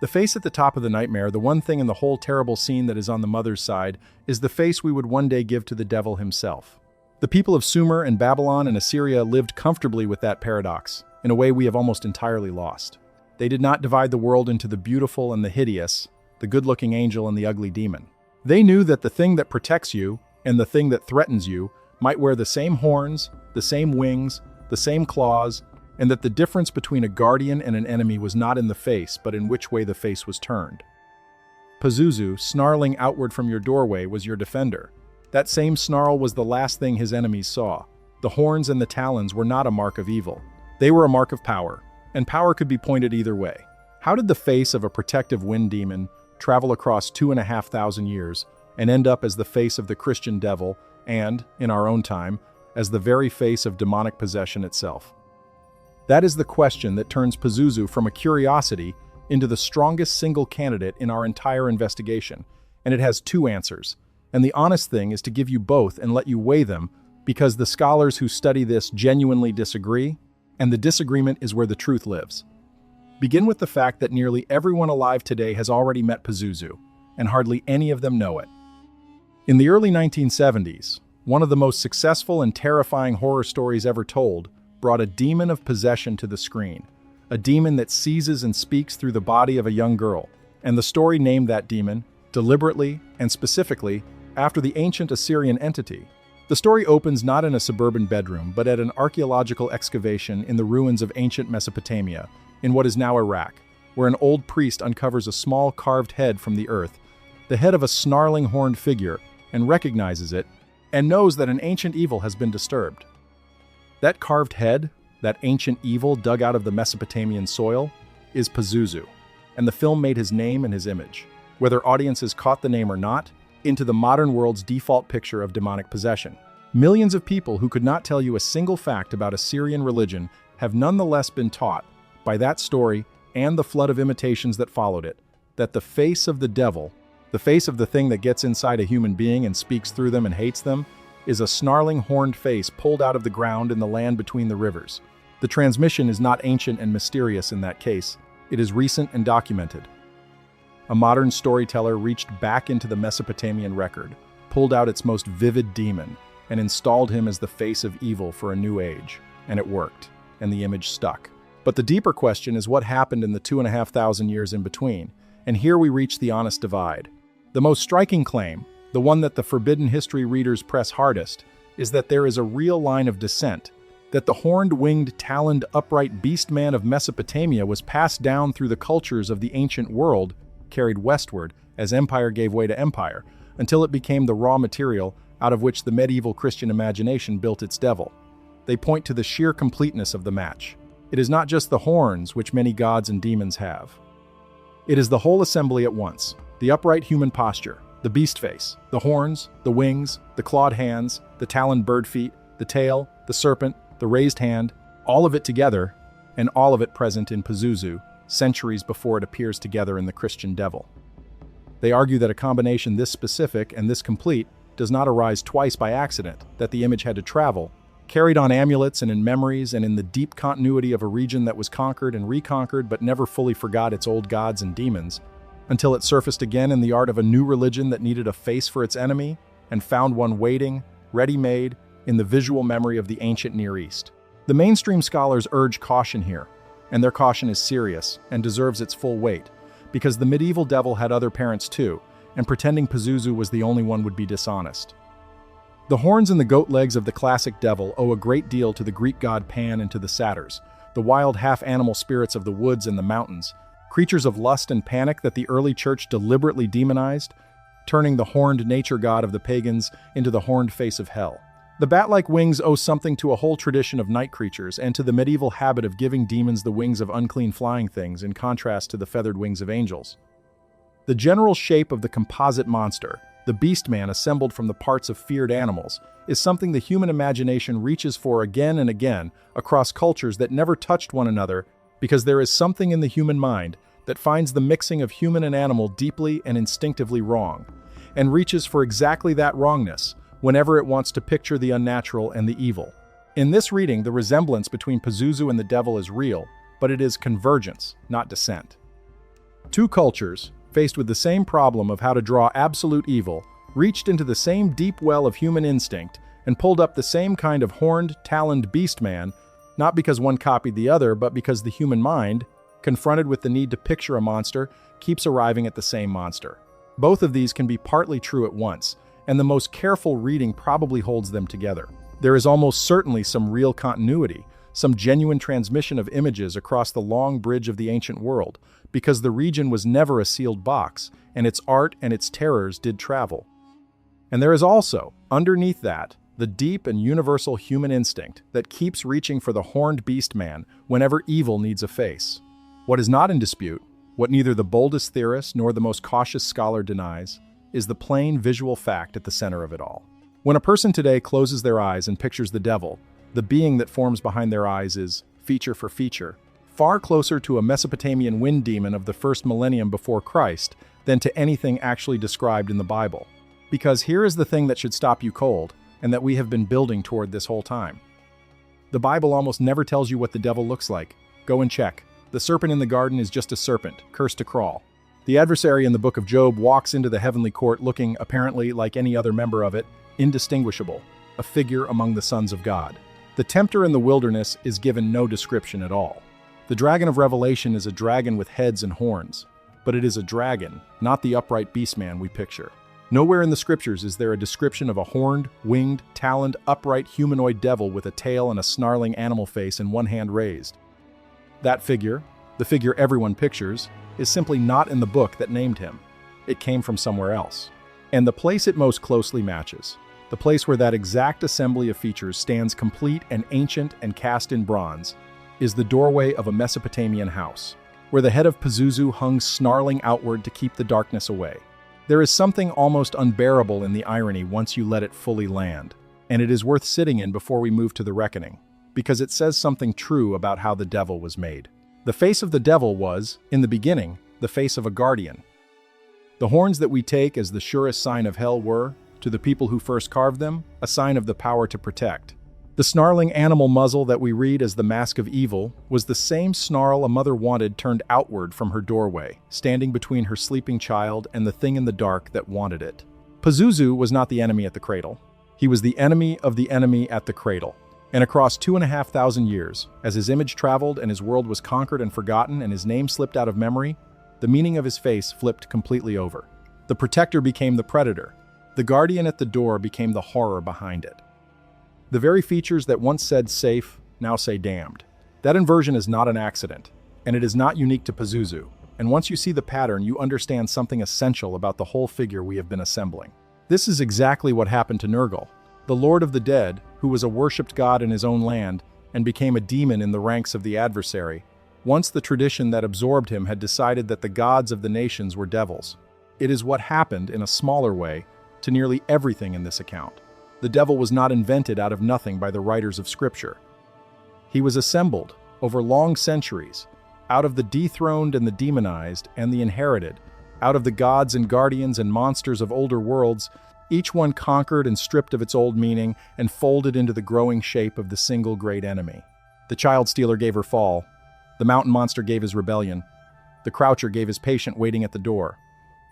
The face at the top of the nightmare, the one thing in the whole terrible scene that is on the mother's side, is the face we would one day give to the devil himself. The people of Sumer and Babylon and Assyria lived comfortably with that paradox, in a way we have almost entirely lost. They did not divide the world into the beautiful and the hideous, the good-looking angel and the ugly demon. They knew that the thing that protects you and the thing that threatens you might wear the same horns, the same wings, the same claws, and that the difference between a guardian and an enemy was not in the face, but in which way the face was turned. Pazuzu, snarling outward from your doorway, was your defender. That same snarl was the last thing his enemies saw. The horns and the talons were not a mark of evil. They were a mark of power, and power could be pointed either way. How did the face of a protective wind demon travel across 2,500 years and end up as the face of the Christian devil and, in our own time, as the very face of demonic possession itself? That is the question that turns Pazuzu from a curiosity into the strongest single candidate in our entire investigation, and it has 2 answers. And the honest thing is to give you both and let you weigh them, because the scholars who study this genuinely disagree, and the disagreement is where the truth lives. Begin with the fact that nearly everyone alive today has already met Pazuzu, and hardly any of them know it. In the early 1970s, one of the most successful and terrifying horror stories ever told brought a demon of possession to the screen, a demon that seizes and speaks through the body of a young girl, and the story named that demon, deliberately and specifically, after the ancient Assyrian entity. The story opens not in a suburban bedroom, but at an archaeological excavation in the ruins of ancient Mesopotamia, in what is now Iraq, where an old priest uncovers a small carved head from the earth, the head of a snarling horned figure, and recognizes it, and knows that an ancient evil has been disturbed. That carved head, that ancient evil dug out of the Mesopotamian soil, is Pazuzu, and the film made his name and his image, whether audiences caught the name or not, into the modern world's default picture of demonic possession. Millions of people who could not tell you a single fact about Assyrian religion have nonetheless been taught, by that story and the flood of imitations that followed it, that the face of the devil, the face of the thing that gets inside a human being and speaks through them and hates them, is a snarling horned face pulled out of the ground in the land between the rivers. The transmission is not ancient and mysterious in that case, it is recent and documented. A modern storyteller reached back into the Mesopotamian record, pulled out its most vivid demon, and installed him as the face of evil for a new age. And it worked, and the image stuck. But the deeper question is what happened in the 2,500 years in between, and here we reach the honest divide. The most striking claim, the one that the forbidden history readers press hardest, is that there is a real line of descent, that the horned, winged, taloned, upright beast man of Mesopotamia was passed down through the cultures of the ancient world, carried westward as empire gave way to empire, until it became the raw material out of which the medieval Christian imagination built its devil. They point to the sheer completeness of the match. It is not just the horns which many gods and demons have. It is the whole assembly at once, the upright human posture, the beast face, the horns, the wings, the clawed hands, the taloned bird feet, the tail, the serpent, the raised hand, all of it together, and all of it present in Pazuzu, centuries before it appears together in the Christian devil. They argue that a combination this specific and this complete does not arise twice by accident, that the image had to travel, carried on amulets and in memories and in the deep continuity of a region that was conquered and reconquered but never fully forgot its old gods and demons, until it surfaced again in the art of a new religion that needed a face for its enemy and found one waiting, ready-made, in the visual memory of the ancient Near East. The mainstream scholars urge caution here, and their caution is serious and deserves its full weight, because the medieval devil had other parents too, and pretending Pazuzu was the only one would be dishonest. The horns and the goat legs of the classic devil owe a great deal to the Greek god Pan and to the satyrs, the wild half-animal spirits of the woods and the mountains, creatures of lust and panic that the early church deliberately demonized, turning the horned nature god of the pagans into the horned face of hell. The bat-like wings owe something to a whole tradition of night creatures and to the medieval habit of giving demons the wings of unclean flying things in contrast to the feathered wings of angels. The general shape of the composite monster, the beast man assembled from the parts of feared animals, is something the human imagination reaches for again and again across cultures that never touched one another, because there is something in the human mind that finds the mixing of human and animal deeply and instinctively wrong, and reaches for exactly that wrongness whenever it wants to picture the unnatural and the evil. In this reading, the resemblance between Pazuzu and the devil is real, but it is convergence, not descent. Two cultures, faced with the same problem of how to draw absolute evil, reached into the same deep well of human instinct and pulled up the same kind of horned, taloned beast man, not because one copied the other, but because the human mind, confronted with the need to picture a monster, keeps arriving at the same monster. Both of these can be partly true at once, and the most careful reading probably holds them together. There is almost certainly some real continuity, some genuine transmission of images across the long bridge of the ancient world, because the region was never a sealed box, and its art and its terrors did travel. And there is also, underneath that, the deep and universal human instinct that keeps reaching for the horned beast man whenever evil needs a face. What is not in dispute, what neither the boldest theorist nor the most cautious scholar denies, is the plain visual fact at the center of it all. When a person today closes their eyes and pictures the devil, the being that forms behind their eyes is, feature for feature, far closer to a Mesopotamian wind demon of the first millennium before Christ than to anything actually described in the Bible. Because here is the thing that should stop you cold, and that we have been building toward this whole time. The Bible almost never tells you what the devil looks like. Go and check. The serpent in the garden is just a serpent, cursed to crawl. The adversary in the book of Job walks into the heavenly court looking, apparently like any other member of it, indistinguishable, a figure among the sons of God. The tempter in the wilderness is given no description at all. The dragon of Revelation is a dragon with heads and horns, but it is a dragon, not the upright beastman we picture. Nowhere in the scriptures is there a description of a horned, winged, taloned, upright humanoid devil with a tail and a snarling animal face and one hand raised. That figure, the figure everyone pictures, is simply not in the book that named him. It came from somewhere else. And the place it most closely matches, the place where that exact assembly of features stands complete and ancient and cast in bronze, is the doorway of a Mesopotamian house, where the head of Pazuzu hung snarling outward to keep the darkness away. There is something almost unbearable in the irony once you let it fully land, and it is worth sitting in before we move to the reckoning, because it says something true about how the devil was made. The face of the devil was, in the beginning, the face of a guardian. The horns that we take as the surest sign of hell were, to the people who first carved them, a sign of the power to protect. The snarling animal muzzle that we read as the mask of evil was the same snarl a mother wanted turned outward from her doorway, standing between her sleeping child and the thing in the dark that wanted it. Pazuzu was not the enemy at the cradle. He was the enemy of the enemy at the cradle. And across 2,500 years, as his image traveled and his world was conquered and forgotten and his name slipped out of memory, the meaning of his face flipped completely over. The protector became the predator. The guardian at the door became the horror behind it. The very features that once said safe now say damned. That inversion is not an accident, and it is not unique to Pazuzu. And once you see the pattern, you understand something essential about the whole figure we have been assembling. This is exactly what happened to Nergal, the Lord of the Dead, who was a worshipped god in his own land and became a demon in the ranks of the adversary, once the tradition that absorbed him had decided that the gods of the nations were devils. It is what happened, in a smaller way, to nearly everything in this account. The devil was not invented out of nothing by the writers of Scripture. He was assembled, over long centuries, out of the dethroned and the demonized and the inherited, out of the gods and guardians and monsters of older worlds, each one conquered and stripped of its old meaning and folded into the growing shape of the single great enemy. The child stealer gave her fall. The mountain monster gave his rebellion. The croucher gave his patient waiting at the door.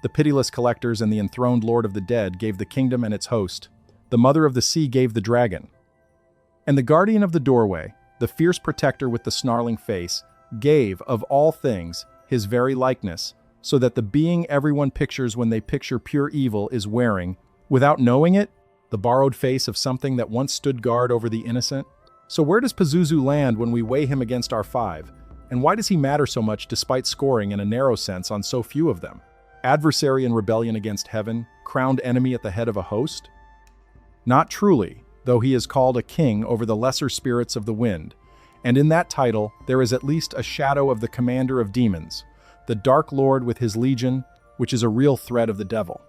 The pitiless collectors and the enthroned Lord of the Dead gave the kingdom and its host. The mother of the sea gave the dragon. And the guardian of the doorway, the fierce protector with the snarling face, gave, of all things, his very likeness, so that the being everyone pictures when they picture pure evil is wearing, without knowing it, the borrowed face of something that once stood guard over the innocent. So where does Pazuzu land when we weigh him against our five? And why does he matter so much despite scoring in a narrow sense on so few of them? Adversary in rebellion against heaven, crowned enemy at the head of a host? Not truly, though he is called a king over the lesser spirits of the wind, and in that title there is at least a shadow of the commander of demons, the dark lord with his legion, which is a real threat of the devil.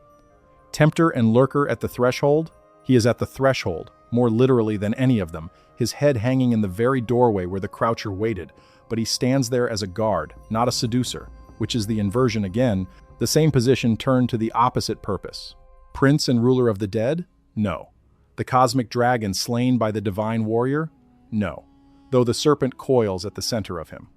Tempter and lurker at the threshold? He is at the threshold, more literally than any of them, his head hanging in the very doorway where the croucher waited, but he stands there as a guard, not a seducer, which is the inversion again, the same position turned to the opposite purpose. Prince and ruler of the dead? No. The cosmic dragon slain by the divine warrior? No, though the serpent coils at the center of him.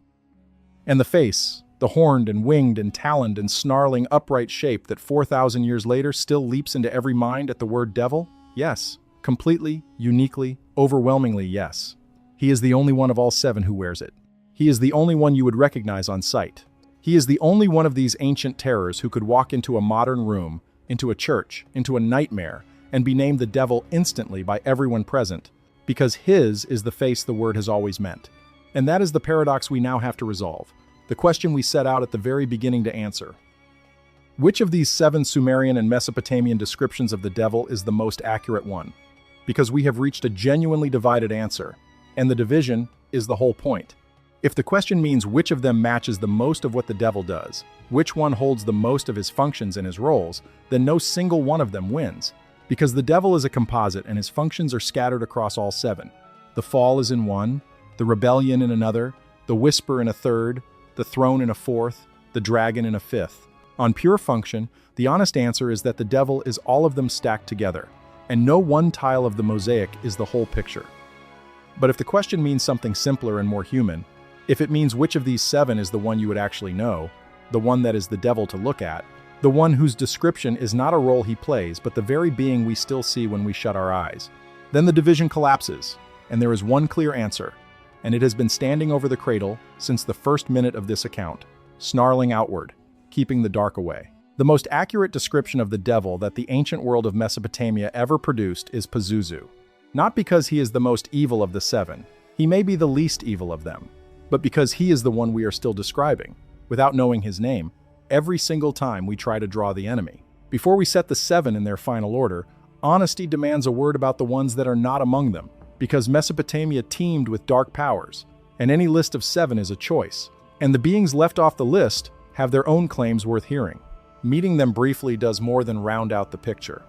And the face, the horned and winged and taloned and snarling upright shape that 4,000 years later still leaps into every mind at the word devil? Yes, completely, uniquely, overwhelmingly yes. He is the only one of all seven who wears it. He is the only one you would recognize on sight. He is the only one of these ancient terrors who could walk into a modern room, into a church, into a nightmare, and be named the devil instantly by everyone present, because his is the face the word has always meant. And that is the paradox we now have to resolve, the question we set out at the very beginning to answer. Which of these 7 Sumerian and Mesopotamian descriptions of the devil is the most accurate one? Because we have reached a genuinely divided answer, and the division is the whole point. If the question means which of them matches the most of what the devil does, which one holds the most of his functions and his roles, then no single one of them wins. Because the devil is a composite and his functions are scattered across all 7. The fall is in one, the rebellion in another, the whisper in a third, the throne in a fourth, the dragon in a fifth. On pure function, the honest answer is that the devil is all of them stacked together, and no one tile of the mosaic is the whole picture. But if the question means something simpler and more human, If it means which of these 7 is the one you would actually know, the one that is the devil to look at, the one whose description is not a role he plays, but the very being we still see when we shut our eyes, then the division collapses, and there is one clear answer, and it has been standing over the cradle since the first minute of this account, snarling outward, keeping the dark away. The most accurate description of the devil that the ancient world of Mesopotamia ever produced is Pazuzu. Not because he is the most evil of the 7, he may be the least evil of them, but because he is the one we are still describing, without knowing his name, every single time we try to draw the enemy. Before we set the 7 in their final order, honesty demands a word about the ones that are not among them, because Mesopotamia teemed with dark powers, and any list of 7 is a choice, and the beings left off the list have their own claims worth hearing. Meeting them briefly does more than round out the picture.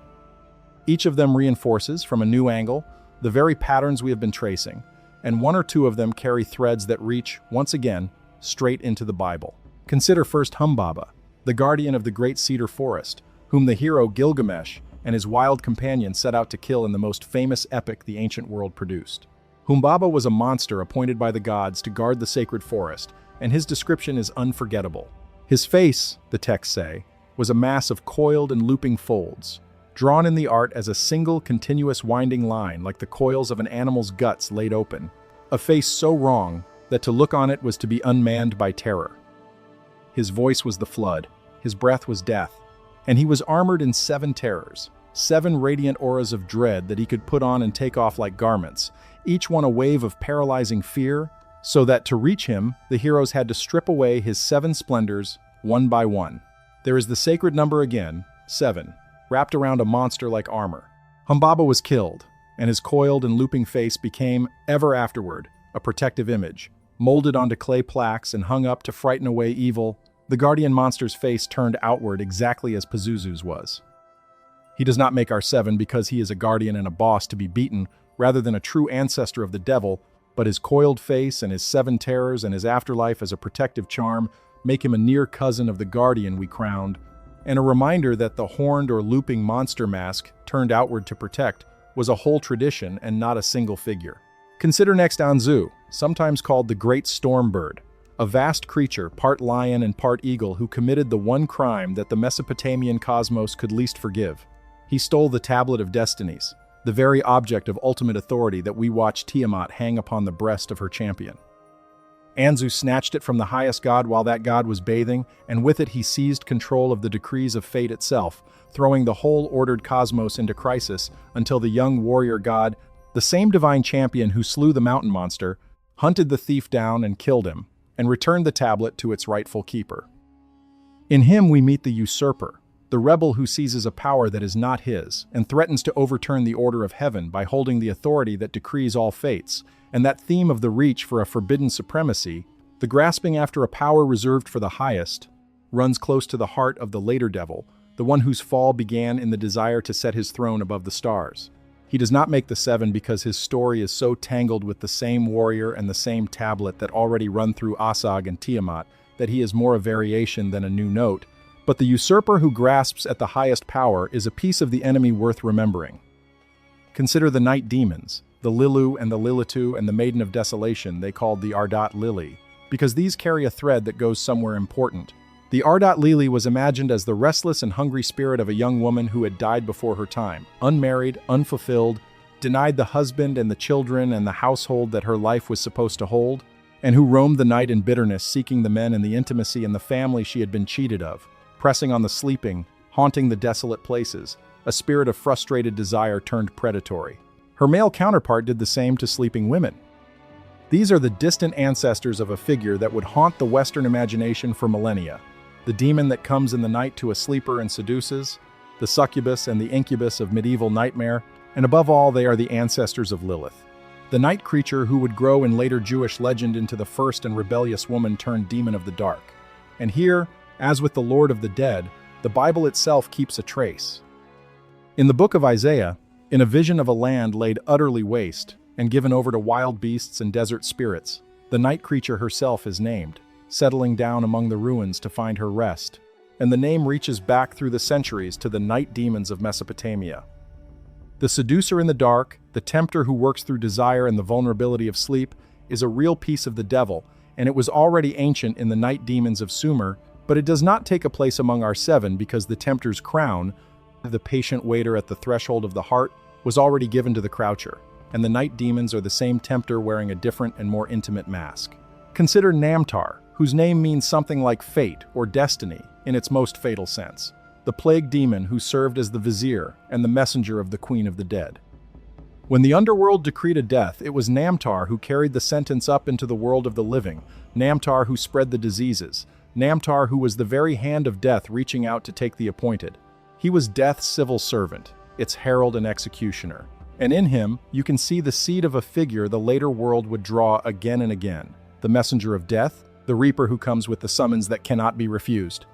Each of them reinforces, from a new angle, the very patterns we have been tracing, and 1 or 2 of them carry threads that reach, once again, straight into the Bible. Consider first Humbaba, the guardian of the great cedar forest, whom the hero Gilgamesh and his wild companion set out to kill in the most famous epic the ancient world produced. Humbaba was a monster appointed by the gods to guard the sacred forest, and his description is unforgettable. His face, the texts say, was a mass of coiled and looping folds, drawn in the art as a single continuous winding line like the coils of an animal's guts laid open, a face so wrong that to look on it was to be unmanned by terror. His voice was the flood, his breath was death, and he was armored in 7 terrors, 7 radiant auras of dread that he could put on and take off like garments, each one a wave of paralyzing fear, so that to reach him, the heroes had to strip away his 7 splendors, one by one. There is the sacred number again, 7, wrapped around a monster like armor. Humbaba was killed, and his coiled and looping face became, ever afterward, a protective image. Molded onto clay plaques and hung up to frighten away evil, the guardian monster's face turned outward exactly as Pazuzu's was. He does not make our 7 because he is a guardian and a boss to be beaten, rather than a true ancestor of the devil, but his coiled face and his 7 terrors and his afterlife as a protective charm make him a near cousin of the guardian we crowned, and a reminder that the horned or looping monster mask, turned outward to protect, was a whole tradition and not a single figure. Consider next Anzu, sometimes called the Great Storm Bird, a vast creature, part lion and part eagle, who committed the one crime that the Mesopotamian cosmos could least forgive. He stole the Tablet of Destinies, the very object of ultimate authority that we watch Tiamat hang upon the breast of her champion. Anzu snatched it from the highest god while that god was bathing, and with it he seized control of the decrees of fate itself, throwing the whole ordered cosmos into crisis until the young warrior god, the same divine champion who slew the mountain monster, hunted the thief down and killed him, and returned the tablet to its rightful keeper. In him we meet the usurper, the rebel who seizes a power that is not his, and threatens to overturn the order of heaven by holding the authority that decrees all fates, and that theme of the reach for a forbidden supremacy, the grasping after a power reserved for the highest, runs close to the heart of the later devil, the one whose fall began in the desire to set his throne above the stars. He does not make the 7 because his story is so tangled with the same warrior and the same tablet that already run through Asag and Tiamat that he is more a variation than a new note, but the usurper who grasps at the highest power is a piece of the enemy worth remembering. Consider the night demons, the Lilu and the Lilitu and the Maiden of Desolation they called the Ardat Lili, because these carry a thread that goes somewhere important. The Ardat Lili was imagined as the restless and hungry spirit of a young woman who had died before her time, unmarried, unfulfilled, denied the husband and the children and the household that her life was supposed to hold, and who roamed the night in bitterness seeking the men and the intimacy and the family she had been cheated of, pressing on the sleeping, haunting the desolate places, a spirit of frustrated desire turned predatory. Her male counterpart did the same to sleeping women. These are the distant ancestors of a figure that would haunt the Western imagination for millennia. The demon that comes in the night to a sleeper and seduces, the succubus and the incubus of medieval nightmare, and above all they are the ancestors of Lilith, the night creature who would grow in later Jewish legend into the first and rebellious woman turned demon of the dark. And here, as with the Lord of the Dead, the Bible itself keeps a trace. In the book of Isaiah, in a vision of a land laid utterly waste and given over to wild beasts and desert spirits, the night creature herself is named, settling down among the ruins to find her rest, and the name reaches back through the centuries to the night demons of Mesopotamia. The seducer in the dark, the tempter who works through desire and the vulnerability of sleep, is a real piece of the devil, and it was already ancient in the night demons of Sumer, but it does not take a place among our 7 because the tempter's crown, the patient waiter at the threshold of the heart, was already given to the croucher, and the night demons are the same tempter wearing a different and more intimate mask. Consider Namtar, whose name means something like fate or destiny in its most fatal sense, the plague demon who served as the vizier and the messenger of the Queen of the Dead. When the underworld decreed a death, it was Namtar who carried the sentence up into the world of the living, Namtar who spread the diseases, Namtar who was the very hand of death reaching out to take the appointed. He was death's civil servant, its herald and executioner, and in him you can see the seed of a figure the later world would draw again and again, the messenger of death, the reaper who comes with the summons that cannot be refused.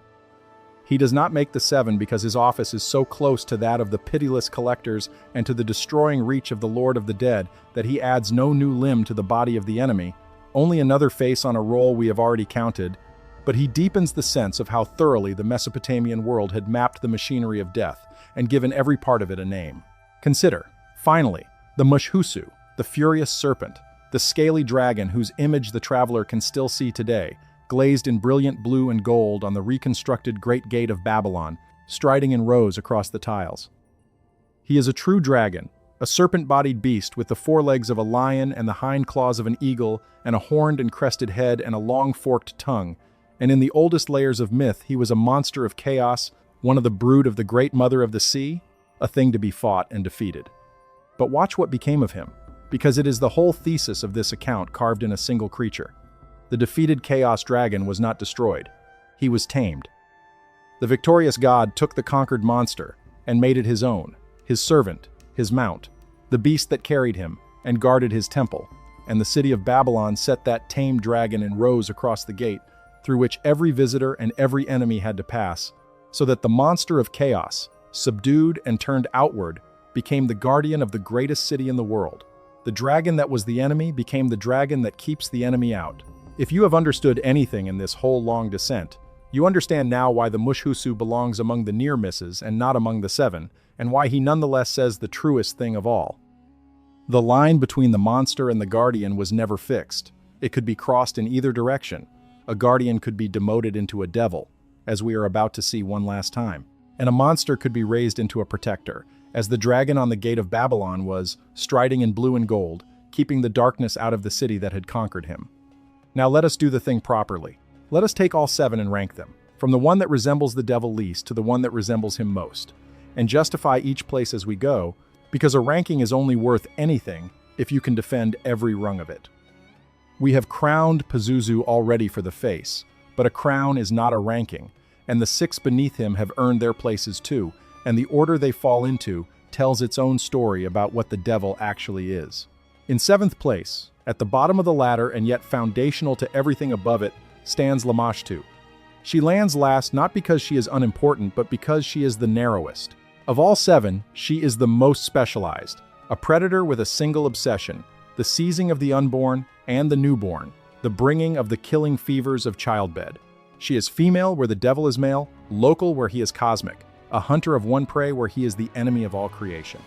He does not make the 7 because his office is so close to that of the pitiless collectors and to the destroying reach of the Lord of the Dead that he adds no new limb to the body of the enemy, only another face on a roll we have already counted, but he deepens the sense of how thoroughly the Mesopotamian world had mapped the machinery of death and given every part of it a name. Consider, finally, the Mushhusu, the furious serpent, the scaly dragon whose image the traveler can still see today, glazed in brilliant blue and gold on the reconstructed Great Gate of Babylon, striding in rows across the tiles. He is a true dragon, a serpent-bodied beast with the forelegs of a lion and the hind claws of an eagle and a horned and crested head and a long forked tongue, and in the oldest layers of myth he was a monster of chaos, one of the brood of the great mother of the sea, a thing to be fought and defeated. But watch what became of him, because it is the whole thesis of this account carved in a single creature. The defeated chaos dragon was not destroyed. He was tamed. The victorious god took the conquered monster and made it his own, his servant, his mount, the beast that carried him and guarded his temple, and the city of Babylon set that tamed dragon in rows across the gate through which every visitor and every enemy had to pass, so that the monster of chaos, subdued and turned outward, became the guardian of the greatest city in the world. The dragon that was the enemy became the dragon that keeps the enemy out. If you have understood anything in this whole long descent, you understand now why the Mushhusu belongs among the near misses and not among the 7, and why he nonetheless says the truest thing of all. The line between the monster and the guardian was never fixed. It could be crossed in either direction. A guardian could be demoted into a devil, as we are about to see one last time, and a monster could be raised into a protector, as the dragon on the gate of Babylon was, striding in blue and gold, keeping the darkness out of the city that had conquered him. Now let us do the thing properly. Let us take all 7 and rank them, from the one that resembles the devil least to the one that resembles him most, and justify each place as we go, because a ranking is only worth anything if you can defend every rung of it. We have crowned Pazuzu already for the face, but a crown is not a ranking, and the 6 beneath him have earned their places too, and the order they fall into tells its own story about what the devil actually is. In 7th place, at the bottom of the ladder and yet foundational to everything above it, stands Lamashtu. She lands last not because she is unimportant, but because she is the narrowest. Of all 7, she is the most specialized, a predator with a single obsession, the seizing of the unborn and the newborn, the bringing of the killing fevers of childbed. She is female where the devil is male, local where he is cosmic, a hunter of one prey where he is the enemy of all creation.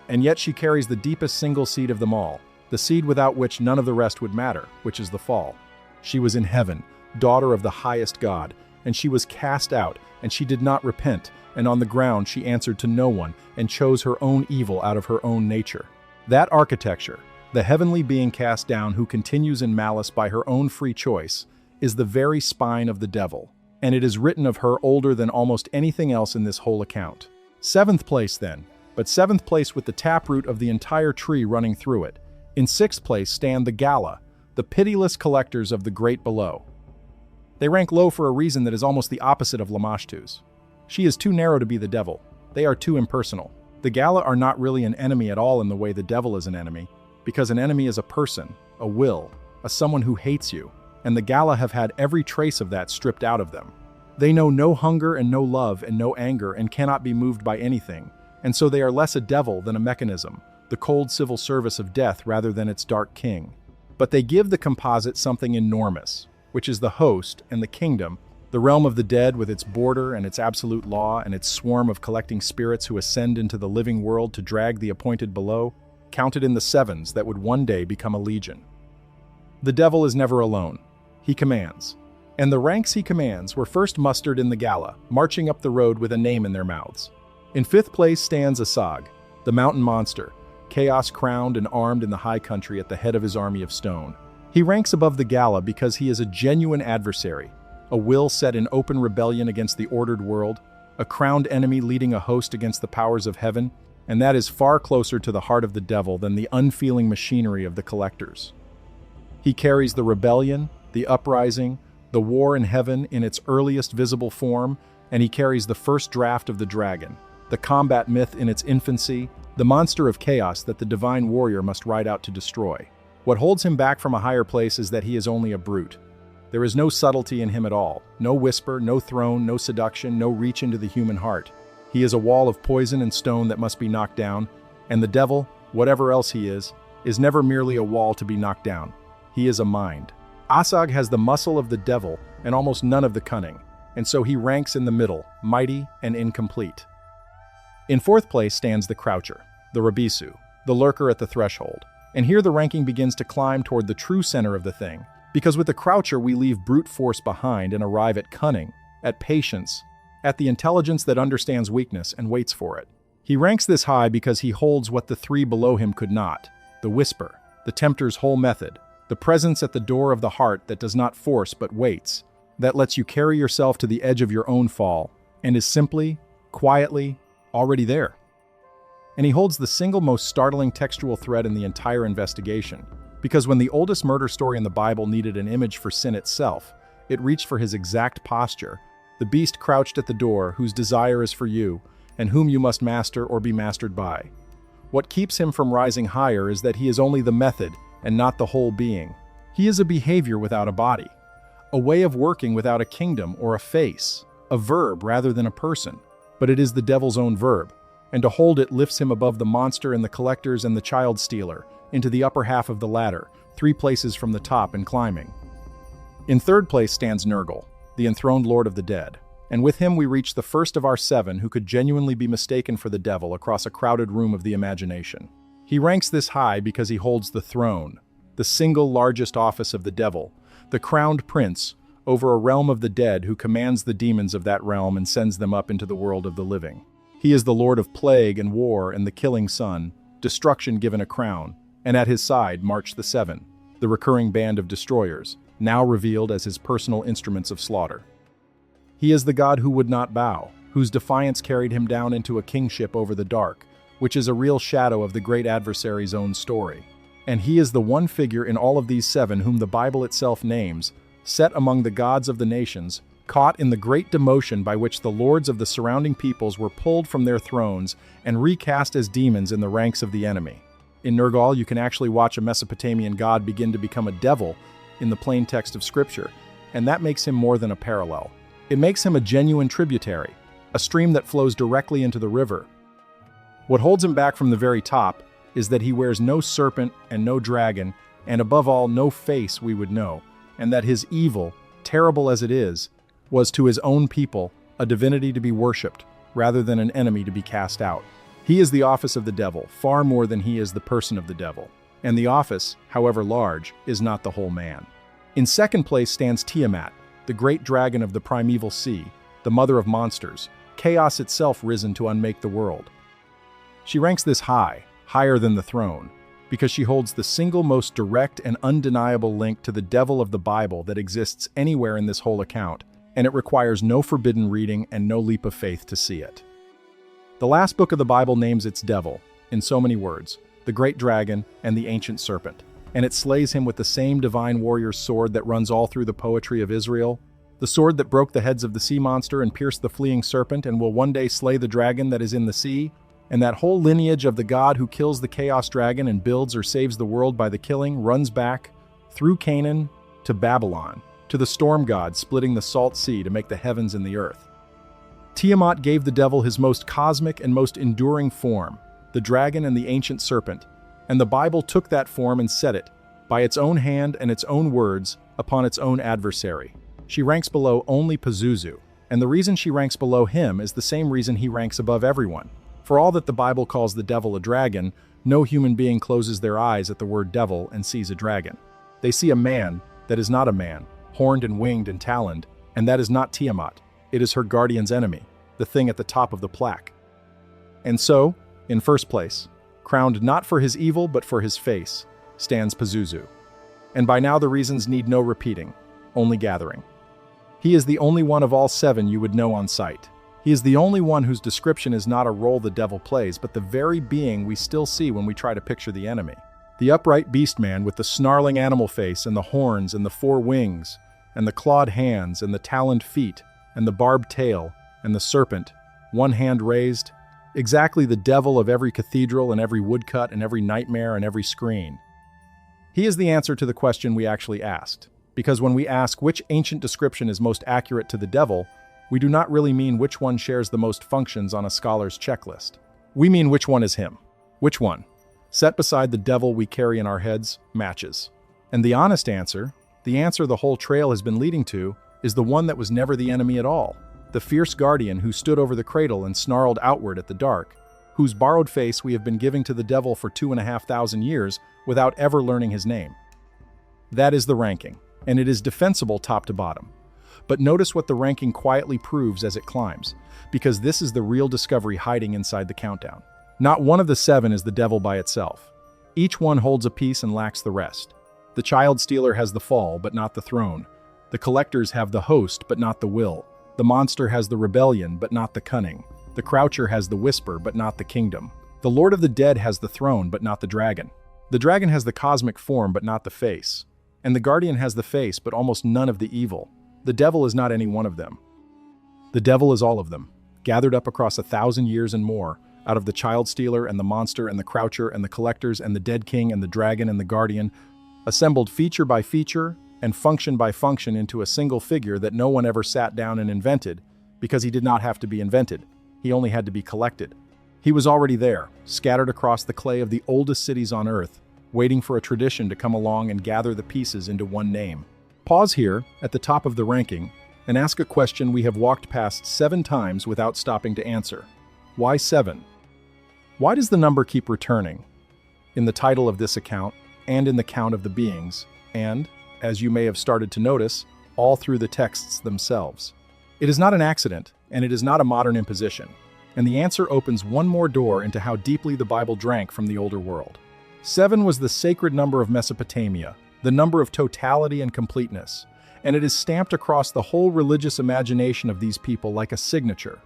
And yet she carries the deepest single seed of them all, the seed without which none of the rest would matter, which is the fall. She was in heaven, daughter of the highest God, and she was cast out, and she did not repent, and on the ground she answered to no one, and chose her own evil out of her own nature. That architecture, the heavenly being cast down who continues in malice by her own free choice, is the very spine of the devil, and it is written of her older than almost anything else in this whole account. 7th place then, but 7th place with the taproot of the entire tree running through it. In 6th place stand the Gala, the pitiless collectors of the great below. They rank low for a reason that is almost the opposite of Lamashtu's. She is too narrow to be the devil. They are too impersonal. The Gala are not really an enemy at all in the way the devil is an enemy, because an enemy is a person, a will, a someone who hates you, and the Gala have had every trace of that stripped out of them. They know no hunger and no love and no anger and cannot be moved by anything, and so they are less a devil than a mechanism, the cold civil service of death rather than its dark king. But they give the composite something enormous, which is the host and the kingdom, the realm of the dead with its border and its absolute law and its swarm of collecting spirits who ascend into the living world to drag the appointed below, counted in the 7s that would one day become a legion. The devil is never alone. He commands. And the ranks he commands were first mustered in the gala, marching up the road with a name in their mouths. In fifth place stands Asag, the mountain monster, chaos crowned and armed in the high country at the head of his army of stone. He ranks above the gala because he is a genuine adversary, a will set in open rebellion against the ordered world, a crowned enemy leading a host against the powers of heaven, and that is far closer to the heart of the devil than the unfeeling machinery of the collectors. He carries the rebellion, the uprising, the war in heaven in its earliest visible form, and he carries the first draft of the dragon, the combat myth in its infancy, the monster of chaos that the divine warrior must ride out to destroy. What holds him back from a higher place is that he is only a brute. There is no subtlety in him at all, no whisper, no throne, no seduction, no reach into the human heart. He is a wall of poison and stone that must be knocked down, and the devil, whatever else he is never merely a wall to be knocked down. He is a mind. Asag has the muscle of the devil and almost none of the cunning, and so he ranks in the middle, mighty and incomplete. In fourth place stands the Croucher, the Rabisu, the lurker at the threshold. And here the ranking begins to climb toward the true center of the thing, because with the Croucher we leave brute force behind and arrive at cunning, at patience, at the intelligence that understands weakness and waits for it. He ranks this high because he holds what the three below him could not: the whisper, the tempter's whole method, the presence at the door of the heart that does not force but waits, that lets you carry yourself to the edge of your own fall, and is simply, quietly, already there. And he holds the single most startling textual thread in the entire investigation, because when the oldest murder story in the Bible needed an image for sin itself, it reached for his exact posture, the beast crouched at the door whose desire is for you, and whom you must master or be mastered by. What keeps him from rising higher is that he is only the method and not the whole being. He is a behavior without a body, a way of working without a kingdom or a face, a verb rather than a person, but it is the devil's own verb. And to hold it lifts him above the monster and the collectors and the child stealer, into the upper half of the ladder, 3 places from the top and climbing. In third place stands Nergal, the enthroned lord of the dead, and with him we reach the first of our 7 who could genuinely be mistaken for the devil across a crowded room of the imagination. He ranks this high because he holds the throne, the single largest office of the devil, the crowned prince over a realm of the dead who commands the demons of that realm and sends them up into the world of the living. He is the lord of plague and war and the killing sun, destruction given a crown, and at his side march the 7, the recurring band of destroyers, now revealed as his personal instruments of slaughter. He is the god who would not bow, whose defiance carried him down into a kingship over the dark, which is a real shadow of the great adversary's own story. And he is the one figure in all of these 7 whom the Bible itself names, set among the gods of the nations, caught in the great demotion by which the lords of the surrounding peoples were pulled from their thrones and recast as demons in the ranks of the enemy. In Nergal, you can actually watch a Mesopotamian god begin to become a devil in the plain text of Scripture, and that makes him more than a parallel. It makes him a genuine tributary, a stream that flows directly into the river. What holds him back from the very top is that he wears no serpent and no dragon, and above all, no face we would know, and that his evil, terrible as it is, was to his own people a divinity to be worshipped, rather than an enemy to be cast out. He is the office of the devil, far more than he is the person of the devil. And the office, however large, is not the whole man. In second place stands Tiamat, the great dragon of the primeval sea, the mother of monsters, chaos itself risen to unmake the world. She ranks this high, higher than the throne, because she holds the single most direct and undeniable link to the devil of the Bible that exists anywhere in this whole account, and it requires no forbidden reading and no leap of faith to see it. The last book of the Bible names its devil, in so many words, the great dragon and the ancient serpent, and it slays him with the same divine warrior's sword that runs all through the poetry of Israel, the sword that broke the heads of the sea monster and pierced the fleeing serpent and will one day slay the dragon that is in the sea, and that whole lineage of the god who kills the chaos dragon and builds or saves the world by the killing runs back, through Canaan, to Babylon, to the storm god splitting the salt sea to make the heavens and the earth. Tiamat gave the devil his most cosmic and most enduring form, the dragon and the ancient serpent, and the Bible took that form and set it, by its own hand and its own words, upon its own adversary. She ranks below only Pazuzu, and the reason she ranks below him is the same reason he ranks above everyone. For all that the Bible calls the devil a dragon, no human being closes their eyes at the word devil and sees a dragon. They see a man that is not a man, horned and winged and taloned, and that is not Tiamat. It is her guardian's enemy, the thing at the top of the plaque. And so, in first place, crowned not for his evil but for his face, stands Pazuzu. And by now the reasons need no repeating, only gathering. He is the only one of all 7 you would know on sight. He is the only one whose description is not a role the devil plays, but the very being we still see when we try to picture the enemy. The upright beast man with the snarling animal face and the horns and the 4 wings, and the clawed hands and the taloned feet, and the barbed tail, and the serpent, one hand raised, exactly the devil of every cathedral and every woodcut and every nightmare and every screen. He is the answer to the question we actually asked, because when we ask which ancient description is most accurate to the devil, we do not really mean which one shares the most functions on a scholar's checklist. We mean which one is him. Which one, set beside the devil we carry in our heads, matches. And the honest answer, the answer the whole trail has been leading to, is the one that was never the enemy at all. The fierce guardian who stood over the cradle and snarled outward at the dark, whose borrowed face we have been giving to the devil for 2,500 years without ever learning his name. That is the ranking, and it is defensible top to bottom. But notice what the ranking quietly proves as it climbs, because this is the real discovery hiding inside the countdown. Not one of the 7 is the devil by itself. Each one holds a piece and lacks the rest. The child stealer has the fall, but not the throne. The collectors have the host, but not the will. The monster has the rebellion, but not the cunning. The croucher has the whisper, but not the kingdom. The Lord of the Dead has the throne, but not the dragon. The dragon has the cosmic form, but not the face. And the guardian has the face, but almost none of the evil. The devil is not any one of them. The devil is all of them, gathered up across 1,000 years and more, out of the child stealer and the monster and the croucher and the collectors and the dead king and the dragon and the guardian, assembled feature by feature and function by function into a single figure that no one ever sat down and invented, because he did not have to be invented. He only had to be collected. He was already there, scattered across the clay of the oldest cities on earth, waiting for a tradition to come along and gather the pieces into one name. Pause here, at the top of the ranking, and ask a question we have walked past 7 times without stopping to answer. Why 7? Why does the number keep returning? In the title of this account, and in the count of the beings, and, as you may have started to notice, all through the texts themselves. It is not an accident, and it is not a modern imposition, and the answer opens one more door into how deeply the Bible drank from the older world. 7 was the sacred number of Mesopotamia, the number of totality and completeness, and it is stamped across the whole religious imagination of these people like a signature.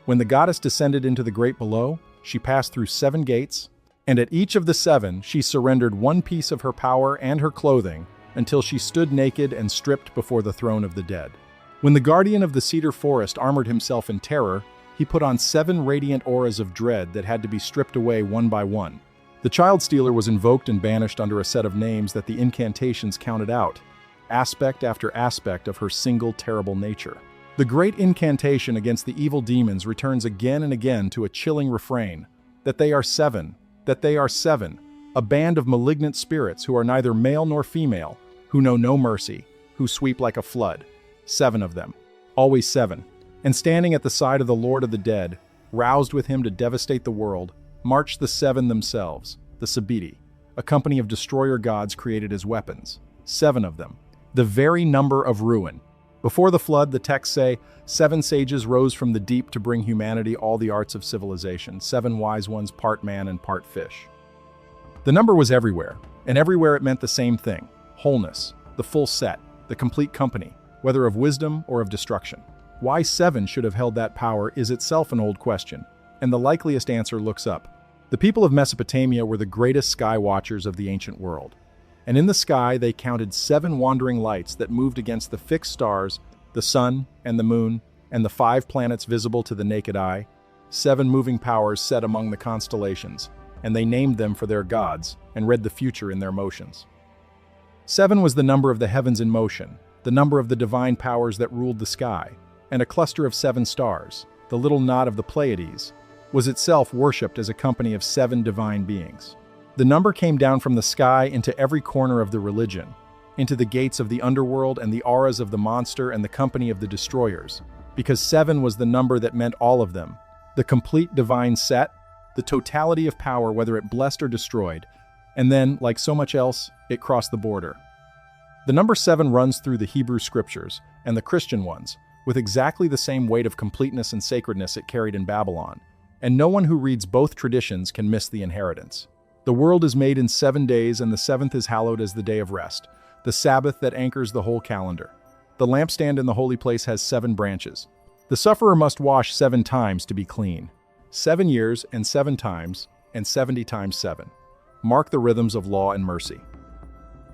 When the goddess descended into the great below, she passed through 7 gates, and at each of the 7 she surrendered one piece of her power and her clothing until she stood naked and stripped before the throne of the dead. When the guardian of the cedar forest armored himself in terror, he put on 7 radiant auras of dread that had to be stripped away one by one. The child stealer was invoked and banished under a set of names that the incantations counted out, aspect after aspect of her single terrible nature. The great incantation against the evil demons returns again and again to a chilling refrain, that they are 7, that they are 7, a band of malignant spirits who are neither male nor female, who know no mercy, who sweep like a flood. 7 of them, always 7, and standing at the side of the Lord of the Dead, roused with him to devastate the world, marched the 7 themselves, the Sabiti, a company of destroyer gods created as weapons. 7 of them, the very number of ruin. Before the flood, the texts say, 7 sages rose from the deep to bring humanity all the arts of civilization, 7 wise ones, part man and part fish. The number was everywhere, and everywhere it meant the same thing, wholeness, the full set, the complete company, whether of wisdom or of destruction. Why 7 should have held that power is itself an old question, and the likeliest answer looks up. The people of Mesopotamia were the greatest sky watchers of the ancient world. And in the sky they counted 7 wandering lights that moved against the fixed stars, the sun and the moon, and the 5 planets visible to the naked eye, 7 moving powers set among the constellations, and they named them for their gods and read the future in their motions. 7 was the number of the heavens in motion, the number of the divine powers that ruled the sky, and a cluster of 7 stars, the little knot of the Pleiades, was itself worshipped as a company of 7 divine beings. The number came down from the sky into every corner of the religion, into the gates of the underworld and the auras of the monster and the company of the destroyers, because 7 was the number that meant all of them, the complete divine set, the totality of power whether it blessed or destroyed, and then, like so much else, it crossed the border. The number 7 runs through the Hebrew scriptures and the Christian ones, with exactly the same weight of completeness and sacredness it carried in Babylon, and no one who reads both traditions can miss the inheritance. The world is made in 7 days, and the 7th is hallowed as the day of rest, the Sabbath that anchors the whole calendar. The lampstand in the holy place has 7 branches. The sufferer must wash 7 times to be clean. 7 years and 7 times, and 70 times 7. Mark the rhythms of law and mercy.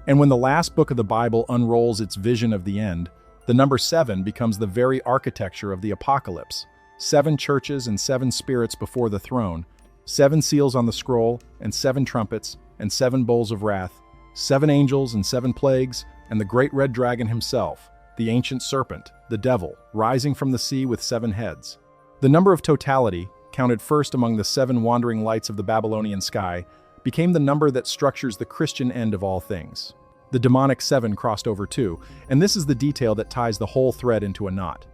And when the last book of the Bible unrolls its vision of the end, the number 7 becomes the very architecture of the apocalypse. 7 churches and 7 spirits before the throne, 7 seals on the scroll, and 7 trumpets, and 7 bowls of wrath, 7 angels and 7 plagues, and the great red dragon himself, the ancient serpent, the devil, rising from the sea with 7 heads. The number of totality, counted first among the 7 wandering lights of the Babylonian sky, became the number that structures the Christian end of all things. The demonic 7 crossed over too, and this is the detail that ties the whole thread into a knot.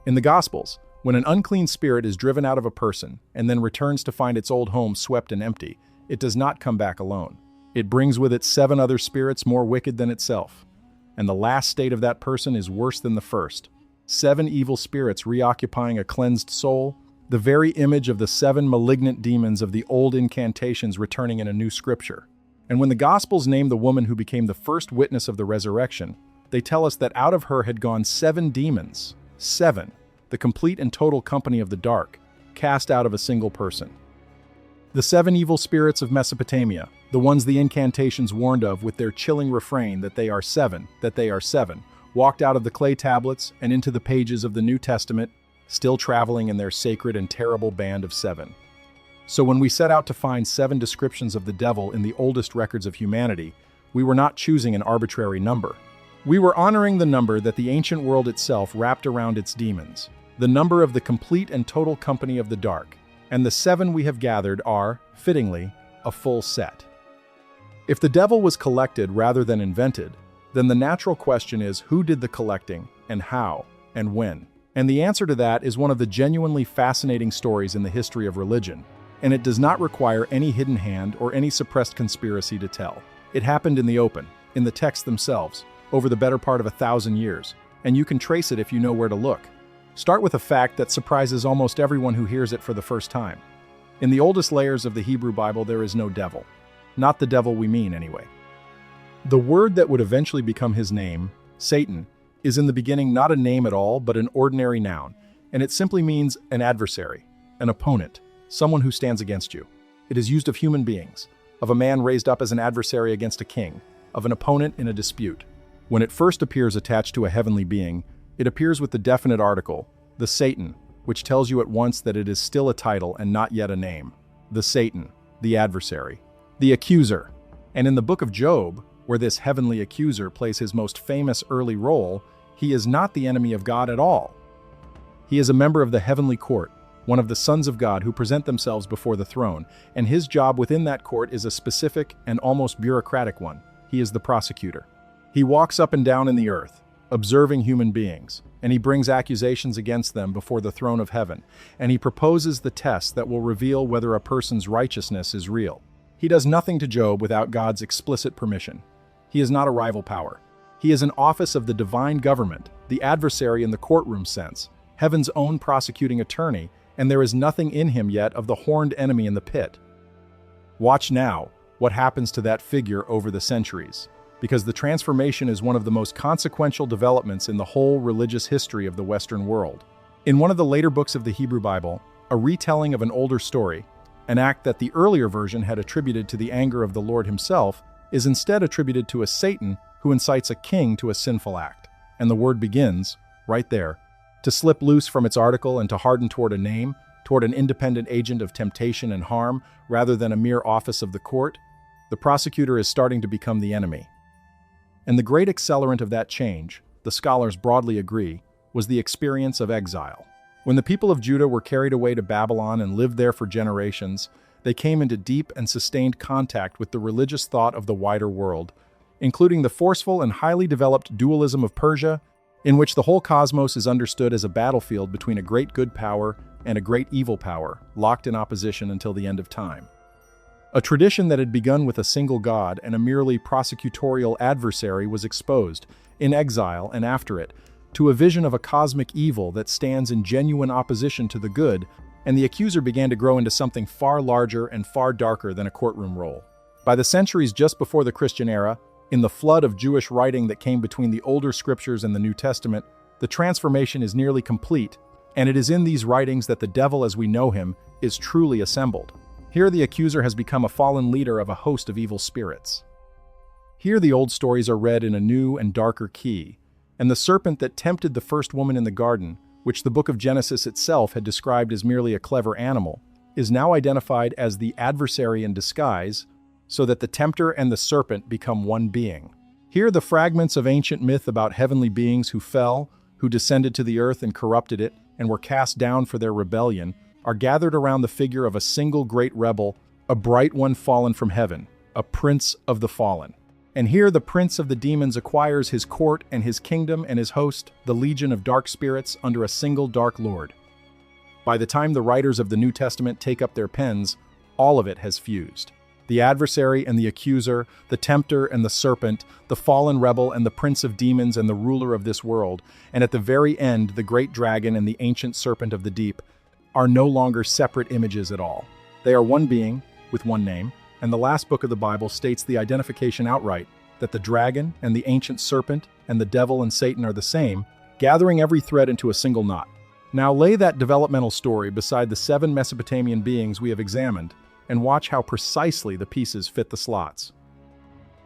In the Gospels, when an unclean spirit is driven out of a person and then returns to find its old home swept and empty, it does not come back alone. It brings with it 7 other spirits more wicked than itself. And the last state of that person is worse than the first. 7 evil spirits reoccupying a cleansed soul, the very image of the 7 malignant demons of the old incantations returning in a new scripture. And when the Gospels name the woman who became the first witness of the resurrection, they tell us that out of her had gone 7 demons. 7. The complete and total company of the dark, cast out of a single person. The 7 evil spirits of Mesopotamia, the ones the incantations warned of with their chilling refrain that they are 7, walked out of the clay tablets and into the pages of the New Testament, still traveling in their sacred and terrible band of 7. So when we set out to find 7 descriptions of the devil in the oldest records of humanity, we were not choosing an arbitrary number. We were honoring the number that the ancient world itself wrapped around its demons, the number of the complete and total company of the dark, and the 7 we have gathered are, fittingly, a full set. If the devil was collected rather than invented, then the natural question is who did the collecting, and how, and when? And the answer to that is one of the genuinely fascinating stories in the history of religion, and it does not require any hidden hand or any suppressed conspiracy to tell. It happened in the open, in the texts themselves, over the better part of 1,000 years, and you can trace it if you know where to look. Start with a fact that surprises almost everyone who hears it for the first time. In the oldest layers of the Hebrew Bible, there is no devil. Not the devil we mean, anyway. The word that would eventually become his name, Satan, is in the beginning not a name at all, but an ordinary noun, and it simply means an adversary, an opponent, someone who stands against you. It is used of human beings, of a man raised up as an adversary against a king, of an opponent in a dispute. When it first appears attached to a heavenly being, it appears with the definite article, the Satan, which tells you at once that it is still a title and not yet a name. The Satan, the adversary, the accuser. And in the book of Job, where this heavenly accuser plays his most famous early role, he is not the enemy of God at all. He is a member of the heavenly court, one of the sons of God who present themselves before the throne, and his job within that court is a specific and almost bureaucratic one. He is the prosecutor. He walks up and down in the earth, observing human beings, and he brings accusations against them before the throne of heaven, and he proposes the test that will reveal whether a person's righteousness is real. He does nothing to Job without God's explicit permission. He is not a rival power. He is an office of the divine government, the adversary in the courtroom sense, heaven's own prosecuting attorney, and there is nothing in him yet of the horned enemy in the pit. Watch now what happens to that figure over the centuries, because the transformation is one of the most consequential developments in the whole religious history of the Western world. In one of the later books of the Hebrew Bible, a retelling of an older story, an act that the earlier version had attributed to the anger of the Lord himself, is instead attributed to a Satan who incites a king to a sinful act. And the word begins, right there, to slip loose from its article and to harden toward a name, toward an independent agent of temptation and harm, rather than a mere office of the court. The prosecutor is starting to become the enemy. And the great accelerant of that change, the scholars broadly agree, was the experience of exile. When the people of Judah were carried away to Babylon and lived there for generations, they came into deep and sustained contact with the religious thought of the wider world, including the forceful and highly developed dualism of Persia, in which the whole cosmos is understood as a battlefield between a great good power and a great evil power, locked in opposition until the end of time. A tradition that had begun with a single god and a merely prosecutorial adversary was exposed, in exile and after it, to a vision of a cosmic evil that stands in genuine opposition to the good, and the accuser began to grow into something far larger and far darker than a courtroom role. By the centuries just before the Christian era, in the flood of Jewish writing that came between the older scriptures and the New Testament, the transformation is nearly complete, and it is in these writings that the devil as we know him is truly assembled. Here the accuser has become a fallen leader of a host of evil spirits. Here the old stories are read in a new and darker key, and the serpent that tempted the first woman in the garden, which the book of Genesis itself had described as merely a clever animal, is now identified as the adversary in disguise, so that the tempter and the serpent become one being. Here the fragments of ancient myth about heavenly beings who fell, who descended to the earth and corrupted it, and were cast down for their rebellion, are gathered around the figure of a single great rebel, a bright one fallen from heaven, a prince of the fallen. And here the prince of the demons acquires his court and his kingdom and his host, the legion of dark spirits, under a single dark lord. By the time the writers of the New Testament take up their pens, all of it has fused. The adversary and the accuser, the tempter and the serpent, the fallen rebel and the prince of demons and the ruler of this world, and at the very end the great dragon and the ancient serpent of the deep, are no longer separate images at all. They are one being, with one name, and the last book of the Bible states the identification outright, that the dragon and the ancient serpent and the devil and Satan are the same, gathering every thread into a single knot. Now lay that developmental story beside the 7 Mesopotamian beings we have examined, and watch how precisely the pieces fit the slots.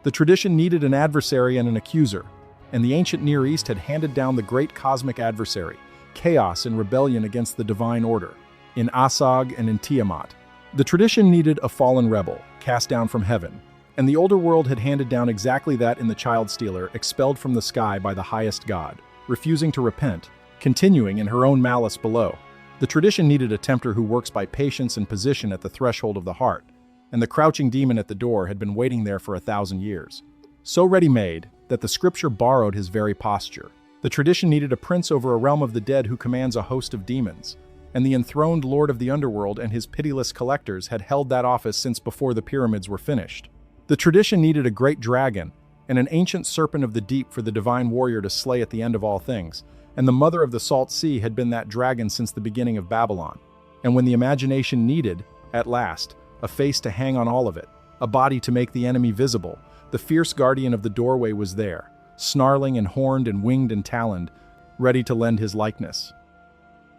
The tradition needed an adversary and an accuser, and the ancient Near East had handed down the great cosmic adversary, chaos and rebellion against the divine order, in Asag and in Tiamat. The tradition needed a fallen rebel, cast down from heaven, and the older world had handed down exactly that in the child stealer, expelled from the sky by the highest god, refusing to repent, continuing in her own malice below. The tradition needed a tempter who works by patience and position at the threshold of the heart, and the crouching demon at the door had been waiting there for 1,000 years. So ready-made that the scripture borrowed his very posture. The tradition needed a prince over a realm of the dead who commands a host of demons, and the enthroned lord of the underworld and his pitiless collectors had held that office since before the pyramids were finished. The tradition needed a great dragon and an ancient serpent of the deep for the divine warrior to slay at the end of all things, and the mother of the salt sea had been that dragon since the beginning of Babylon. And when the imagination needed, at last, a face to hang on all of it, a body to make the enemy visible, the fierce guardian of the doorway was there, snarling and horned and winged and taloned, ready to lend his likeness.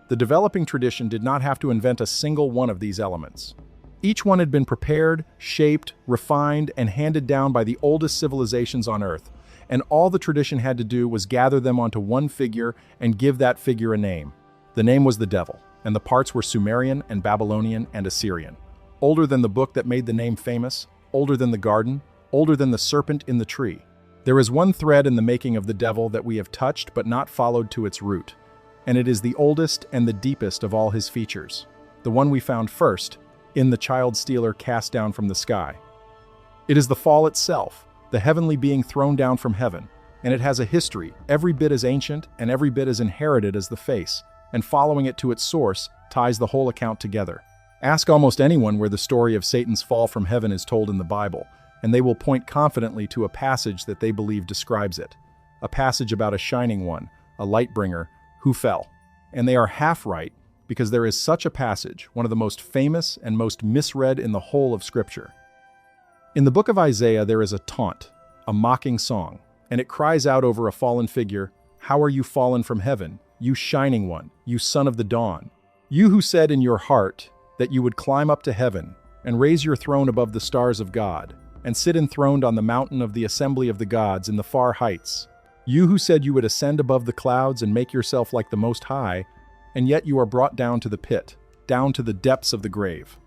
The developing tradition did not have to invent a single one of these elements. Each one had been prepared, shaped, refined, and handed down by the oldest civilizations on Earth, and all the tradition had to do was gather them onto one figure and give that figure a name. The name was the devil, and the parts were Sumerian and Babylonian and Assyrian. Older than the book that made the name famous, older than the garden, older than the serpent in the tree. There is one thread in the making of the devil that we have touched but not followed to its root, and it is the oldest and the deepest of all his features, the one we found first, in the child stealer cast down from the sky. It is the fall itself, the heavenly being thrown down from heaven, and it has a history every bit as ancient and every bit as inherited as the face, and following it to its source ties the whole account together. Ask almost anyone where the story of Satan's fall from heaven is told in the Bible, and they will point confidently to a passage that they believe describes it. A passage about a shining one, a light bringer, who fell. And they are half right, because there is such a passage, one of the most famous and most misread in the whole of Scripture. In the book of Isaiah there is a taunt, a mocking song, and it cries out over a fallen figure, "How are you fallen from heaven, you shining one, you son of the dawn? You who said in your heart that you would climb up to heaven and raise your throne above the stars of God, and sit enthroned on the mountain of the assembly of the gods in the far heights. You who said you would ascend above the clouds and make yourself like the Most High, and yet you are brought down to the pit, down to the depths of the grave."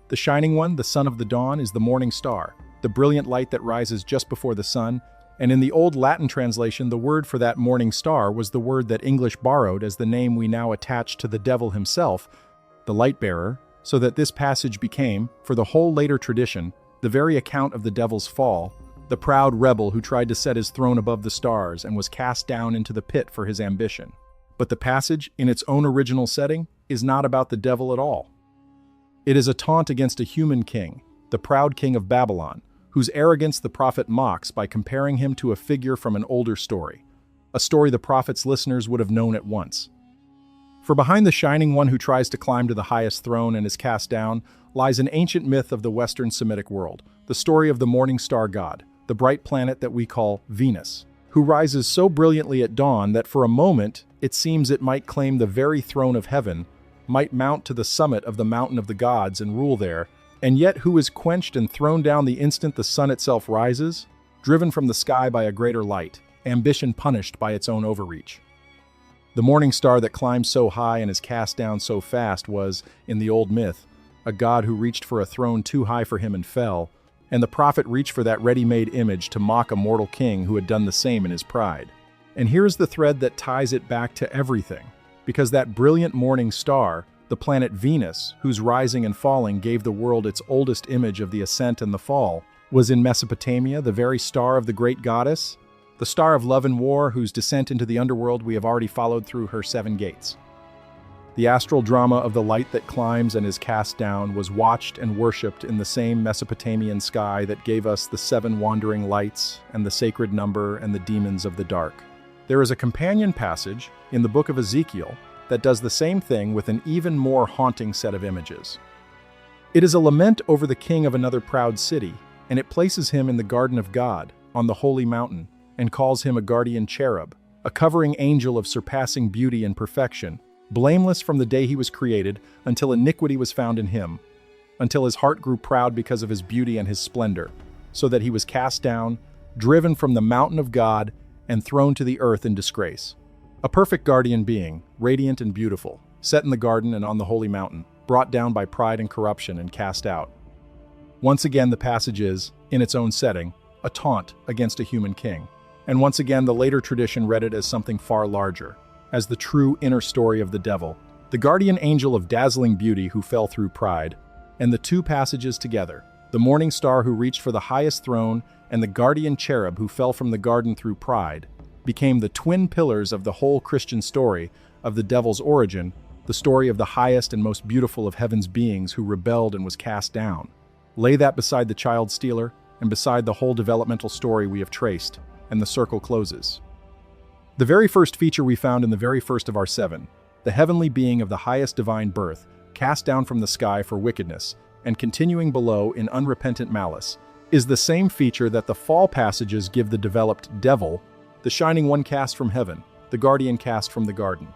The shining one, the son of the dawn, is the morning star, the brilliant light that rises just before the sun, and in the old Latin translation the word for that morning star was the word that English borrowed as the name we now attach to the devil himself, the light bearer, so that this passage became, for the whole later tradition, the very account of the devil's fall, the proud rebel who tried to set his throne above the stars and was cast down into the pit for his ambition. But the passage, in its own original setting, is not about the devil at all. It is a taunt against a human king, the proud king of Babylon, whose arrogance the prophet mocks by comparing him to a figure from an older story, a story the prophet's listeners would have known at once. For behind the shining one who tries to climb to the highest throne and is cast down, lies an ancient myth of the Western Semitic world, the story of the morning star god, the bright planet that we call Venus, who rises so brilliantly at dawn that for a moment it seems it might claim the very throne of heaven, might mount to the summit of the mountain of the gods and rule there, and yet who is quenched and thrown down the instant the sun itself rises, driven from the sky by a greater light, ambition punished by its own overreach. The morning star that climbs so high and is cast down so fast was, in the old myth, a god who reached for a throne too high for him and fell, and the prophet reached for that ready-made image to mock a mortal king who had done the same in his pride. And here is the thread that ties it back to everything, because that brilliant morning star, the planet Venus, whose rising and falling gave the world its oldest image of the ascent and the fall, was in Mesopotamia the very star of the great goddess, the star of love and war whose descent into the underworld we have already followed through her 7 gates. The astral drama of the light that climbs and is cast down was watched and worshipped in the same Mesopotamian sky that gave us the 7 wandering lights and the sacred number and the demons of the dark. There is a companion passage in the book of Ezekiel that does the same thing with an even more haunting set of images. It is a lament over the king of another proud city, and it places him in the garden of God, on the holy mountain, and calls him a guardian cherub, a covering angel of surpassing beauty and perfection, blameless from the day he was created until iniquity was found in him, until his heart grew proud because of his beauty and his splendor, so that he was cast down, driven from the mountain of God, and thrown to the earth in disgrace. A perfect guardian being, radiant and beautiful, set in the garden and on the holy mountain, brought down by pride and corruption and cast out. Once again the passage is, in its own setting, a taunt against a human king. And once again the later tradition read it as something far larger, as the true inner story of the devil, the guardian angel of dazzling beauty who fell through pride, and the 2 passages together, the morning star who reached for the highest throne and the guardian cherub who fell from the garden through pride, became the twin pillars of the whole Christian story of the devil's origin, the story of the highest and most beautiful of heaven's beings who rebelled and was cast down. Lay that beside the child stealer and beside the whole developmental story we have traced, and the circle closes. The very first feature we found in the very first of our 7, the heavenly being of the highest divine birth, cast down from the sky for wickedness, and continuing below in unrepentant malice, is the same feature that the fall passages give the developed devil, the shining one cast from heaven, the guardian cast from the garden.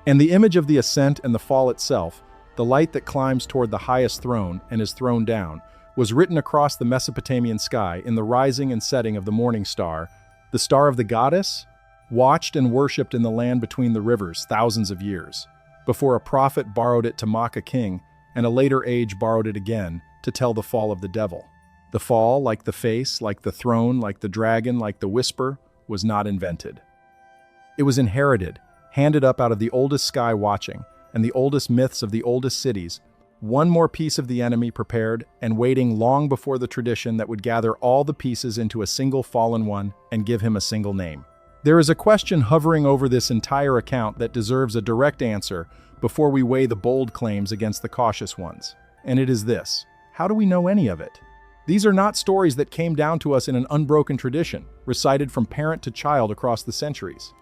And the image of the ascent and the fall itself, the light that climbs toward the highest throne and is thrown down, was written across the Mesopotamian sky in the rising and setting of the morning star, the star of the goddess, watched and worshipped in the land between the rivers thousands of years, before a prophet borrowed it to mock a king, and a later age borrowed it again to tell the fall of the devil. The fall, like the face, like the throne, like the dragon, like the whisper, was not invented. It was inherited, handed up out of the oldest sky watching, and the oldest myths of the oldest cities, one more piece of the enemy prepared and waiting long before the tradition that would gather all the pieces into a single fallen one and give him a single name. There is a question hovering over this entire account that deserves a direct answer before we weigh the bold claims against the cautious ones. And it is this: how do we know any of it? These are not stories that came down to us in an unbroken tradition, recited from parent to child across the centuries.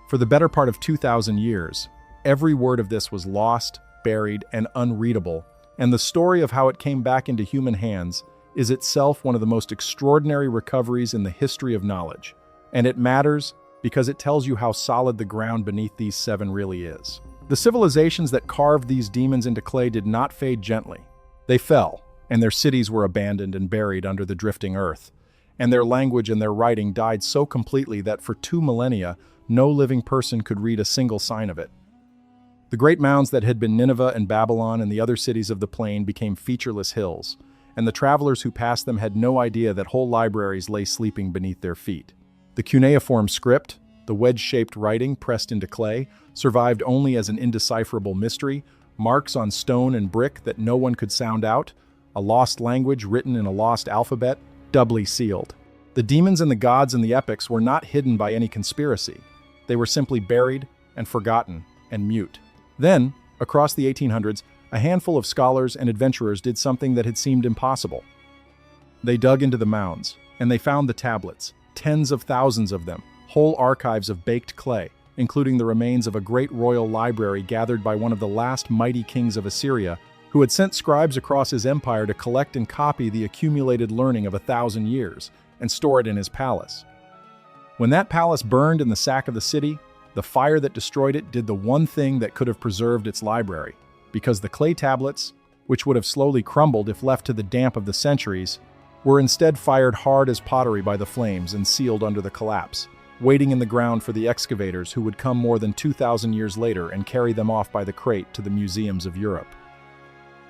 For the better part of 2,000 years, every word of this was lost, buried, and unreadable, and the story of how it came back into human hands is itself one of the most extraordinary recoveries in the history of knowledge. And it matters because it tells you how solid the ground beneath these 7 really is. The civilizations that carved these demons into clay did not fade gently. They fell, and their cities were abandoned and buried under the drifting earth, and their language and their writing died so completely that for 2 millennia, no living person could read a single sign of it. The great mounds that had been Nineveh and Babylon and the other cities of the plain became featureless hills, and the travelers who passed them had no idea that whole libraries lay sleeping beneath their feet. The cuneiform script, the wedge-shaped writing pressed into clay, survived only as an indecipherable mystery, marks on stone and brick that no one could sound out, a lost language written in a lost alphabet, doubly sealed. The demons and the gods in the epics were not hidden by any conspiracy. They were simply buried and forgotten and mute. Then, across the 1800s, a handful of scholars and adventurers did something that had seemed impossible. They dug into the mounds, and they found the tablets, tens of thousands of them, whole archives of baked clay, including the remains of a great royal library gathered by one of the last mighty kings of Assyria, who had sent scribes across his empire to collect and copy the accumulated learning of 1,000 years and store it in his palace. When that palace burned in the sack of the city, the fire that destroyed it did the one thing that could have preserved its library, because the clay tablets, which would have slowly crumbled if left to the damp of the centuries, were instead fired hard as pottery by the flames and sealed under the collapse, waiting in the ground for the excavators who would come more than 2,000 years later and carry them off by the crate to the museums of Europe.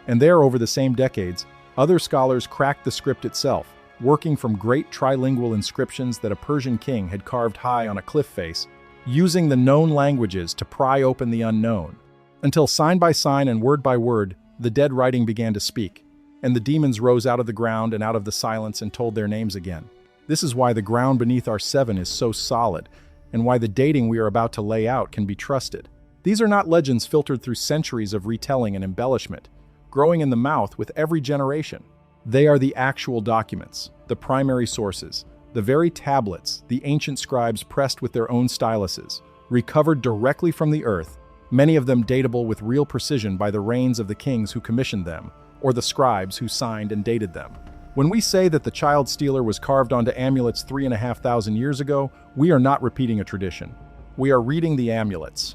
And there, over the same decades, other scholars cracked the script itself, working from great trilingual inscriptions that a Persian king had carved high on a cliff face, using the known languages to pry open the unknown, until sign by sign and word by word, the dead writing began to speak, and the demons rose out of the ground and out of the silence and told their names again. This is why the ground beneath our seven is so solid, and why the dating we are about to lay out can be trusted. These are not legends filtered through centuries of retelling and embellishment, growing in the mouth with every generation. They are the actual documents, the primary sources, the very tablets the ancient scribes pressed with their own styluses, recovered directly from the earth, many of them datable with real precision by the reigns of the kings who commissioned them, or the scribes who signed and dated them. When we say that the child stealer was carved onto amulets 3,500 years ago, we are not repeating a tradition. We are reading the amulets.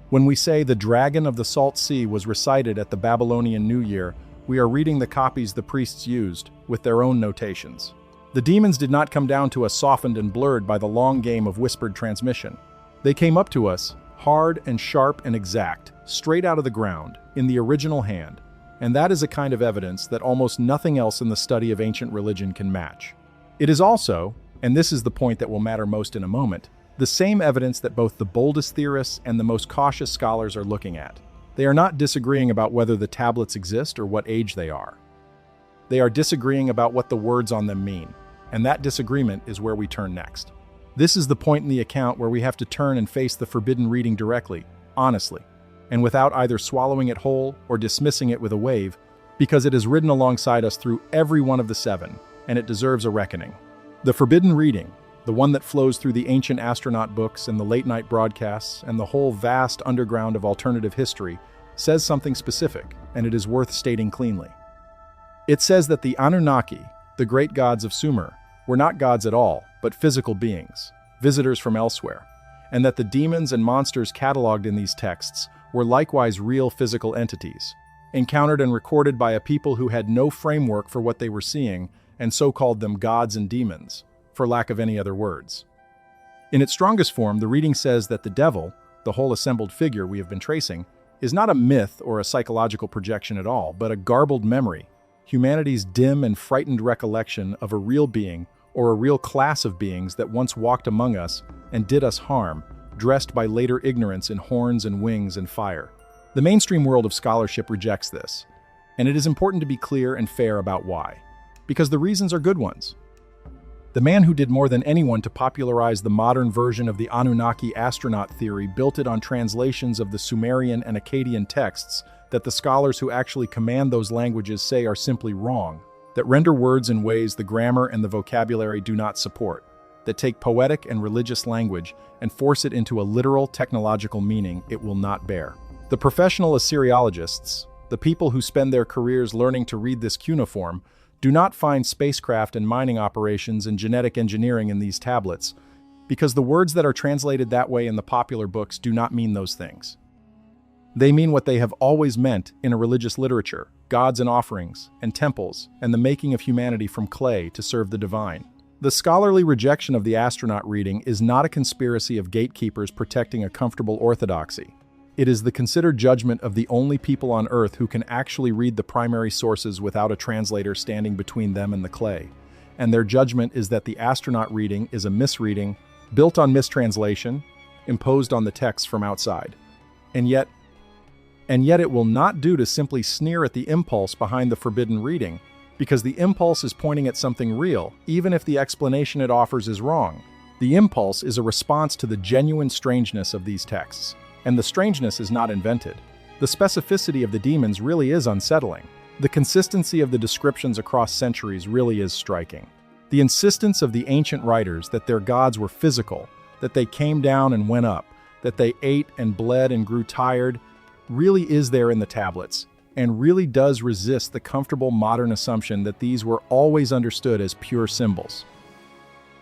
When we say the dragon of the Salt Sea was recited at the Babylonian New Year, we are reading the copies the priests used, with their own notations. The demons did not come down to us softened and blurred by the long game of whispered transmission. They came up to us, hard and sharp and exact, straight out of the ground, in the original hand, and that is a kind of evidence that almost nothing else in the study of ancient religion can match. It is also, and this is the point that will matter most in a moment, the same evidence that both the boldest theorists and the most cautious scholars are looking at. They are not disagreeing about whether the tablets exist or what age they are. They are disagreeing about what the words on them mean, and that disagreement is where we turn next. This is the point in the account where we have to turn and face the forbidden reading directly, honestly, and without either swallowing it whole or dismissing it with a wave, because it is ridden alongside us through every one of the seven, and it deserves a reckoning. The forbidden reading, the one that flows through the ancient astronaut books and the late-night broadcasts and the whole vast underground of alternative history, says something specific, and it is worth stating cleanly. It says that the Anunnaki, the great gods of Sumer, were not gods at all, but physical beings, visitors from elsewhere, and that the demons and monsters cataloged in these texts were likewise real physical entities, encountered and recorded by a people who had no framework for what they were seeing, and so called them gods and demons, for lack of any other words. In its strongest form, the reading says that the devil, the whole assembled figure we have been tracing, is not a myth or a psychological projection at all, but a garbled memory, humanity's dim and frightened recollection of a real being or a real class of beings that once walked among us and did us harm, dressed by later ignorance in horns and wings and fire. The mainstream world of scholarship rejects this, and it is important to be clear and fair about why, because the reasons are good ones. The man who did more than anyone to popularize the modern version of the Anunnaki astronaut theory built it on translations of the Sumerian and Akkadian texts that the scholars who actually command those languages say are simply wrong, that render words in ways the grammar and the vocabulary do not support, that take poetic and religious language and force it into a literal technological meaning it will not bear. The professional Assyriologists, the people who spend their careers learning to read this cuneiform, do not find spacecraft and mining operations and genetic engineering in these tablets, because the words that are translated that way in the popular books do not mean those things. They mean what they have always meant in a religious literature: gods and offerings, and temples, and the making of humanity from clay to serve the divine. The scholarly rejection of the astronaut reading is not a conspiracy of gatekeepers protecting a comfortable orthodoxy. It is the considered judgment of the only people on Earth who can actually read the primary sources without a translator standing between them and the clay. And their judgment is that the astronaut reading is a misreading, built on mistranslation, imposed on the text from outside. And yet it will not do to simply sneer at the impulse behind the forbidden reading, because the impulse is pointing at something real, even if the explanation it offers is wrong. The impulse is a response to the genuine strangeness of these texts. And the strangeness is not invented. The specificity of the demons really is unsettling. The consistency of the descriptions across centuries really is striking. The insistence of the ancient writers that their gods were physical, that they came down and went up, that they ate and bled and grew tired, really is there in the tablets, and really does resist the comfortable modern assumption that these were always understood as pure symbols.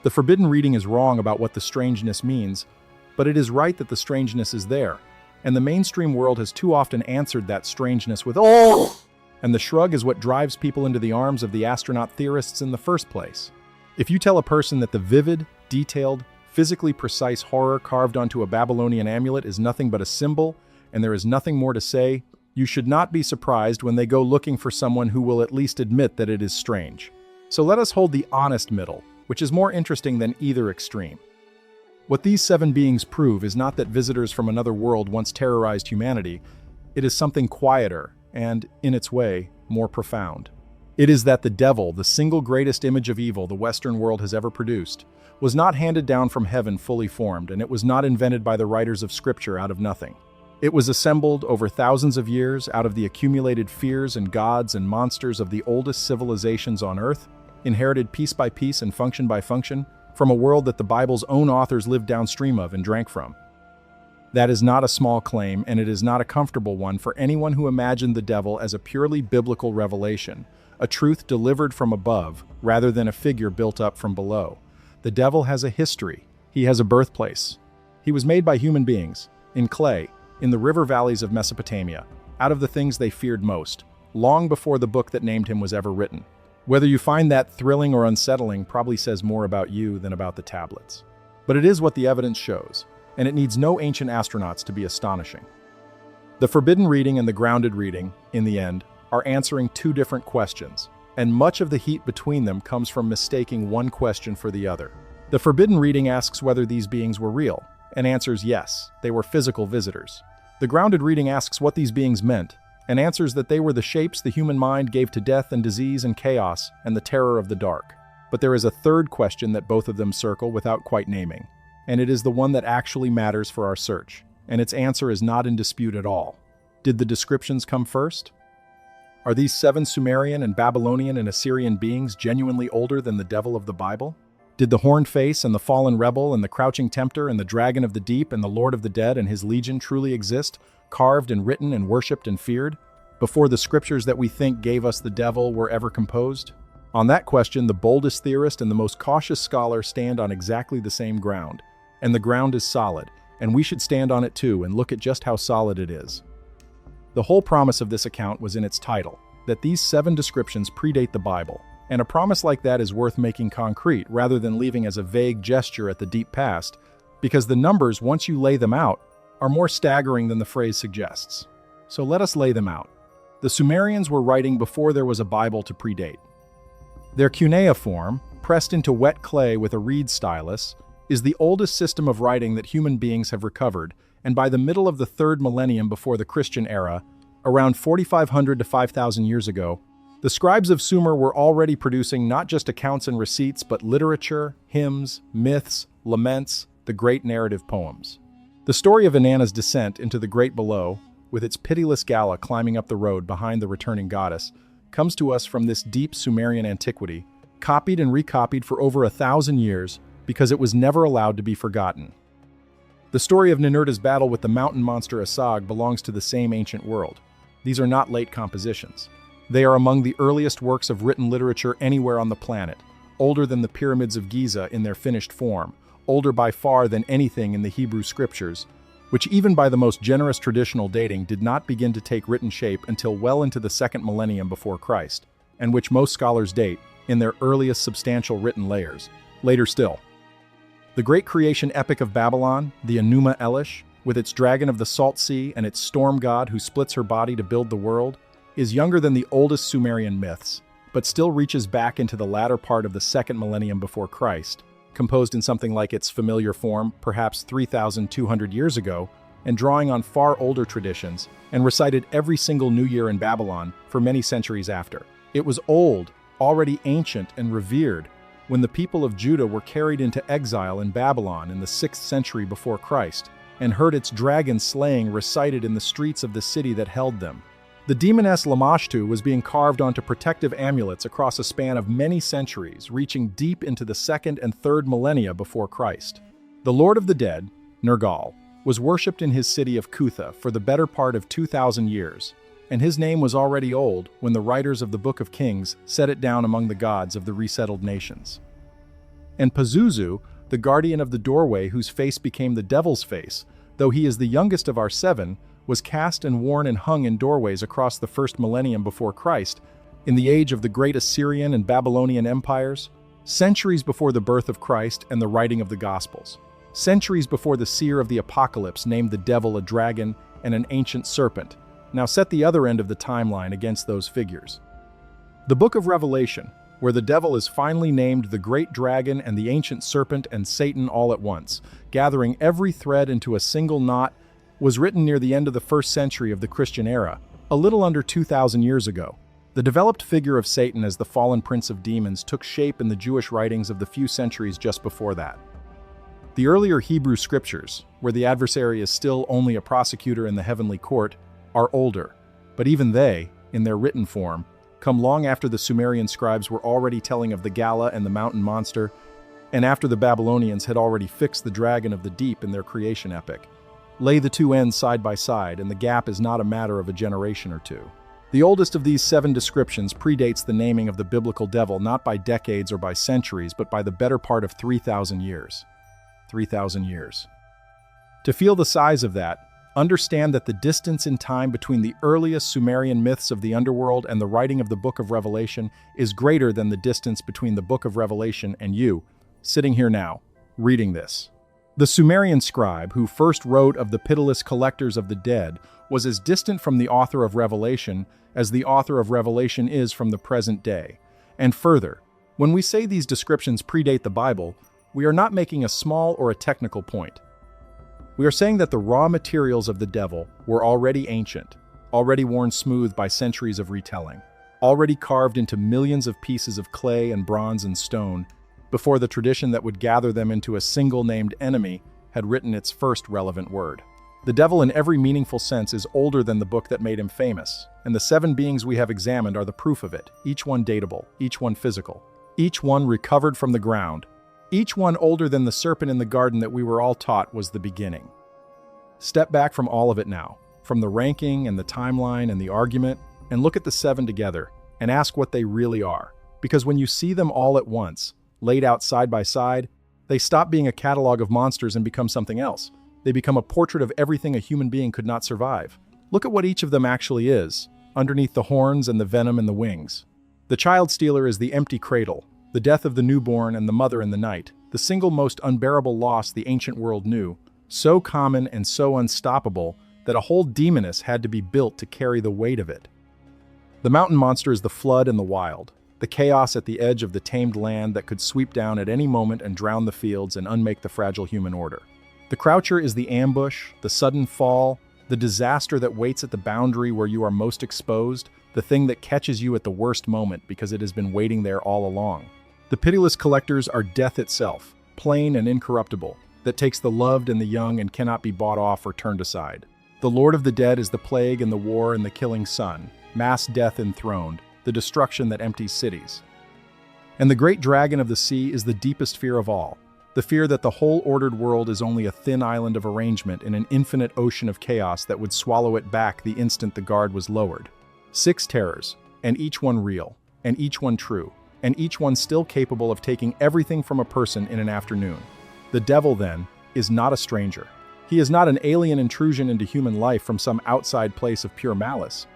The forbidden reading is wrong about what the strangeness means, but it is right that the strangeness is there, and the mainstream world has too often answered that strangeness with "oh!" And the shrug is what drives people into the arms of the astronaut theorists in the first place. If you tell a person that the vivid, detailed, physically precise horror carved onto a Babylonian amulet is nothing but a symbol, and there is nothing more to say, you should not be surprised when they go looking for someone who will at least admit that it is strange. So let us hold the honest middle, which is more interesting than either extreme. What these 7 beings prove is not that visitors from another world once terrorized humanity, it is something quieter and, in its way, more profound. It is that the devil, the single greatest image of evil the Western world has ever produced, was not handed down from heaven fully formed, and it was not invented by the writers of Scripture out of nothing. It was assembled over thousands of years out of the accumulated fears and gods and monsters of the oldest civilizations on Earth, inherited piece by piece and function by function, from a world that the Bible's own authors lived downstream of and drank from. That is not a small claim, and it is not a comfortable one for anyone who imagined the devil as a purely biblical revelation, a truth delivered from above rather than a figure built up from below. The devil has a history. He has a birthplace. He was made by human beings, in clay, in the river valleys of Mesopotamia, out of the things they feared most, long before the book that named him was ever written. Whether you find that thrilling or unsettling probably says more about you than about the tablets. But it is what the evidence shows, and it needs no ancient astronauts to be astonishing. The forbidden reading and the grounded reading, in the end, are answering 2 different questions, and much of the heat between them comes from mistaking one question for the other. The forbidden reading asks whether these beings were real, and answers yes, they were physical visitors. The grounded reading asks what these beings meant, and answers that they were the shapes the human mind gave to death and disease and chaos and the terror of the dark. But there is a third question that both of them circle without quite naming, and it is the one that actually matters for our search, and its answer is not in dispute at all. Did the descriptions come first? Are these 7 Sumerian and Babylonian and Assyrian beings genuinely older than the devil of the Bible? Did the horned face and the fallen rebel and the crouching tempter and the dragon of the deep and the Lord of the dead and his legion truly exist, carved and written and worshipped and feared, before the scriptures that we think gave us the devil were ever composed? On that question, the boldest theorist and the most cautious scholar stand on exactly the same ground. And the ground is solid, and we should stand on it too and look at just how solid it is. The whole promise of this account was in its title, that these 7 descriptions predate the Bible, and a promise like that is worth making concrete rather than leaving as a vague gesture at the deep past, because the numbers, once you lay them out, are more staggering than the phrase suggests. So let us lay them out. The Sumerians were writing before there was a Bible to predate. Their cuneiform, pressed into wet clay with a reed stylus, is the oldest system of writing that human beings have recovered, and by the middle of the 3rd millennium before the Christian era, around 4,500 to 5,000 years ago, the scribes of Sumer were already producing not just accounts and receipts, but literature, hymns, myths, laments, the great narrative poems. The story of Inanna's descent into the great below, with its pitiless gala climbing up the road behind the returning goddess, comes to us from this deep Sumerian antiquity, copied and recopied for over 1,000 years because it was never allowed to be forgotten. The story of Ninurta's battle with the mountain monster Asag belongs to the same ancient world. These are not late compositions. They are among the earliest works of written literature anywhere on the planet, older than the pyramids of Giza in their finished form, older by far than anything in the Hebrew scriptures, which even by the most generous traditional dating did not begin to take written shape until well into the 2nd millennium before Christ, and which most scholars date in their earliest substantial written layers, later still. The great creation epic of Babylon, the Enuma Elish, with its dragon of the salt sea and its storm god who splits her body to build the world, is younger than the oldest Sumerian myths, but still reaches back into the latter part of the 2nd millennium before Christ, composed in something like its familiar form, perhaps 3,200 years ago, and drawing on far older traditions, and recited every single new year in Babylon for many centuries after. It was old, already ancient and revered, when the people of Judah were carried into exile in Babylon in the 6th century before Christ, and heard its dragon slaying recited in the streets of the city that held them. The demoness Lamashtu was being carved onto protective amulets across a span of many centuries, reaching deep into the 2nd and 3rd millennia before Christ. The Lord of the Dead, Nergal, was worshipped in his city of Kutha for the better part of 2,000 years, and his name was already old when the writers of the Book of Kings set it down among the gods of the resettled nations. And Pazuzu, the guardian of the doorway whose face became the devil's face, though he is the youngest of our 7, was cast and worn and hung in doorways across the 1st millennium before Christ, in the age of the great Assyrian and Babylonian empires, centuries before the birth of Christ and the writing of the Gospels, centuries before the seer of the Apocalypse named the devil a dragon and an ancient serpent. Now set the other end of the timeline against those figures. The Book of Revelation, where the devil is finally named the great dragon and the ancient serpent and Satan all at once, gathering every thread into a single knot, was written near the end of the 1st century of the Christian era, a little under 2,000 years ago. The developed figure of Satan as the fallen prince of demons took shape in the Jewish writings of the few centuries just before that. The earlier Hebrew scriptures, where the adversary is still only a prosecutor in the heavenly court, are older, but even they, in their written form, come long after the Sumerian scribes were already telling of the Gala and the mountain monster, and after the Babylonians had already fixed the dragon of the deep in their creation epic. Lay the two ends side by side, and the gap is not a matter of a generation or two. The oldest of these 7 descriptions predates the naming of the biblical devil not by decades or by centuries, but by the better part of 3,000 years. 3,000 years. To feel the size of that, understand that the distance in time between the earliest Sumerian myths of the underworld and the writing of the Book of Revelation is greater than the distance between the Book of Revelation and you, sitting here now, reading this. The Sumerian scribe who first wrote of the pitiless collectors of the dead was as distant from the author of Revelation as the author of Revelation is from the present day. And further, when we say these descriptions predate the Bible, we are not making a small or a technical point. We are saying that the raw materials of the devil were already ancient, already worn smooth by centuries of retelling, already carved into millions of pieces of clay and bronze and stone, before the tradition that would gather them into a single named enemy had written its first relevant word. The devil in every meaningful sense is older than the book that made him famous, and the 7 beings we have examined are the proof of it, each one datable, each one physical, each one recovered from the ground, each one older than the serpent in the garden that we were all taught was the beginning. Step back from all of it now, from the ranking and the timeline and the argument, and look at the 7 together, and ask what they really are. Because when you see them all at once, laid out side by side, they stop being a catalog of monsters and become something else. They become a portrait of everything a human being could not survive. Look at what each of them actually is, underneath the horns and the venom and the wings. The child stealer is the empty cradle, the death of the newborn and the mother in the night, the single most unbearable loss the ancient world knew, so common and so unstoppable that a whole demoness had to be built to carry the weight of it. The mountain monster is the flood and the wild, the chaos at the edge of the tamed land that could sweep down at any moment and drown the fields and unmake the fragile human order. The croucher is the ambush, the sudden fall, the disaster that waits at the boundary where you are most exposed, the thing that catches you at the worst moment because it has been waiting there all along. The pitiless collectors are death itself, plain and incorruptible, that takes the loved and the young and cannot be bought off or turned aside. The Lord of the Dead is the plague and the war and the killing sun, mass death enthroned, the destruction that empties cities. And the great dragon of the sea is the deepest fear of all, the fear that the whole ordered world is only a thin island of arrangement in an infinite ocean of chaos that would swallow it back the instant the guard was lowered. 6 terrors, and each one real, and each one true, and each one still capable of taking everything from a person in an afternoon. The devil, then, is not a stranger. He is not an alien intrusion into human life from some outside place of pure malice.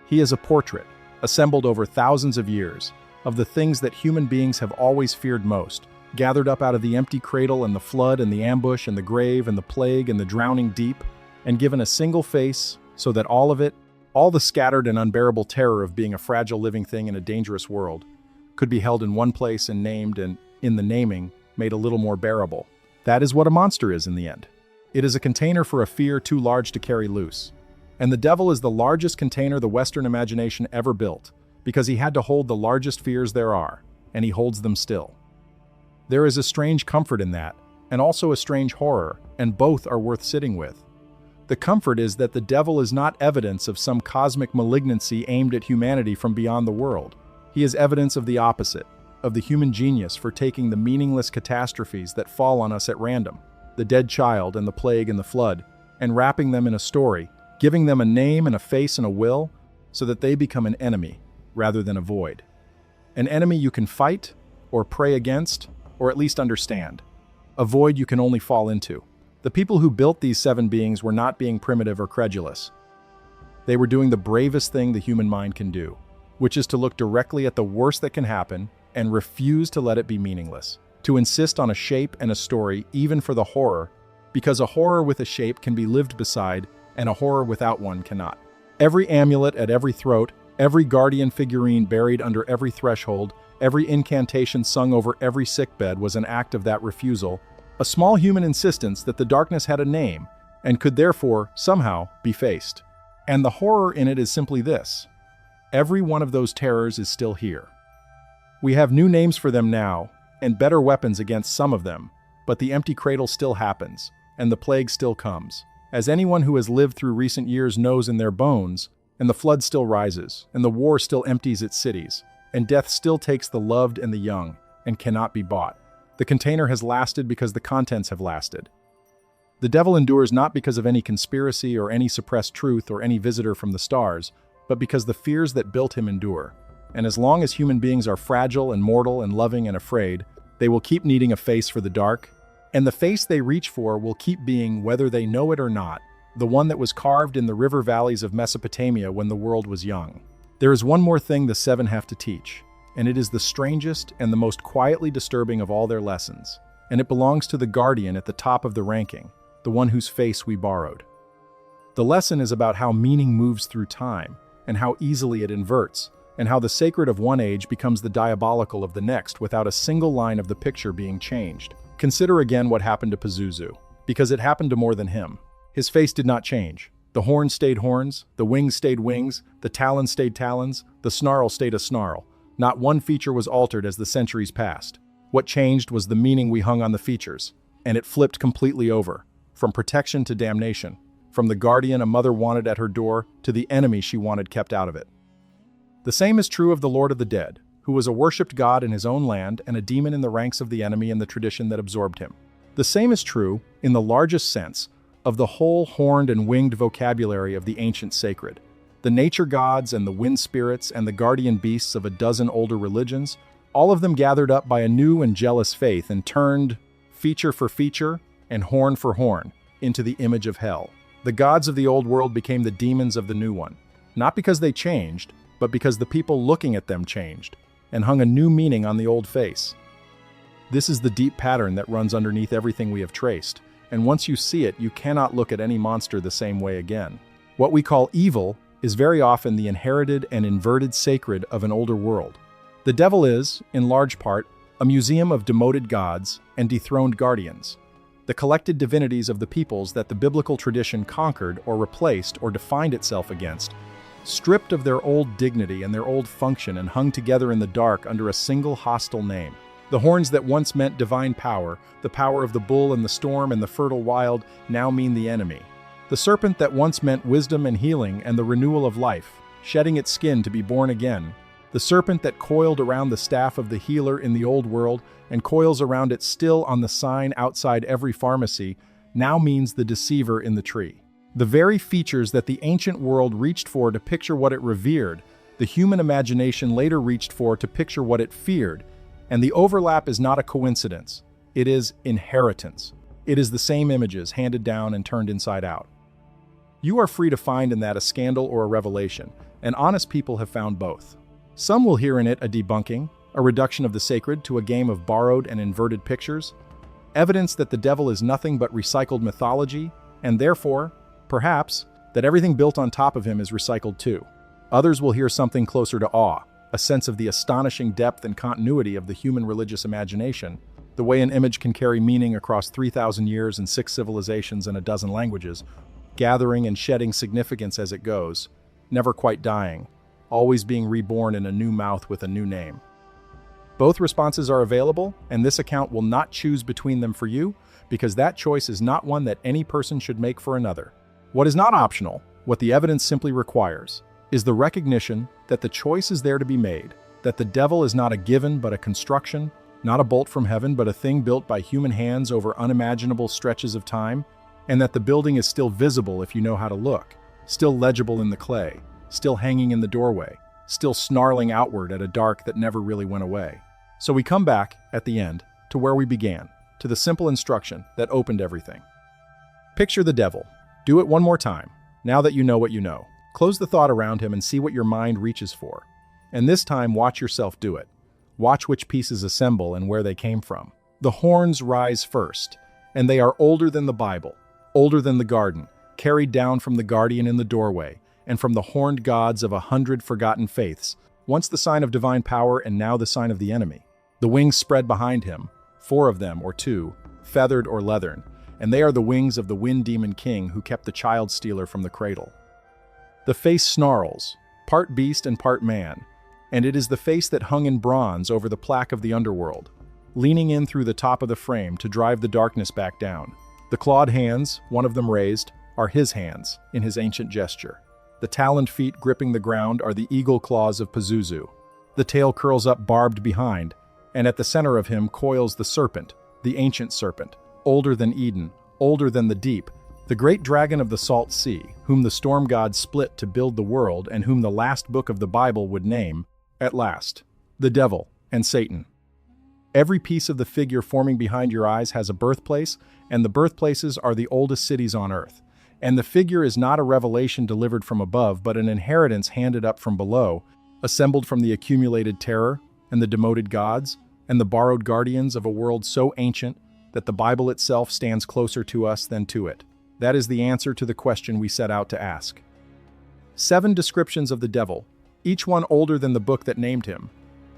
He is a portrait, assembled over thousands of years, of the things that human beings have always feared most, gathered up out of the empty cradle and the flood and the ambush and the grave and the plague and the drowning deep, and given a single face so that all of it, all the scattered and unbearable terror of being a fragile living thing in a dangerous world, could be held in one place and named and, in the naming, made a little more bearable. That is what a monster is in the end. It is a container for a fear too large to carry loose. And the devil is the largest container the Western imagination ever built, because he had to hold the largest fears there are, and he holds them still. There is a strange comfort in that, and also a strange horror, and both are worth sitting with. The comfort is that the devil is not evidence of some cosmic malignancy aimed at humanity from beyond the world. He is evidence of the opposite, of the human genius for taking the meaningless catastrophes that fall on us at random, the dead child and the plague and the flood, and wrapping them in a story, giving them a name and a face and a will, so that they become an enemy rather than a void. An enemy you can fight, or pray against, or at least understand. A void you can only fall into. The people who built these 7 beings were not being primitive or credulous. They were doing the bravest thing the human mind can do, which is to look directly at the worst that can happen and refuse to let it be meaningless. To insist on a shape and a story even for the horror, because a horror with a shape can be lived beside and a horror without one cannot. Every amulet at every throat, every guardian figurine buried under every threshold, every incantation sung over every sickbed was an act of that refusal, a small human insistence that the darkness had a name and could therefore, somehow, be faced. And the horror in it is simply this: every one of those terrors is still here. We have new names for them now, and better weapons against some of them, but the empty cradle still happens, and the plague still comes, as anyone who has lived through recent years knows in their bones, and the flood still rises, and the war still empties its cities, and death still takes the loved and the young, and cannot be bought. The container has lasted because the contents have lasted. The devil endures not because of any conspiracy or any suppressed truth or any visitor from the stars, but because the fears that built him endure. And as long as human beings are fragile and mortal and loving and afraid, they will keep needing a face for the dark, and the face they reach for will keep being, whether they know it or not, the one that was carved in the river valleys of Mesopotamia when the world was young. There is one more thing the 7 have to teach, and it is the strangest and the most quietly disturbing of all their lessons, and it belongs to the guardian at the top of the ranking, the one whose face we borrowed. The lesson is about how meaning moves through time, and how easily it inverts, and how the sacred of one age becomes the diabolical of the next without a single line of the picture being changed. Consider again what happened to Pazuzu, because it happened to more than him. His face did not change. The horns stayed horns, the wings stayed wings, the talons stayed talons, the snarl stayed a snarl. Not one feature was altered as the centuries passed. What changed was the meaning we hung on the features, and it flipped completely over, from protection to damnation, from the guardian a mother wanted at her door to the enemy she wanted kept out of it. The same is true of the Lord of the Dead, who was a worshipped god in his own land and a demon in the ranks of the enemy in the tradition that absorbed him. The same is true, in the largest sense, of the whole horned and winged vocabulary of the ancient sacred. The nature gods and the wind spirits and the guardian beasts of a dozen older religions, all of them gathered up by a new and jealous faith and turned, feature for feature and horn for horn, into the image of hell. The gods of the old world became the demons of the new one, not because they changed, but because the people looking at them changed, and hung a new meaning on the old face. This is the deep pattern that runs underneath everything we have traced, and once you see it, you cannot look at any monster the same way again. What we call evil is very often the inherited and inverted sacred of an older world. The devil is, in large part, a museum of demoted gods and dethroned guardians, the collected divinities of the peoples that the biblical tradition conquered or replaced or defined itself against, stripped of their old dignity and their old function and hung together in the dark under a single hostile name. The horns that once meant divine power, the power of the bull and the storm and the fertile wild, now mean the enemy. The serpent that once meant wisdom and healing and the renewal of life, shedding its skin to be born again. The serpent that coiled around the staff of the healer in the old world and coils around it still on the sign outside every pharmacy, now means the deceiver in the tree. The very features that the ancient world reached for to picture what it revered, the human imagination later reached for to picture what it feared, and the overlap is not a coincidence. It is inheritance. It is the same images handed down and turned inside out. You are free to find in that a scandal or a revelation, and honest people have found both. Some will hear in it a debunking, a reduction of the sacred to a game of borrowed and inverted pictures, evidence that the devil is nothing but recycled mythology, and therefore, perhaps, that everything built on top of him is recycled too. Others will hear something closer to awe, a sense of the astonishing depth and continuity of the human religious imagination, the way an image can carry meaning across 3,000 years and 6 civilizations and a dozen languages, gathering and shedding significance as it goes, never quite dying, always being reborn in a new mouth with a new name. Both responses are available, and this account will not choose between them for you, because that choice is not one that any person should make for another. What is not optional, what the evidence simply requires, is the recognition that the choice is there to be made, that the devil is not a given but a construction, not a bolt from heaven but a thing built by human hands over unimaginable stretches of time, and that the building is still visible if you know how to look, still legible in the clay, still hanging in the doorway, still snarling outward at a dark that never really went away. So we come back, at the end, to where we began, to the simple instruction that opened everything. Picture the devil. Do it one more time, now that you know what you know. Close the thought around him and see what your mind reaches for. And this time, watch yourself do it. Watch which pieces assemble and where they came from. The horns rise first, and they are older than the Bible, older than the garden, carried down from the guardian in the doorway, and from the horned gods of 100 forgotten faiths, once the sign of divine power and now the sign of the enemy. The wings spread behind him, 4 of them or 2, feathered or leathern, and they are the wings of the wind demon king who kept the child stealer from the cradle. The face snarls, part beast and part man, and it is the face that hung in bronze over the plaque of the underworld, leaning in through the top of the frame to drive the darkness back down. The clawed hands, one of them raised, are his hands in his ancient gesture. The taloned feet gripping the ground are the eagle claws of Pazuzu. The tail curls up barbed behind, and at the center of him coils the serpent, the ancient serpent, older than Eden, older than the deep, the great dragon of the salt sea, whom the storm god split to build the world and whom the last book of the Bible would name, at last, the devil and Satan. Every piece of the figure forming behind your eyes has a birthplace, and the birthplaces are the oldest cities on earth. And the figure is not a revelation delivered from above, but an inheritance handed up from below, assembled from the accumulated terror and the demoted gods and the borrowed guardians of a world so ancient that the Bible itself stands closer to us than to it. That is the answer to the question we set out to ask. 7 descriptions of the devil, each one older than the book that named him,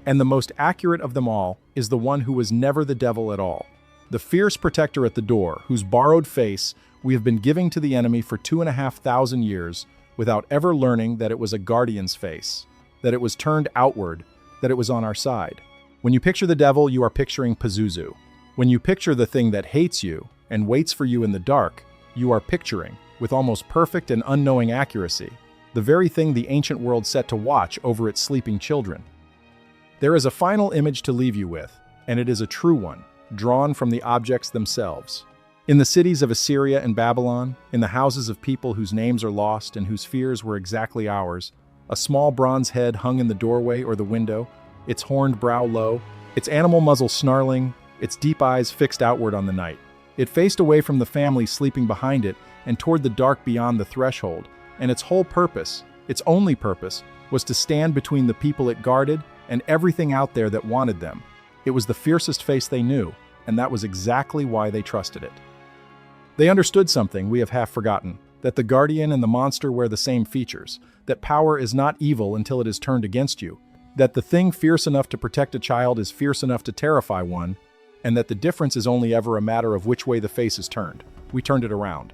and the most accurate of them all is the one who was never the devil at all, the fierce protector at the door, whose borrowed face we have been giving to the enemy for 2,500 years without ever learning that it was a guardian's face, that it was turned outward, that it was on our side. When you picture the devil, you are picturing Pazuzu. When you picture the thing that hates you and waits for you in the dark, you are picturing, with almost perfect and unknowing accuracy, the very thing the ancient world set to watch over its sleeping children. There is a final image to leave you with, and it is a true one, drawn from the objects themselves. In the cities of Assyria and Babylon, in the houses of people whose names are lost and whose fears were exactly ours, a small bronze head hung in the doorway or the window, its horned brow low, its animal muzzle snarling, its deep eyes fixed outward on the night. It faced away from the family sleeping behind it and toward the dark beyond the threshold, and its whole purpose, its only purpose, was to stand between the people it guarded and everything out there that wanted them. It was the fiercest face they knew, and that was exactly why they trusted it. They understood something we have half forgotten, that the guardian and the monster wear the same features, that power is not evil until it is turned against you, that the thing fierce enough to protect a child is fierce enough to terrify one, and that the difference is only ever a matter of which way the face is turned. We turned it around.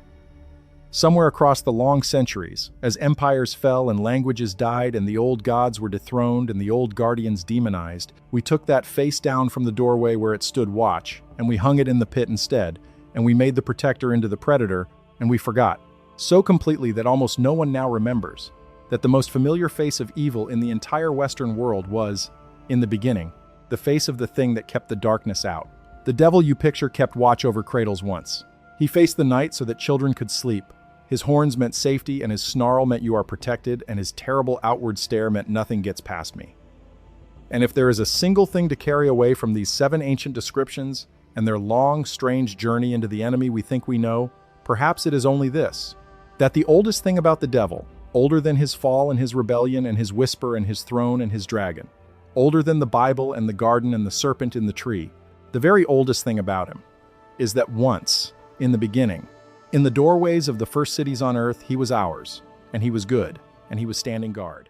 Somewhere across the long centuries, as empires fell and languages died and the old gods were dethroned and the old guardians demonized, we took that face down from the doorway where it stood watch, and we hung it in the pit instead, and we made the protector into the predator, and we forgot, so completely that almost no one now remembers, that the most familiar face of evil in the entire Western world was, in the beginning, the face of the thing that kept the darkness out. The devil you picture kept watch over cradles once. He faced the night so that children could sleep. His horns meant safety, and his snarl meant you are protected, and his terrible outward stare meant nothing gets past me. And if there is a single thing to carry away from these 7 ancient descriptions and their long, strange journey into the enemy we think we know, perhaps it is only this, that the oldest thing about the devil, older than his fall and his rebellion and his whisper and his throne and his dragon, older than the Bible and the garden and the serpent in the tree, the very oldest thing about him is that once, in the beginning, in the doorways of the first cities on earth, he was ours, and he was good, and he was standing guard.